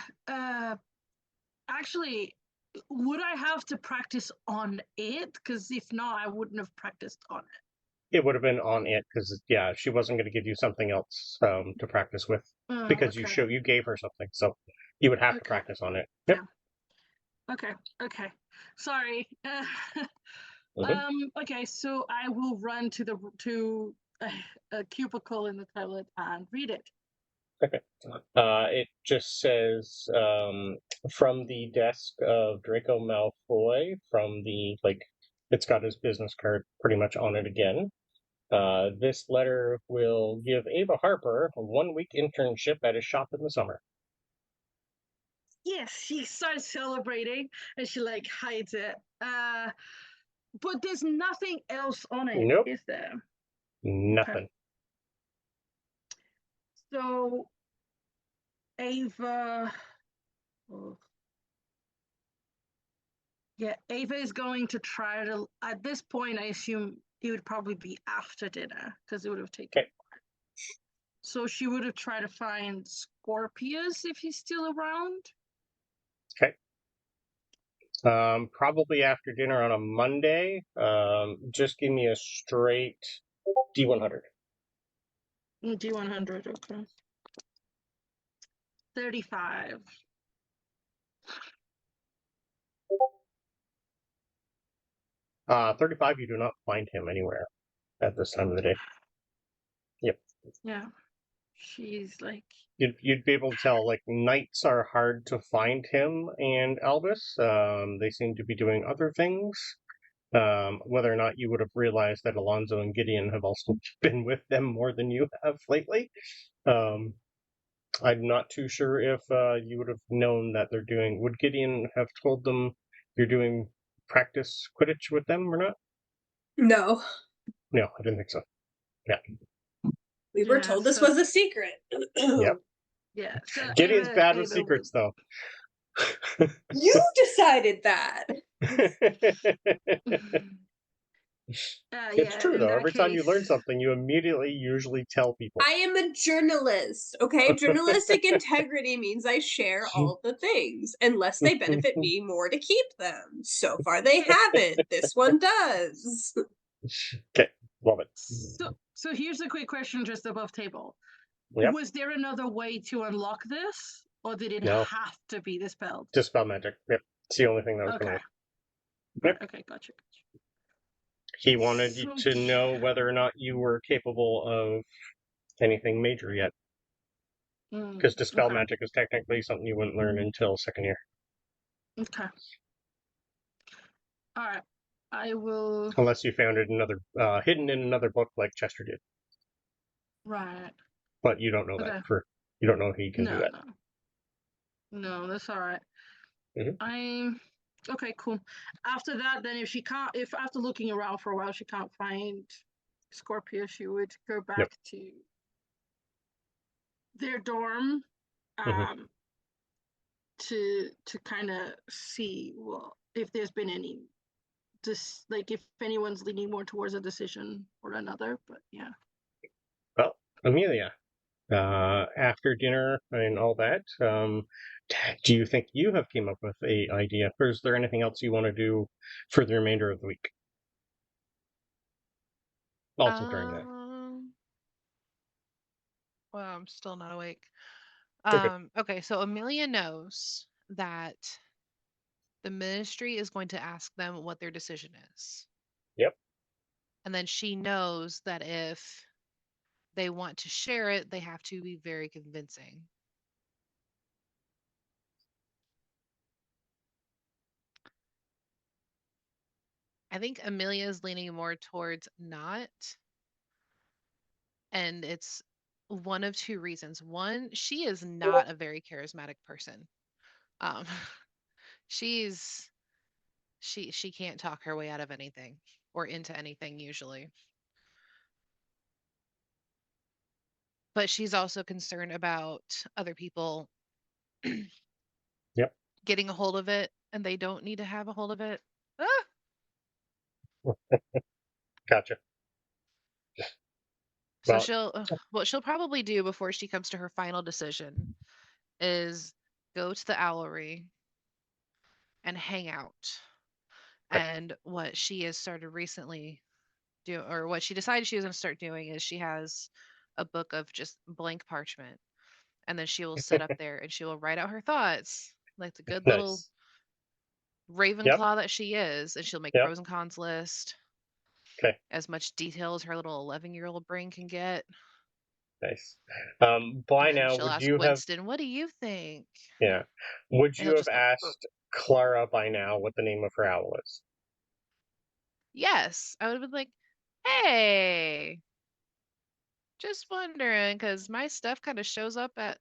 Actually, would I have to practice on it? Because if not, I wouldn't have practiced on it. It would have been on it because, yeah, she wasn't going to give you something else to practice with because you gave her something, so you would have to practice on it. Yep. Yeah. Okay. Sorry. Okay, so I will run to a cubicle in the toilet and read it. Okay. It just says from the desk of Draco Malfoy, from the, it's got his business card pretty much on it again. This letter will give Ava Harper a 1-week internship at a shop in the summer. Yes, she starts celebrating and she hides it. But there's nothing else on it, nope. Is there? Nothing. Okay. So, Ava... Oh. Yeah, Ava is going to try to... At this point, I assume it would probably be after dinner, because it would have taken... Okay. So she would have tried to find Scorpius if he's still around. Okay. Probably after dinner on a Monday. Just give me a straight D100. D100, okay. 35. $35, you do not find him anywhere at this time of the day. Yep. Yeah. She's You'd be able to tell, nights are hard to find him and Albus. They seem to be doing other things. Whether or not you would have realized that Alonso and Gideon have also been with them more than you have lately. I'm not too sure if you would have known that they're doing... Would Gideon have told them you're doing practice Quidditch with them or not? No. No, I didn't think so. Yeah. We were told this was a secret. Yep. Yeah. So Gideon's bad with secrets, though. You decided that. It's true, in though. that Every time you learn case- something, you immediately usually tell people. I am a journalist, okay? Journalistic integrity means I share all the things, unless they benefit me more to keep them. So far, they haven't. This one does. Okay, love it. So here's a quick question just above table. Yep. Was there another way to unlock this? Or did it No. have to be dispelled? Dispel magic. Yep. It's the only thing that was Okay. going to. Right, Yep. okay, gotcha. He wanted you to know whether or not you were capable of anything major yet. Because dispel okay. magic is technically something you wouldn't learn until second year. Okay. All right. I will. Unless you found it hidden in another book like Chester did. Right. But you don't know Okay. that. You don't know he can do that. No, that's all right. Mhm. Okay, cool. After that, then if after looking around for a while she can't find Scorpio, she would go back to their dorm, to kind of see if there's been any, just like if anyone's leaning more towards a decision or another. But yeah. Well, Amelia, after dinner and all that, do you think you have came up with a idea, or is there anything else you want to do for the remainder of the week? Also during that. Well, I'm still not awake. Okay. Okay, so Amelia knows that the ministry is going to ask them what their decision is. Yep. And then she knows that if they want to share it, they have to be very convincing. I think Amelia is leaning more towards not. And it's one of two reasons. One, she is not a very charismatic person. She can't talk her way out of anything or into anything usually. But she's also concerned about other people getting a hold of it, and they don't need to have a hold of it. Gotcha. So what she'll probably do before she comes to her final decision is go to the owlery and hang out. And what she has started recently or what she decided she was going to start doing is she has a book of just blank parchment, and then she will sit up there and she will write out her thoughts like the good little Ravenclaw that she is, and she'll make pros and cons list. Okay. As much detail as her little 11-year-old brain can get. Nice. By now, she'll would ask you Winston, what do you think? Yeah. Would And you he'll have just go, asked Clara by now what the name of her owl is? yes. I would have been like, hey, just wondering, because my stuff kind of shows up at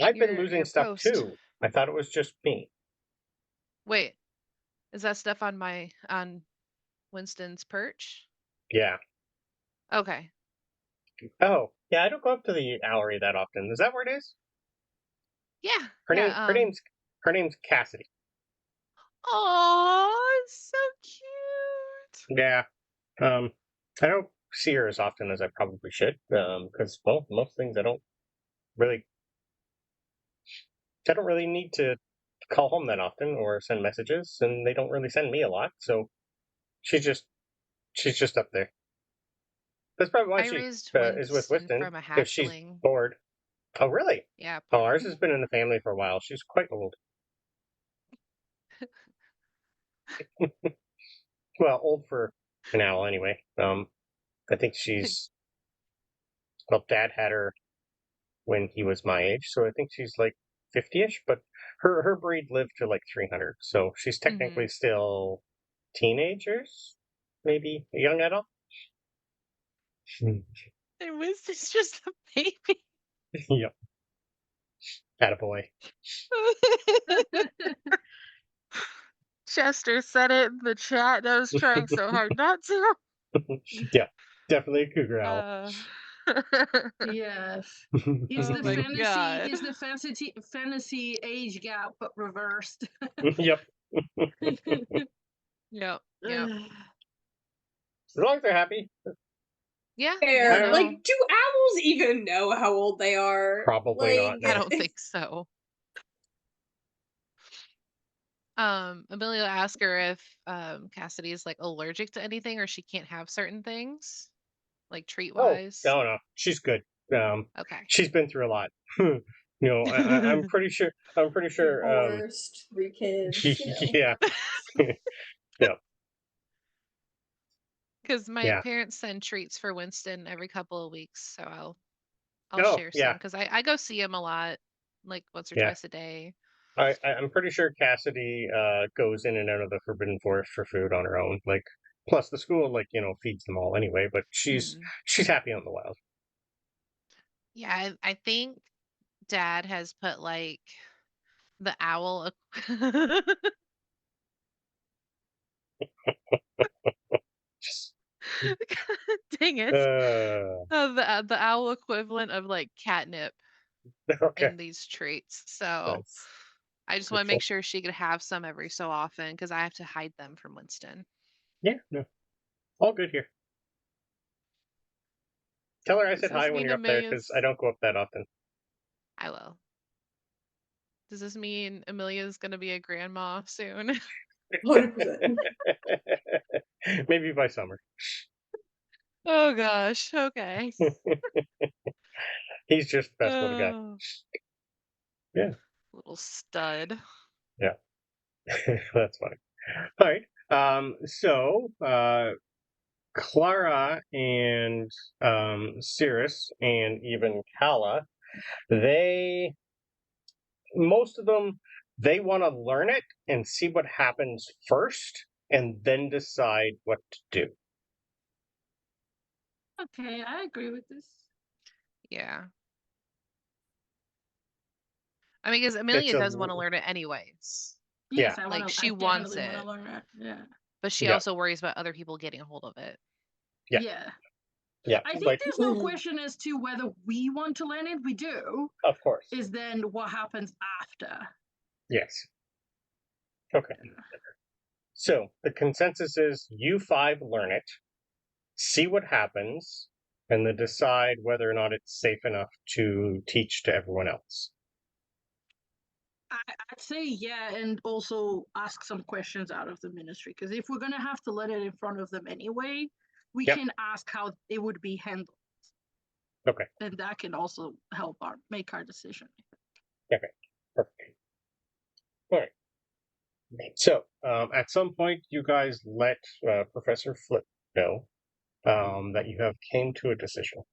I've been losing your stuff post. too. I thought it was just me. Wait, is that stuff on Winston's perch? Yeah. Okay. Oh, yeah, I don't go up to the owlery that often. Is that where it is? Yeah. Her name's Cassidy. Oh, it's so cute. Yeah. I don't see her as often as I probably should. Because most things I don't really need to call home that often or send messages, and they don't really send me a lot. So she's just up there. That's probably why she raised is with Winston, from a if she's hatchling. bored. Oh, really? Yeah. Oh, ours has been in the family for a while. She's quite old. Well, old for an owl anyway. I think Dad had her when he was my age, so I think she's like 50-ish, but her breed lived to like 300, so she's technically still teenagers, maybe a young adult. And Winston's just a baby. Yep. Attaboy. Chester said it in the chat, and I was trying so hard not to. Yeah, definitely a cougar owl. Yes. Is the fantasy age gap but reversed. Yep. Yep. As long as they're happy, Yeah. Fair. no, Like, do owls even know how old they are? Probably not, I no. don't think so. Amelia asked her if Cassidy is like allergic to anything or she can't have certain things, like treat wise. No, she's good. Okay. She's been through a lot. I'm pretty sure. Divorced, 3 kids. Yeah, yeah, Because my yeah. parents send treats for Winston every couple of weeks, so I'll Oh, share yeah. some because I go see him a lot, like once or Yeah. twice a day. I'm pretty sure Cassidy goes in and out of the Forbidden Forest for food on her own. Like, plus the school, like, feeds them all anyway. But she's happy out in the wild. Yeah, I think Dad has put like the owl. Just, Dang it. The owl equivalent of like catnip okay. in these treats. So Nice. I just want to make sure she could have some every so often because I have to hide them from Winston. Yeah, no. All good here. Tell her I Does said this hi when mean you're up there because I don't go up that often. I will. Does this mean Amelia's gonna be a grandma soon? 100%. Maybe by summer. Oh gosh. Okay. He's just the best little guy. Oh, Yeah. little stud. Yeah. That's funny. All right. So Clara and Cirrus and even Kala, most of them, they want to learn it and see what happens first and then decide what to do. Okay, I agree with this. Yeah. I mean, because Amelia does want to learn it anyways. Yes, Yeah. Like, she I wants definitely it. want to learn it. Yeah. But she Yeah. also worries about other people getting a hold of it. Yeah. Yeah. I think like, there's no question as to whether we want to learn it. We do. of course. Is then what happens after. Yes. Okay. So the consensus is you 5 learn it, see what happens, and then decide whether or not it's safe enough to teach to everyone else. I'd say yeah, and also ask some questions out of the ministry, because if we're gonna have to let it in front of them anyway, we can ask how it would be handled. Okay. And that can also help make our decision. Okay. Perfect. All right. So at some point, you guys let Professor Flip know that you have came to a decision.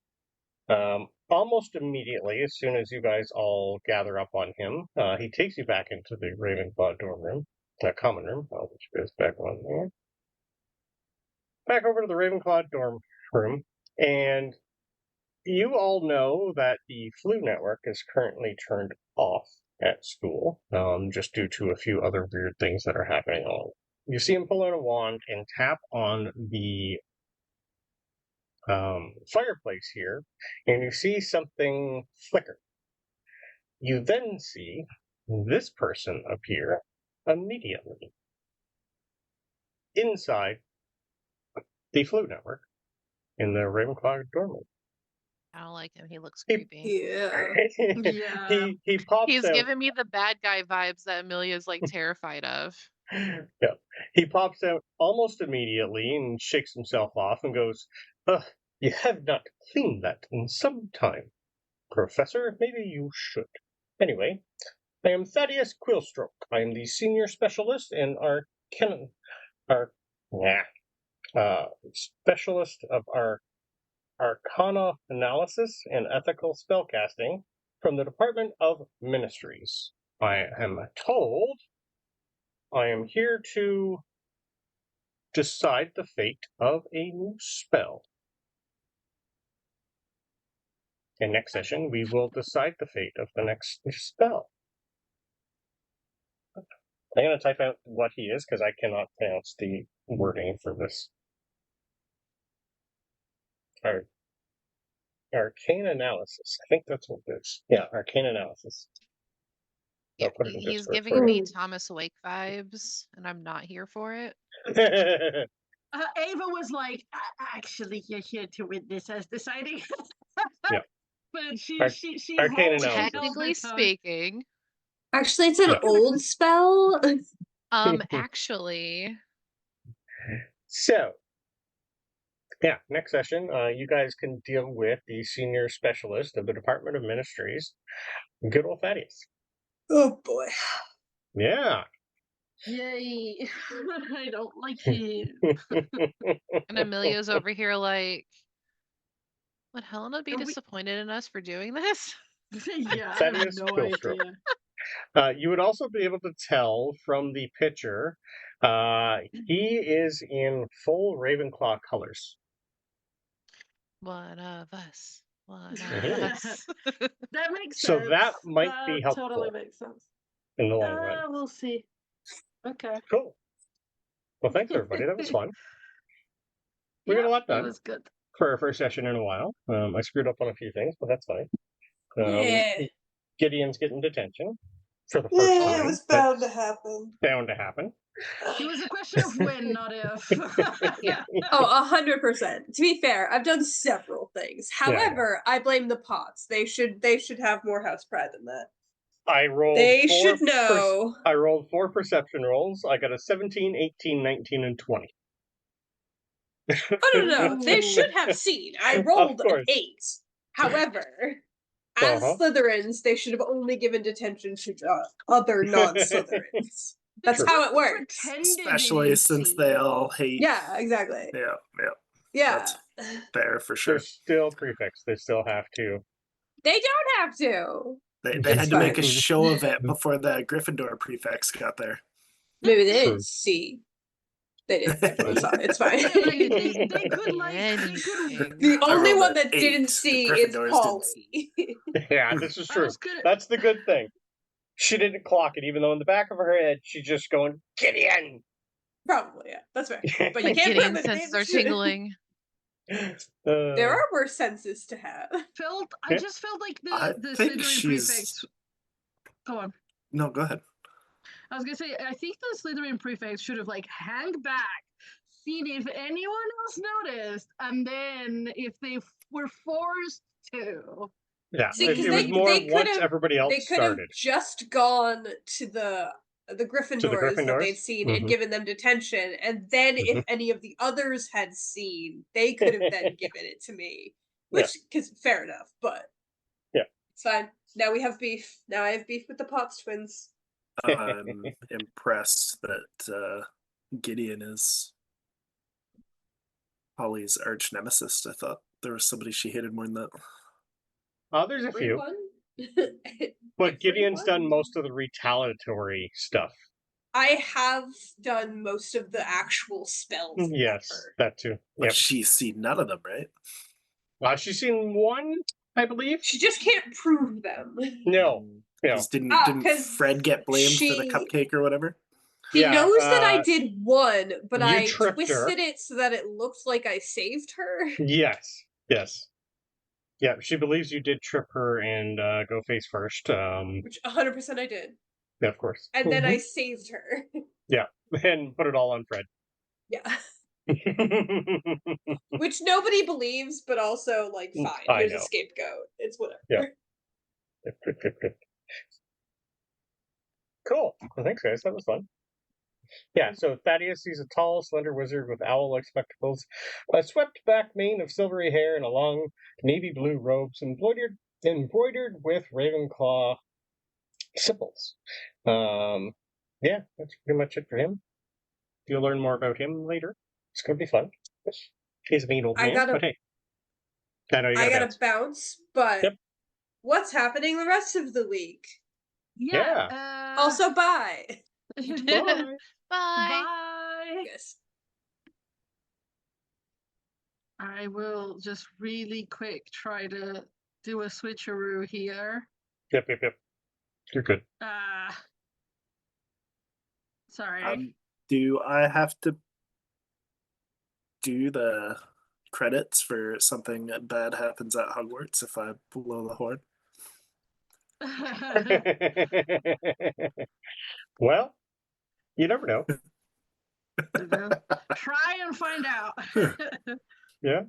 Almost immediately, as soon as you guys all gather up on him, he takes you back into the Ravenclaw dorm room, common room. I'll put you guys back on there. Back over to the Ravenclaw dorm room, and you all know that the flu network is currently turned off at school, just due to a few other weird things that are happening. You see him pull out a wand and tap on the fireplace here, and you see something flicker. You then see this person appear immediately inside the flu network in the Ravenclaw dorm room. I don't like him. He looks creepy. Yeah. Yeah. he pops He's out. giving me the bad guy vibes that Amelia's like terrified of. Yeah. He pops out almost immediately and shakes himself off and goes, you have not cleaned that in some time. Professor, maybe you should. Anyway, I am Thaddeus Quillstroke. I am the senior specialist in specialist of Arcana Analysis and Ethical Spellcasting from the Department of Ministries. I am told I am here to decide the fate of a new spell. In next session, we will decide the fate of the next spell. I'm going to type out what he is because I cannot pronounce the wording for this. Arcane Analysis. I think that's what it is. Yeah, Arcane Analysis. Yeah, I'll put it in he's Discord giving for me you. Thomas Wake vibes, and I'm not here for it. Ava was like, actually, you're here to witness us deciding. Yep. But she Arcana held knows. Technically speaking, Actually, it's an Yeah. old spell. actually, So, yeah, next session, you guys can deal with the senior specialist of the Department of Ministries, good old Thaddeus. Oh boy. Yeah. Yay! I don't like him. and Emilia's over here like, would Helena be Are we- disappointed in us for doing this? Yeah, I have Thaddeus no Killstroke. idea. You would also be able to tell from the picture, he is in full Ravenclaw colors. One of us. One of Mhm. us. That makes So sense. that might be That helpful totally makes sense. in the long run. We'll see. Okay. Cool. Well, thanks everybody. That was fun. We got a lot It done was good. for our first session in a while. I screwed up on a few things, but that's fine. Yeah. Gideon's getting detention for the first time. it was That's bound to happen. bound to happen. It was a question of when, not if. Yeah. Oh, 100%. To be fair, I've done several things. Yeah. However, I blame the pots. They should have more house pride than that. I rolled They four should know. I rolled 4 perception rolls. I got a 17, 18, 19, and 20. Oh no, they should have seen. I rolled an course. 8. However, as Slytherins, they should have only given detention to other non-Slytherins. That's True. how it works. Pretended they Especially didn't since see. they all hate. Yeah, exactly. Yeah, that's fair for sure. They're still prefix. They still have to. They don't have to. They It's had to make a fine. show of it before the Gryffindor prefects got there. Maybe they True. didn't see. They didn't. Everyone saw it. It's fine. They could like Anything. The I only rolled one an that 8. didn't The see Gryffindors is didn't Polly. Yeah, this is I true. was gonna- That's the good thing. She didn't clock it, even though in the back of her head she's just going, Gideon! Probably, yeah. That's fair. But My you can't Gideon prove it. senses are tingling. There are worse senses to have. I just felt like I the think Slytherin she's- prefects. Go on. No, go ahead. I was gonna say, I think the Slytherin prefects should have like hang back, seen if anyone else noticed, and then if they were forced to. Yeah, See, it 'cause was they more could once have- everybody else They could have started. just gone to the Gryffindors that Gryffindors? they'd seen Mhm. and given them detention, and then if any of the others had seen, they could have then given it to me. Which, because fair enough, but Yeah. it's fine. Now we have beef. Now I have beef with the Potts twins. I'm impressed that Gideon is Polly's arch nemesis. I thought there was somebody she hated more than that. There's a few. Everyone? But Gideon's Everyone? done most of the retaliatory stuff. I have done most of the actual spells. Yes, ever. that too. But Yep. she's seen none of them, right? She's seen one, I believe. She just can't prove them. No. Yeah. 'Cause didn't 'cause Fred get blamed for the she- cupcake or whatever? He Yeah, knows that I did one, but you I tripped her. twisted it so that it looked like I saved her. Yes. Yes. Yeah, she believes you did trip her and go face first. Which 100% I did. Yeah, of course. And then I saved her. And put it all on Fred. Yeah. Which nobody believes, but also, like, fine. I Here's know. a scapegoat. It's whatever. Yeah. Cool. Well, thanks, guys. That was fun. Yeah, so Thaddeus sees a tall, slender wizard with owl-like spectacles, a swept-back mane of silvery hair, and a long navy blue robes embroidered with Ravenclaw symbols. Yeah, that's pretty much it for him. You'll learn more about him later. It's going to be fun. He's a mean old I man, gotta- but hey. I know you I gotta gotta bounce, but Yep. what's happening the rest of the week? Yeah. Also, bye. Bye. Bye. Bye. Yes. I will just really quick try to do a switcheroo here. Yep. You're good. Sorry. Do I have to do the credits for something bad happens at Hogwarts if I blow the horn? Well, you never know. Try and find out. Yeah,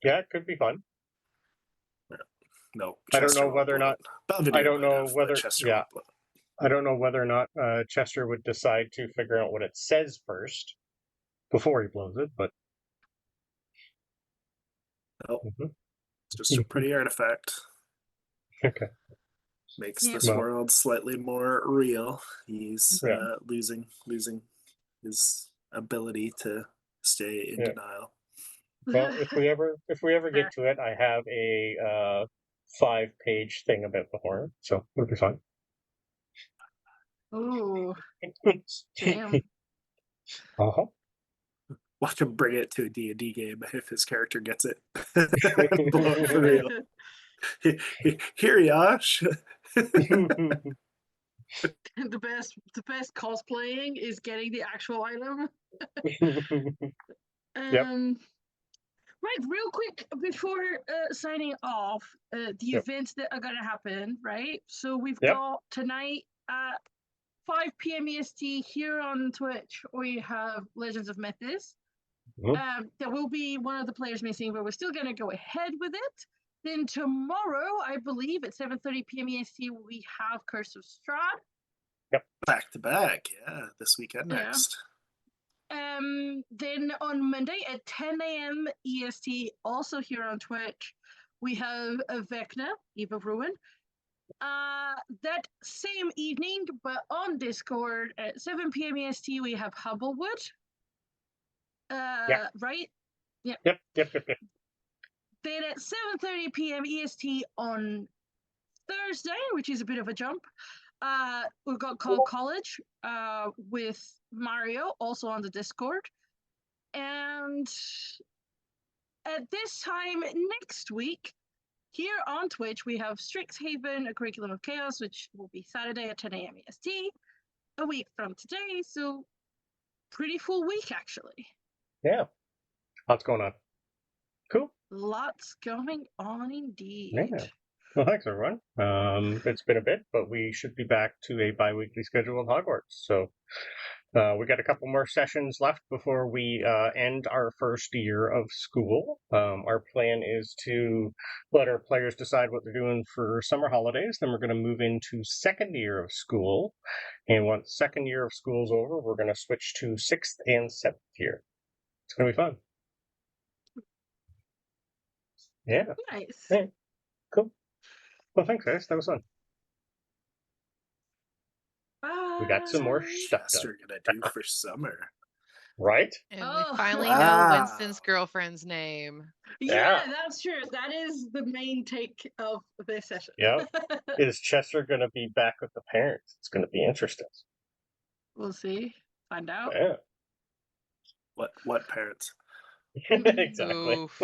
it could be fun. No, I don't Chester know won't whether or blow not. it. Belvedere I don't might know have, but whether. Chester Yeah, won't blow it. I don't know whether or not Chester would decide to figure out what it says first before he blows it, but No, Mhm. it's just a pretty artifact. Okay. Makes Yeah. this Well- world slightly more real. He's Yeah. losing his ability to stay in Yeah. denial. Well, if we ever get to it, I have a 5-page thing about the horn, so it'll be fine. Ooh, damn. Uh-huh. Watch him bring it to a D&D game if his character gets it. Blow it for real. Here, Yash. The best cosplaying is getting the actual item. Yep. Right, real quick before signing off, the Yep. events that are going to happen, right? So we've Yep. got tonight at 5 p.m. EST here on Twitch, we have Legends of Mythos. Mhm. There will be one of the players missing, but we're still going to go ahead with it. Then tomorrow, I believe, at 7:30 p.m. EST, we have Curse of Strahd. Back to back, yeah. This weekend Yeah. next. Then on Monday at 10 a.m. EST, also here on Twitch, we have Vecna, Eve of Ruin. That same evening, but on Discord at 7 p.m. EST, we have Hubblewood. Yeah. Right? Yep. Then at 7:30 p.m. EST on Thursday, which is a bit of a jump, we've got Call College with Mario, also on the Discord. And at this time next week, here on Twitch, we have Strixhaven, A Curriculum of Chaos, which will be Saturday at 10 a.m. EST, a week from today. So, pretty full week, actually. Yeah. Lots going on. Cool. Lots going on indeed. Yeah. Well, thanks, everyone. It's been a bit, but we should be back to a bi-weekly schedule at Hogwarts. So we got a couple more sessions left before we end our first year of school. Our plan is to let our players decide what they're doing for summer holidays. Then we're going to move into second year of school. And once second year of school is over, we're going to switch to 6th and 7th year. It's going to be fun. Yeah. Nice. Yeah. Cool. Well, thanks, guys. That was fun. We got some more stuff What's done. you're gonna do for summer? Right? And Oh. we finally Wow. know Winston's girlfriend's name. Yeah, Yeah. that's true. That is the main take of this session. Yeah. Is Chester going to be back with the parents? It's going to be interesting. We'll see. Find out. Yeah. What parents? Exactly. Oof.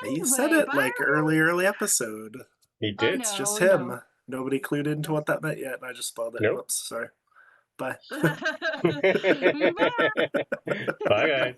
You said Anyway, it like early episode. He I did. It's know. just we him. know. Nobody clued into what that meant yet, and I just spoiled it. Nope. Whoops, sorry. Bye. Bye, guys.